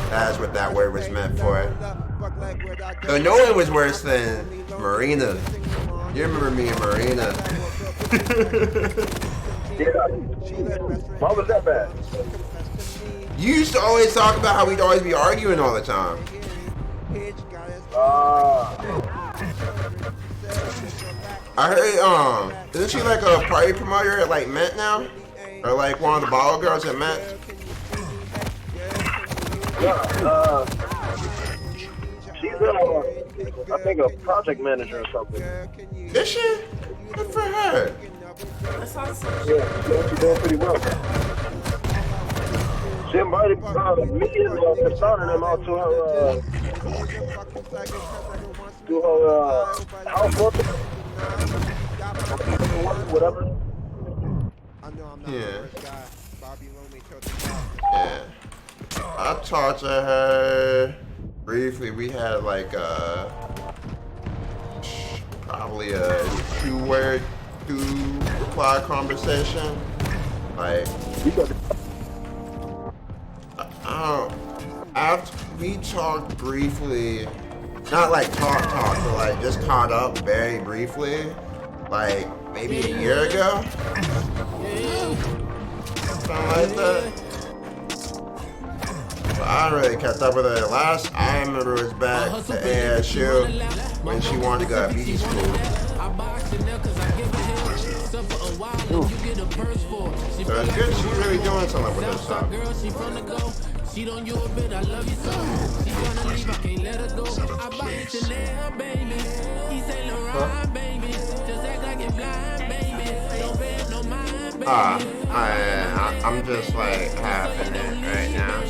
A: That's what that word was meant for. So no one was worse than Marina. You remember me and Marina?
B: Yeah. Why was that bad?
A: You used to always talk about how we'd always be arguing all the time. I heard, isn't she like a party promoter at like Met now? Or like one of the ball girls at Met?
B: Yeah, she's I think a project manager or something.
A: Is she? Good for her.
B: Yeah, she's doing pretty well. She invited me and Kassan and them out to her house work. Whatever.
A: Yeah. Yeah. I talked to her briefly. We had like probably a two-reply conversation. Like, after we talked briefly, not like talk, but like just caught up very briefly, like maybe a year ago. Something like that. But I really kept up with her. Last I remember was back to ASU when she wanted to go to beauty school. So it's good she's really doing something with herself.
C: She don't you a bit, I love you so. She tryna leave, I can't let her go. I buy it Chanel, baby. He say Laurent, baby. Just act like it blind, baby. Don't pay no mind, baby.
A: I'm just like half in it right now.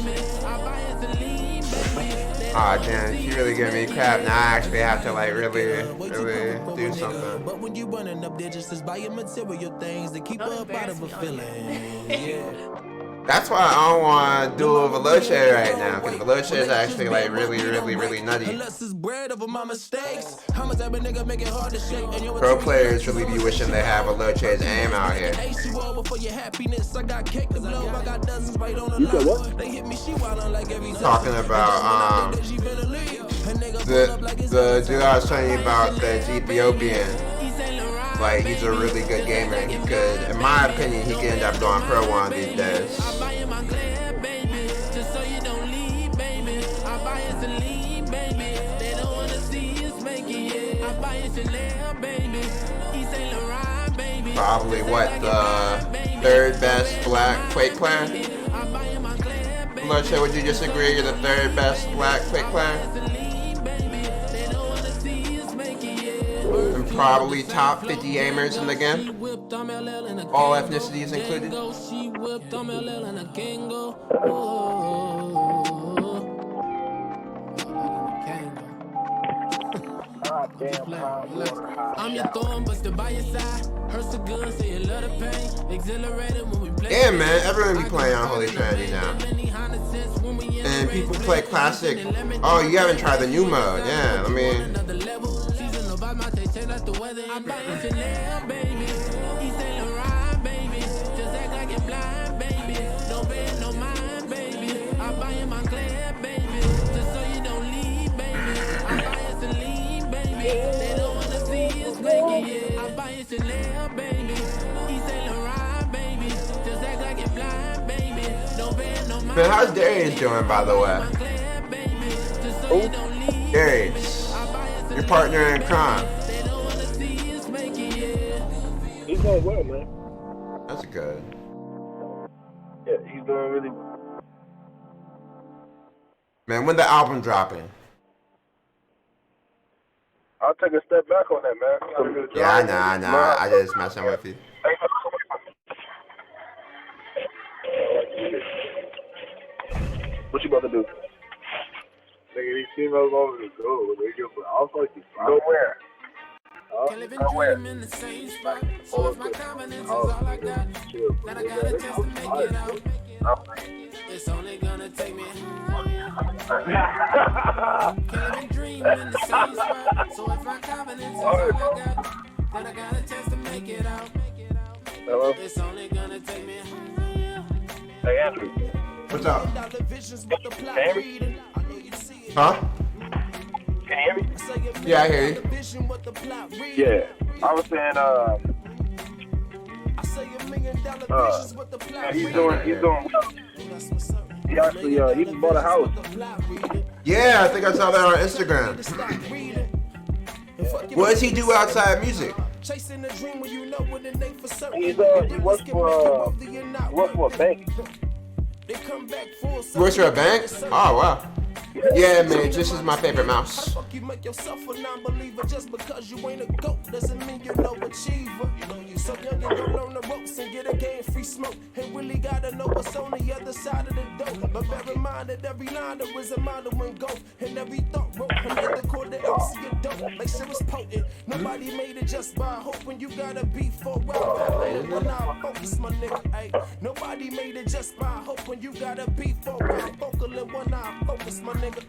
A: Damn, she really giving me crap. Now I actually have to like really do something.
K: But when you running up there just as buying material things to keep up out of a feeling. Yeah.
A: That's why I don't want to do Veloce right now, because Veloce is actually like really nutty. Pro players really be wishing they have Veloce's aim out here. Talking about the dude I was telling you about, the Ethiopian. Like, he's a really good gamer. He could, in my opinion, he could end up going pro one of these days. Probably what, the third best black Quake player? Veloce, would you disagree? You're the third best black Quake player? And probably top 50 aimers in the game. All ethnicities included.
C: I'm your thorn, but still by your side. Hurts the good, say you love the pain. Exhilarated when we play.
A: Yeah, man, everyone be playing on Holy Trinity now. And people play classic. Oh, you haven't tried the new mode. Yeah, I mean. Man, how's Darius doing, by the way? Darius, your partner in crime.
B: He's doing well, man.
A: That's good.
B: Yeah, he's doing really well.
A: Man, when the album dropping?
B: I'll take a step back on that, man.
A: Yeah, nah. I just messing with you.
B: What you about to do?
M: Nigga, these females over to go. They give I was like,
B: go where?
C: Go where? So my confidence is all I got. Then I got a chance to make it out. It's only gonna take me. Can't even dream in the same spot. So if my confidence is all I got, then I got a chance to make it out.
B: Hello?
C: It's only gonna take me
B: Hey, Andrew.
A: What's up?
B: Can you hear me?
A: Huh?
B: Can you hear me?
A: Yeah, I hear you.
B: Yeah. I was saying, he's doing well. He actually, he just bought a house.
A: Yeah, I think I saw that on Instagram. What does he do outside music?
B: He works for a bank.
A: Works for a bank? Oh, wow. Yeah, man, this is my favorite mouse.
C: You make yourself a non-believer just because you ain't a goat doesn't mean you're no achiever. So young and go learn the ropes and get a game free smoke. And really gotta know what's on the other side of the door. But bear in mind that every line there is a model and go. And every thought wrote and made the core the MC a dope. Make sure it's potent. Nobody made it just by hoping you gotta be for right. When I focus my nigga, ayy. Nobody made it just by hoping you gotta be for right. Vocal and when I focus my nigga.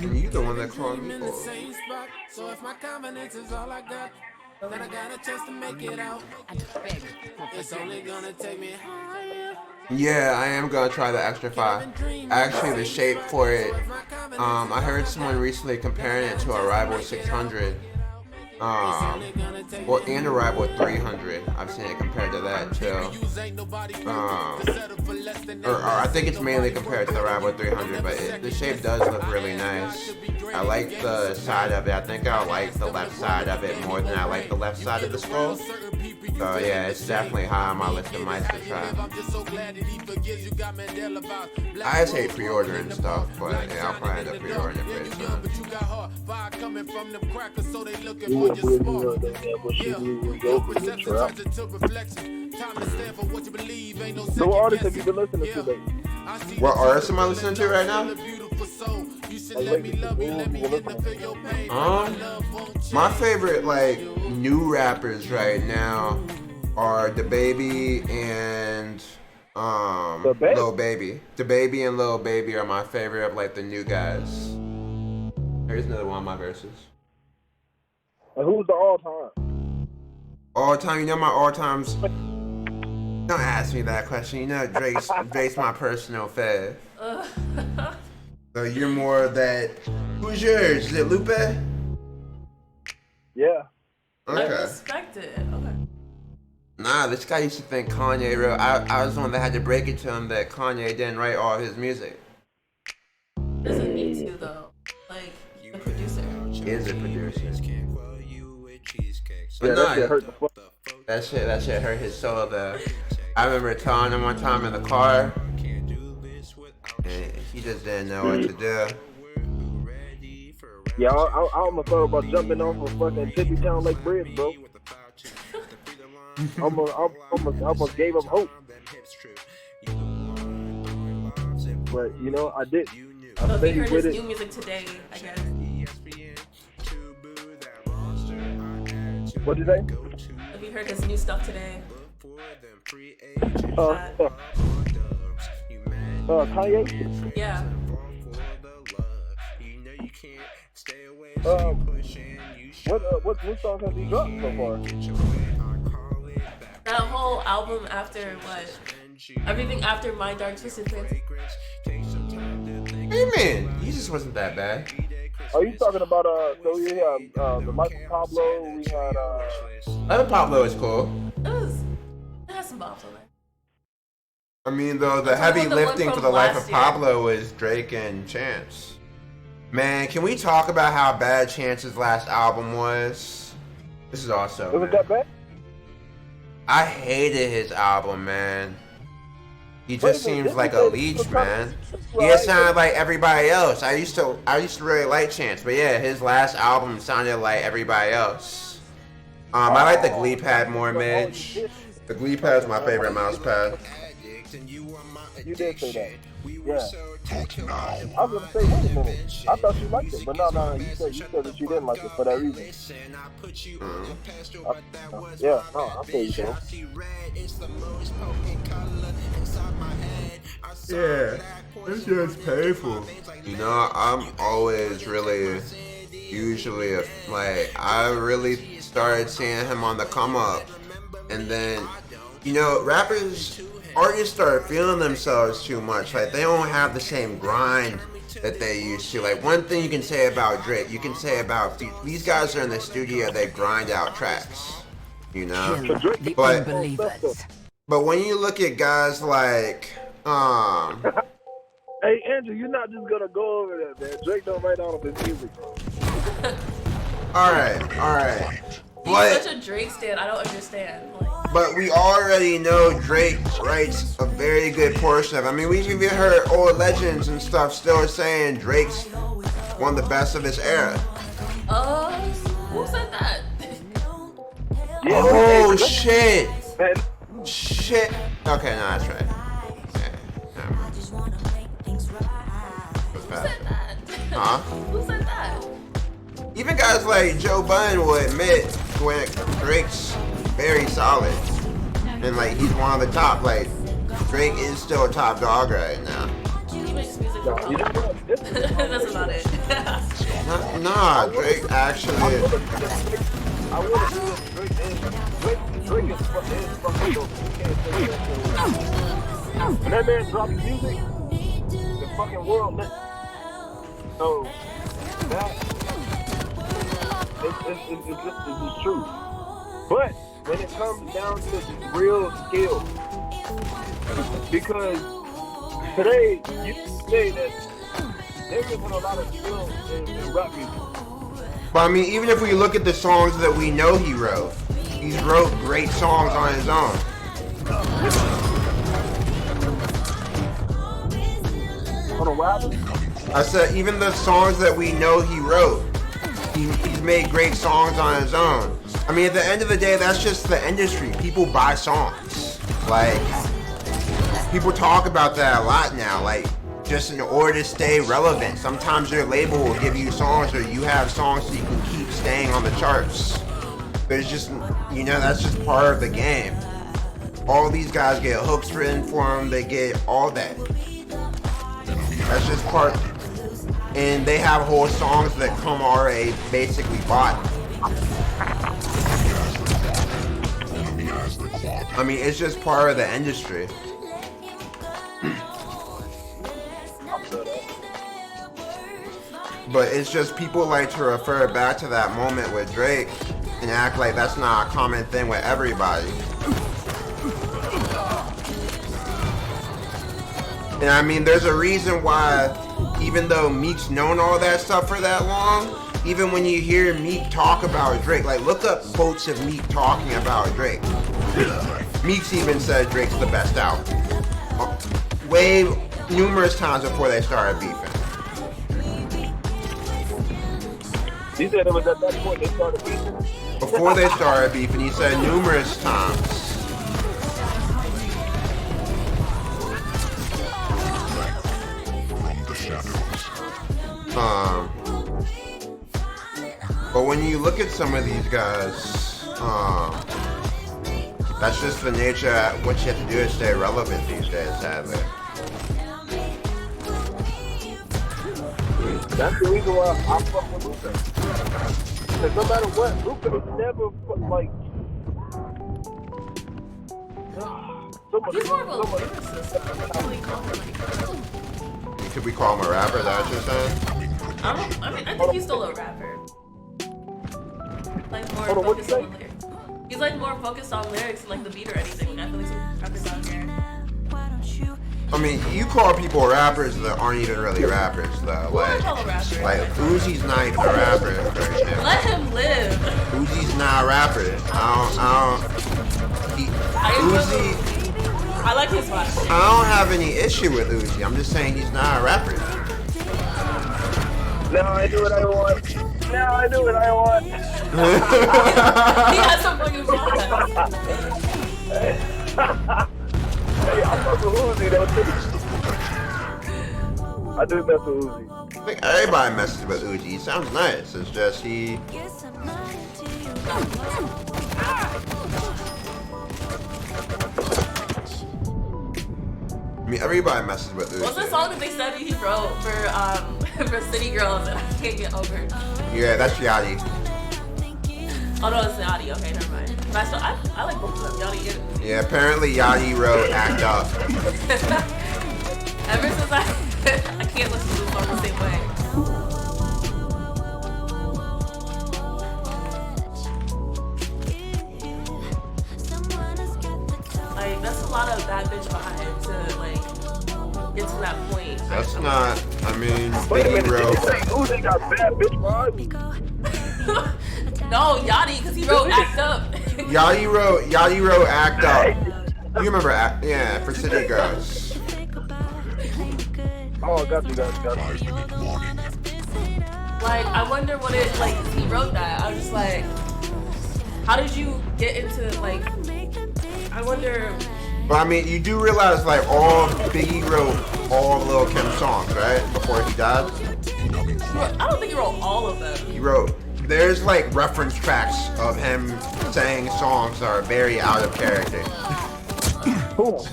A: You the one that called me.
C: In the same spot. So if my confidence is all I got, then I got a chance to make it out. It's only gonna take me higher.
A: Yeah, I am gonna try the Extra 5. Actually, the shape for it, I heard someone recently comparing it to a Rival 600. And a Rival 300. I've seen it compared to that too. Or I think it's mainly compared to the Rival 300, but the shape does look really nice. I like the side of it. I think I like the left side of it more than I like the left side of the scroll. So yeah, it's definitely high on my list of mics to try. I just hate pre-ordering stuff, but yeah, I'll probably end up pre-ordering it pretty soon.
B: So what artists have you been listening to lately?
A: What artists am I listening to right now? My favorite like new rappers right now are DaBaby and Lil Baby. DaBaby and Lil Baby are my favorite of like the new guys. Here's another one of my verses.
B: And who's the all-time?
A: All-time, you know my all-times. Don't ask me that question. You know Drake's my personal fave. So you're more of that. Who's yours? Is it Lupe?
B: Yeah.
A: Okay.
J: I respect it. Okay.
A: Nah, this guy used to think Kanye wrote. I was the one that had to break it to him that Kanye didn't write all his music.
J: Doesn't need to though. Like the producer.
A: He is a producer.
B: Yeah, that shit hurt the fuck.
A: That shit hurt his soul though. I remember telling him one time in the car, and he just didn't know what to do.
B: Yeah, I almost thought about jumping off of fucking Tippy Town Lake Bridge, bro. almost gave up hope. But you know, I did.
J: So if you heard his new music today, I guess.
B: What'd you say?
J: Have you heard his new stuff today?
B: Kanye?
J: Yeah.
B: What new songs have you dropped so far?
J: That whole album after what? Everything after My Dark Twisted Fantasy.
A: What do you mean? He just wasn't that bad.
B: Are you talking about so we had the Michael Pablo, we had
A: Michael Pablo is cool.
J: It has some bops on there.
A: I mean though, the heavy lifting for the life of Pablo is Drake and Chance. Man, can we talk about how bad Chance's last album was? This is also.
B: Was it that bad?
A: I hated his album, man. He just seems like a leech, man. He just sounded like everybody else. I used to really like Chance, but yeah, his last album sounded like everybody else. I like the Glee Pad more, Midge. The Glee Pad is my favorite mouse pad.
B: You did say that. Yeah. I was gonna say, wait a minute. I thought you liked it, but no. You said that you didn't like it for that reason. Yeah. No, I feel you, bro.
A: Yeah, it's just painful. You know, I'm always really, usually, I really started seeing him on the come up. And then, you know, artists start feeling themselves too much. Like, they don't have the same grind that they used to. Like, one thing you can say about Drake, you can say about, these guys are in the studio, they grind out tracks. You know? But when you look at guys like,
B: Hey, Andrew, you're not just gonna go over that, man. Drake don't write all of his music, bro.
A: Alright.
J: He's such a Drake stan, I don't understand.
A: But we already know Drake writes a very good portion of it. I mean, we've even heard old legends and stuff still saying Drake's one of the best of his era.
J: Who said that?
A: Oh, shit. Shit. Okay, no, that's right.
J: Who said that?
A: Huh?
J: Who said that?
A: Even guys like Joe Budden will admit when Drake's very solid. And like he's one of the top. Like Drake is still a top dog right now.
J: He makes music for fun. That's about it.
A: Nah, Drake actually.
B: I would have Drake is fucking dope. When that man drops music, the fucking world lit. So that it's true. But when it comes down to real skill, because today you can say that there isn't a lot of skill in rap music.
A: But I mean, even if we look at the songs that we know he wrote, he's wrote great songs on his own.
B: On a wild?
A: I said even the songs that we know he wrote, he's made great songs on his own. I mean, at the end of the day, that's just the industry. People buy songs. Like, people talk about that a lot now. Like, just in order to stay relevant, sometimes your label will give you songs or you have songs so you can keep staying on the charts. But it's just, you know, that's just part of the game. All these guys get hooks written for them. They get all that. That's just part. And they have whole songs that come already basically bought. I mean, it's just part of the industry. But it's just people like to refer back to that moment with Drake and act like that's not a common thing with everybody. And I mean, there's a reason why, even though Meek's known all that stuff for that long, even when you hear Meek talk about Drake, like look up quotes of Meek talking about Drake. Meek's even said Drake's the best out. Way numerous times before they started beefing.
B: He said it was at that point they started beefing?
A: Before they started beefing, he said numerous times. But when you look at some of these guys, that's just the nature of what you have to do to stay relevant these days, sadly.
B: That's the reason why I fuck with Lupe. Because no matter what, Lupe is never like.
J: He's more of a lyricist.
A: Could we call him a rapper? Is that what you're saying?
J: I think he's still a rapper. Like more focused on the lyrics. He's like more focused on lyrics and like the beat or anything. Like, I feel like some rappers out here.
A: I mean, you call people rappers that aren't even really rappers, though. Like Uzi's not even a rapper.
J: Let him live.
A: Uzi's not a rapper. Uzi.
J: I like his vibe.
A: I don't have any issue with Uzi. I'm just saying he's not a rapper.
B: Now I do what I want. Now I do what I want.
J: He has some fucking vibe.
B: Hey, I fuck with Uzi though too. I do mess with Uzi.
A: I think everybody messes with Uzi. He sounds nice. It's just he. I mean, everybody messes with Uzi.
J: What's the song that they said he wrote for City Girls and I can't get over it?
A: Yeah, that's Yachty.
J: Oh no, it's Yachty. Okay, never mind. But I like both of them, Yachty and Uzi.
A: Yeah, apparently Yachty wrote Act Up.
J: Ever since I can't listen to this song the same way. Like that's a lot of bad bitch vibe to like get to that point.
A: That's not. I mean,
B: Wait a
A: Biggie
B: minute, did you
A: wrote.
B: say Uzi got bad bitch vibes?
J: No, Yachty, because he wrote Act Up.
A: Yachty wrote Act Up. You remember Act? Yeah, for City Girls.
B: Oh, got you.
J: Like, I wonder what it, like, he wrote that. I was just like, how did you get into, like, I wonder.
A: But I mean, you do realize, like, Biggie wrote all Lil Kim songs, right? Before he died?
J: I don't think he wrote all of them.
A: He wrote. There's, like, reference tracks of him saying songs that are very out of character.
B: Cool.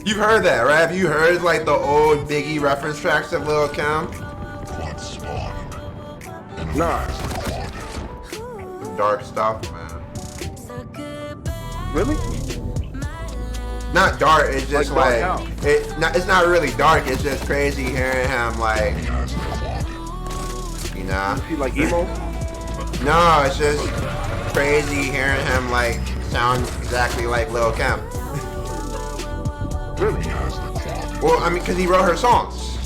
A: You've heard that, right? Have you heard, like, the old Biggie reference tracks of Lil Kim?
B: Nah.
A: Dark stuff, man.
B: Really?
A: Not dark, it's just
B: Like
A: like,
B: dark
A: it's not really dark, it's just crazy hearing him, like, you know?
B: Is he like emo?
A: No, it's just crazy hearing him, like, sound exactly like Lil Kim.
B: Really?
A: Well, I mean, because he wrote her songs.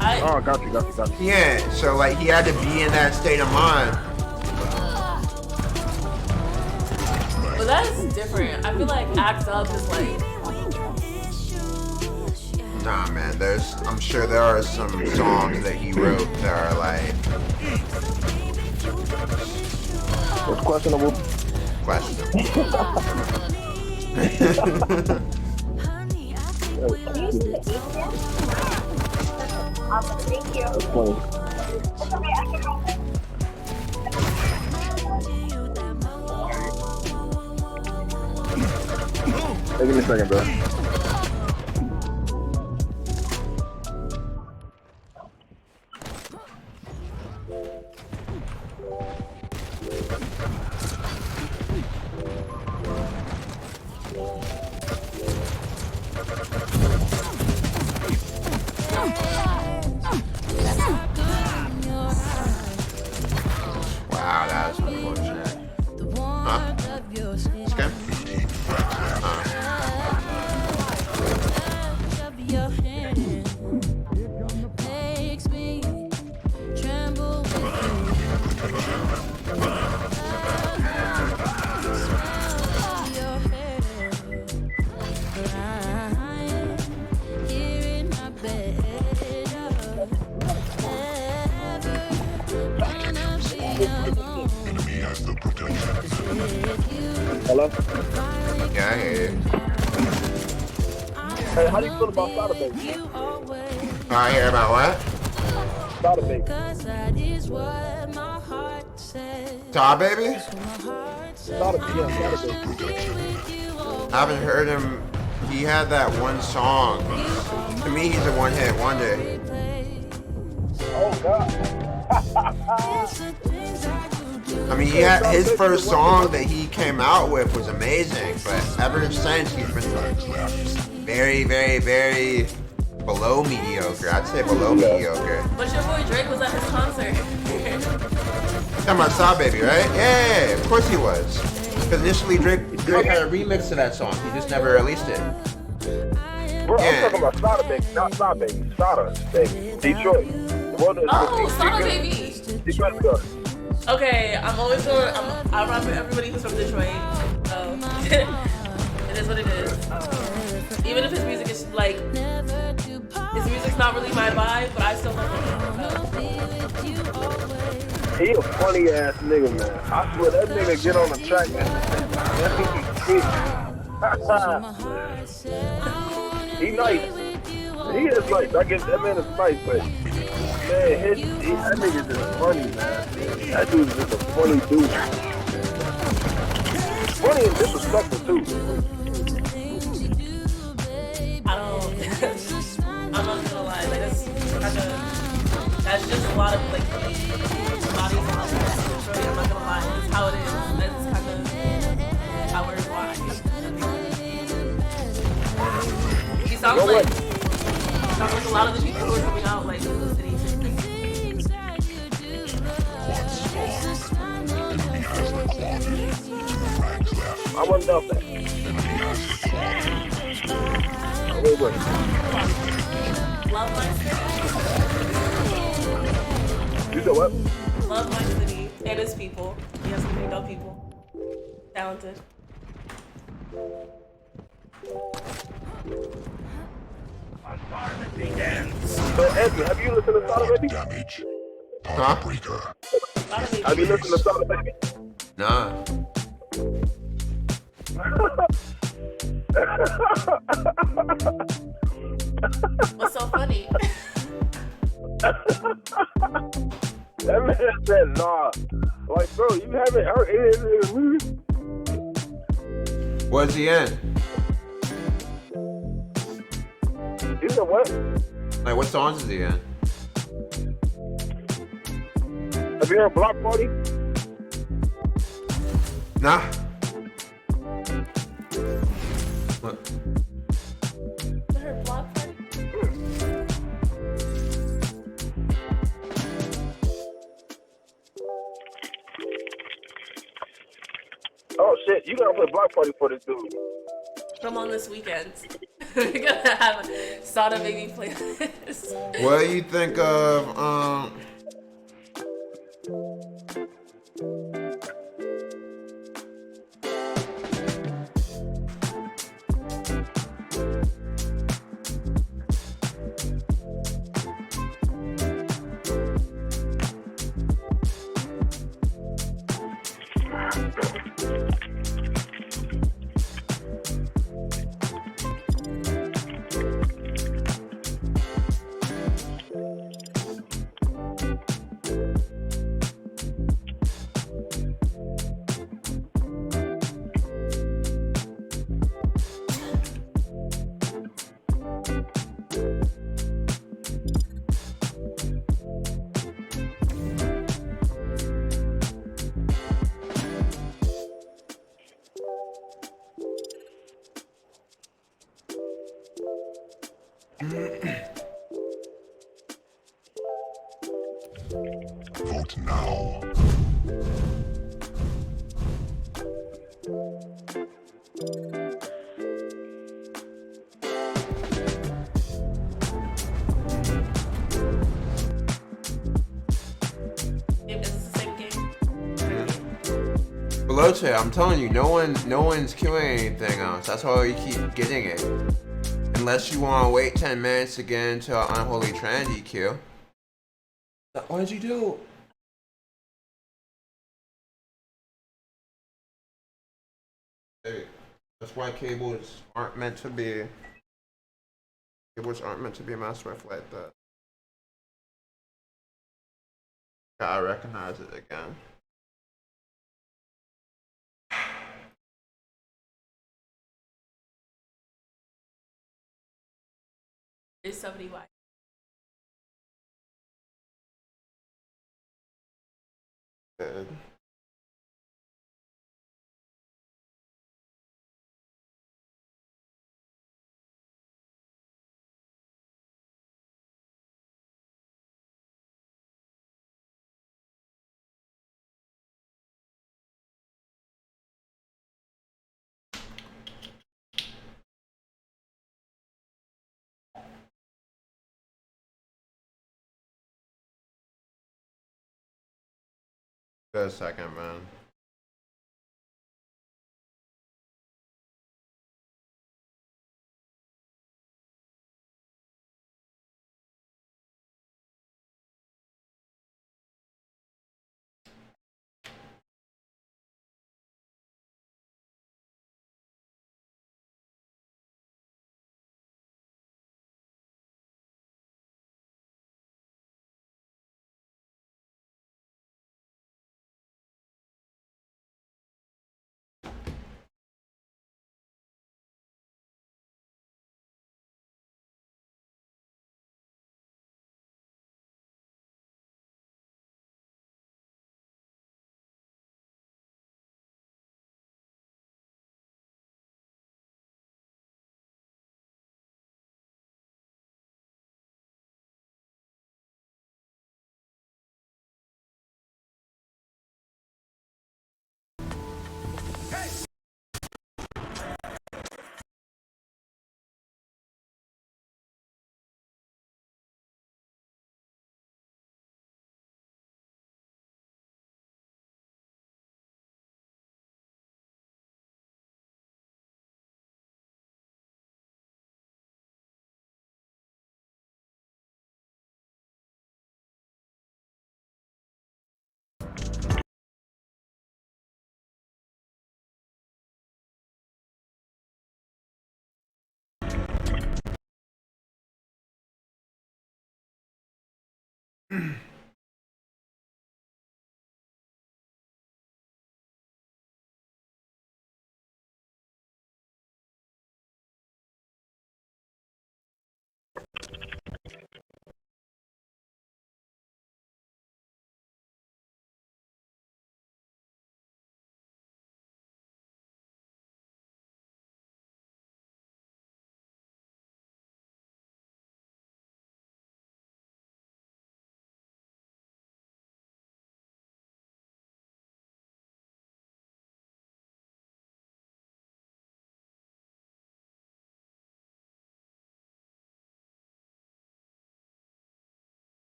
B: Oh, got you.
A: Yeah, so, like, he had to be in that state of mind.
J: But that's different. I feel like Act Up is like.
A: Nah, man, I'm sure there are some songs that he wrote that are, like,
B: It's questionable.
H: Thank you.
B: That's funny. Hey, give me a second, bro.
A: Wow, that was unfortunate. Huh? It's good?
B: Hello?
A: Yeah, I hear you.
B: Hey, how do you feel about Sada Baby?
A: I hear about what?
B: Sada Baby.
A: Todd Baby?
B: Sada Baby.
A: I haven't heard him. He had that one song. To me, he's a one-hit wonder.
B: Oh, God.
A: I mean, his first song that he came out with was amazing, but ever since he's been very, very, very below mediocre. I'd say below mediocre.
J: But your boy Drake was at his concert.
A: Talking about Saw Baby, right? Yeah, of course he was. Because initially Drake had a remix to that song. He just never released it.
B: Bro, I'm talking about Sada Baby, not Sada Baby. Sada Baby. Detroit. The one that's
J: Sada Baby.
B: Detroit girl.
J: Okay, I'm always going. I rap with everybody who's from Detroit. So it is what it is. Even if his music is like, his music's not really my vibe, but I still love it.
B: He a funny ass nigga, man. I swear that nigga get on the track, man. That nigga He nice. He is nice. I guess that man is nice, but man, that nigga just funny, man. That dude is just a funny dude. Funny and disrespectful too.
J: I don't. I'm not gonna lie. Like that's just a lot of like bodies and all that. I'm not gonna lie. That's how it is. That's kind of how it is. Why? He sounds like a lot of the people who are coming out like in the city.
B: I wouldn't doubt that. Wait.
J: Love my city.
B: You said what?
J: Love my city and its people. He has some pretty dope people. Talented.
B: But Edwin, have you listened to Sada Baby?
A: Huh?
B: Have you listened to Sada Baby?
A: Nah.
J: What's so funny?
B: That man said nah. Like, bro, you haven't heard any of his music?
A: What's he in?
B: You said what?
A: Like, what songs is he in?
B: Have you heard Block Party?
A: Nah. What?
J: Her block party?
B: Oh shit, you gotta play Block Party for this dude.
J: Come on this weekend. We're gonna have a Sada Baby playlist.
A: What do you think of
E: Vote now.
J: Is this the same game?
A: Veloce? I'm telling you, no one's queuing anything else. That's why you keep getting it. Unless you want to wait 10 minutes to get into an Unholy Trinity queue. What did you do? Hey, that's why cables aren't meant to be. Cables aren't meant to be messed with like that. Gotta recognize it again.
J: Is somebody white?
A: Good. Good second, man.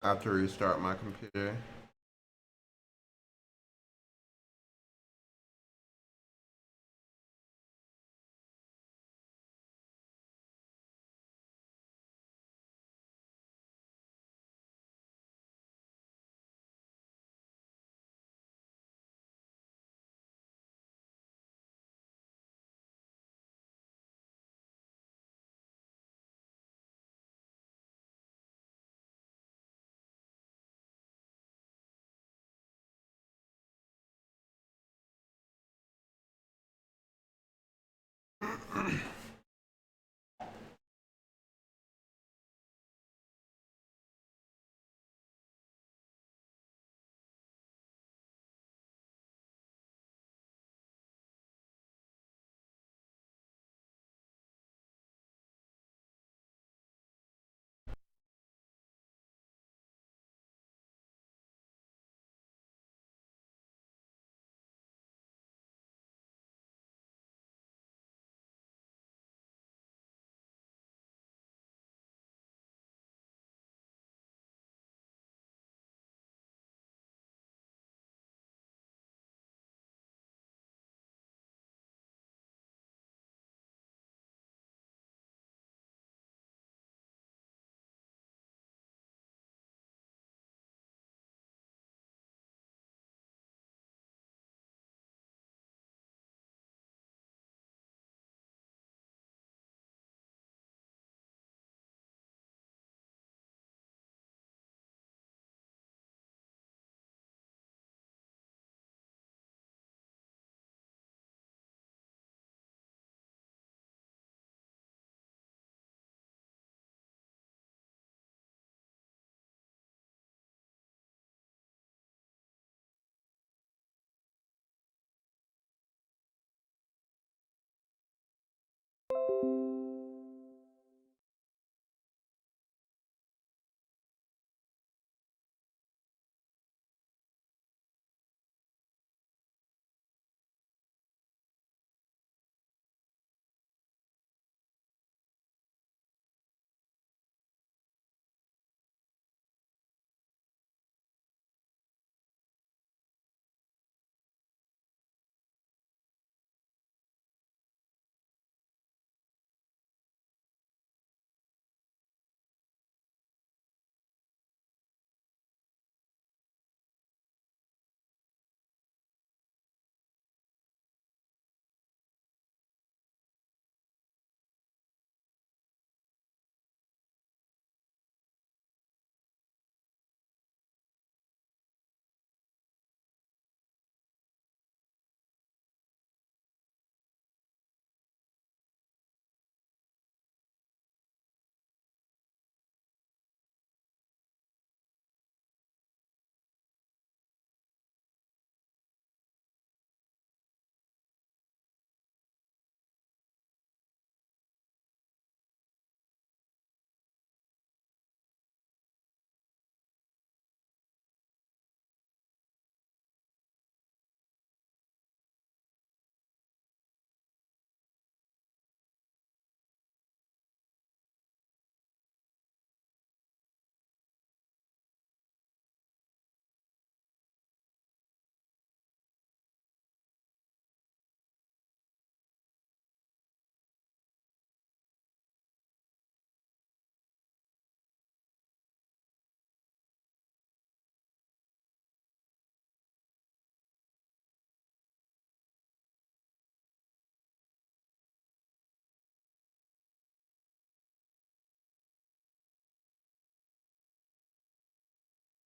A: I have to restart my computer.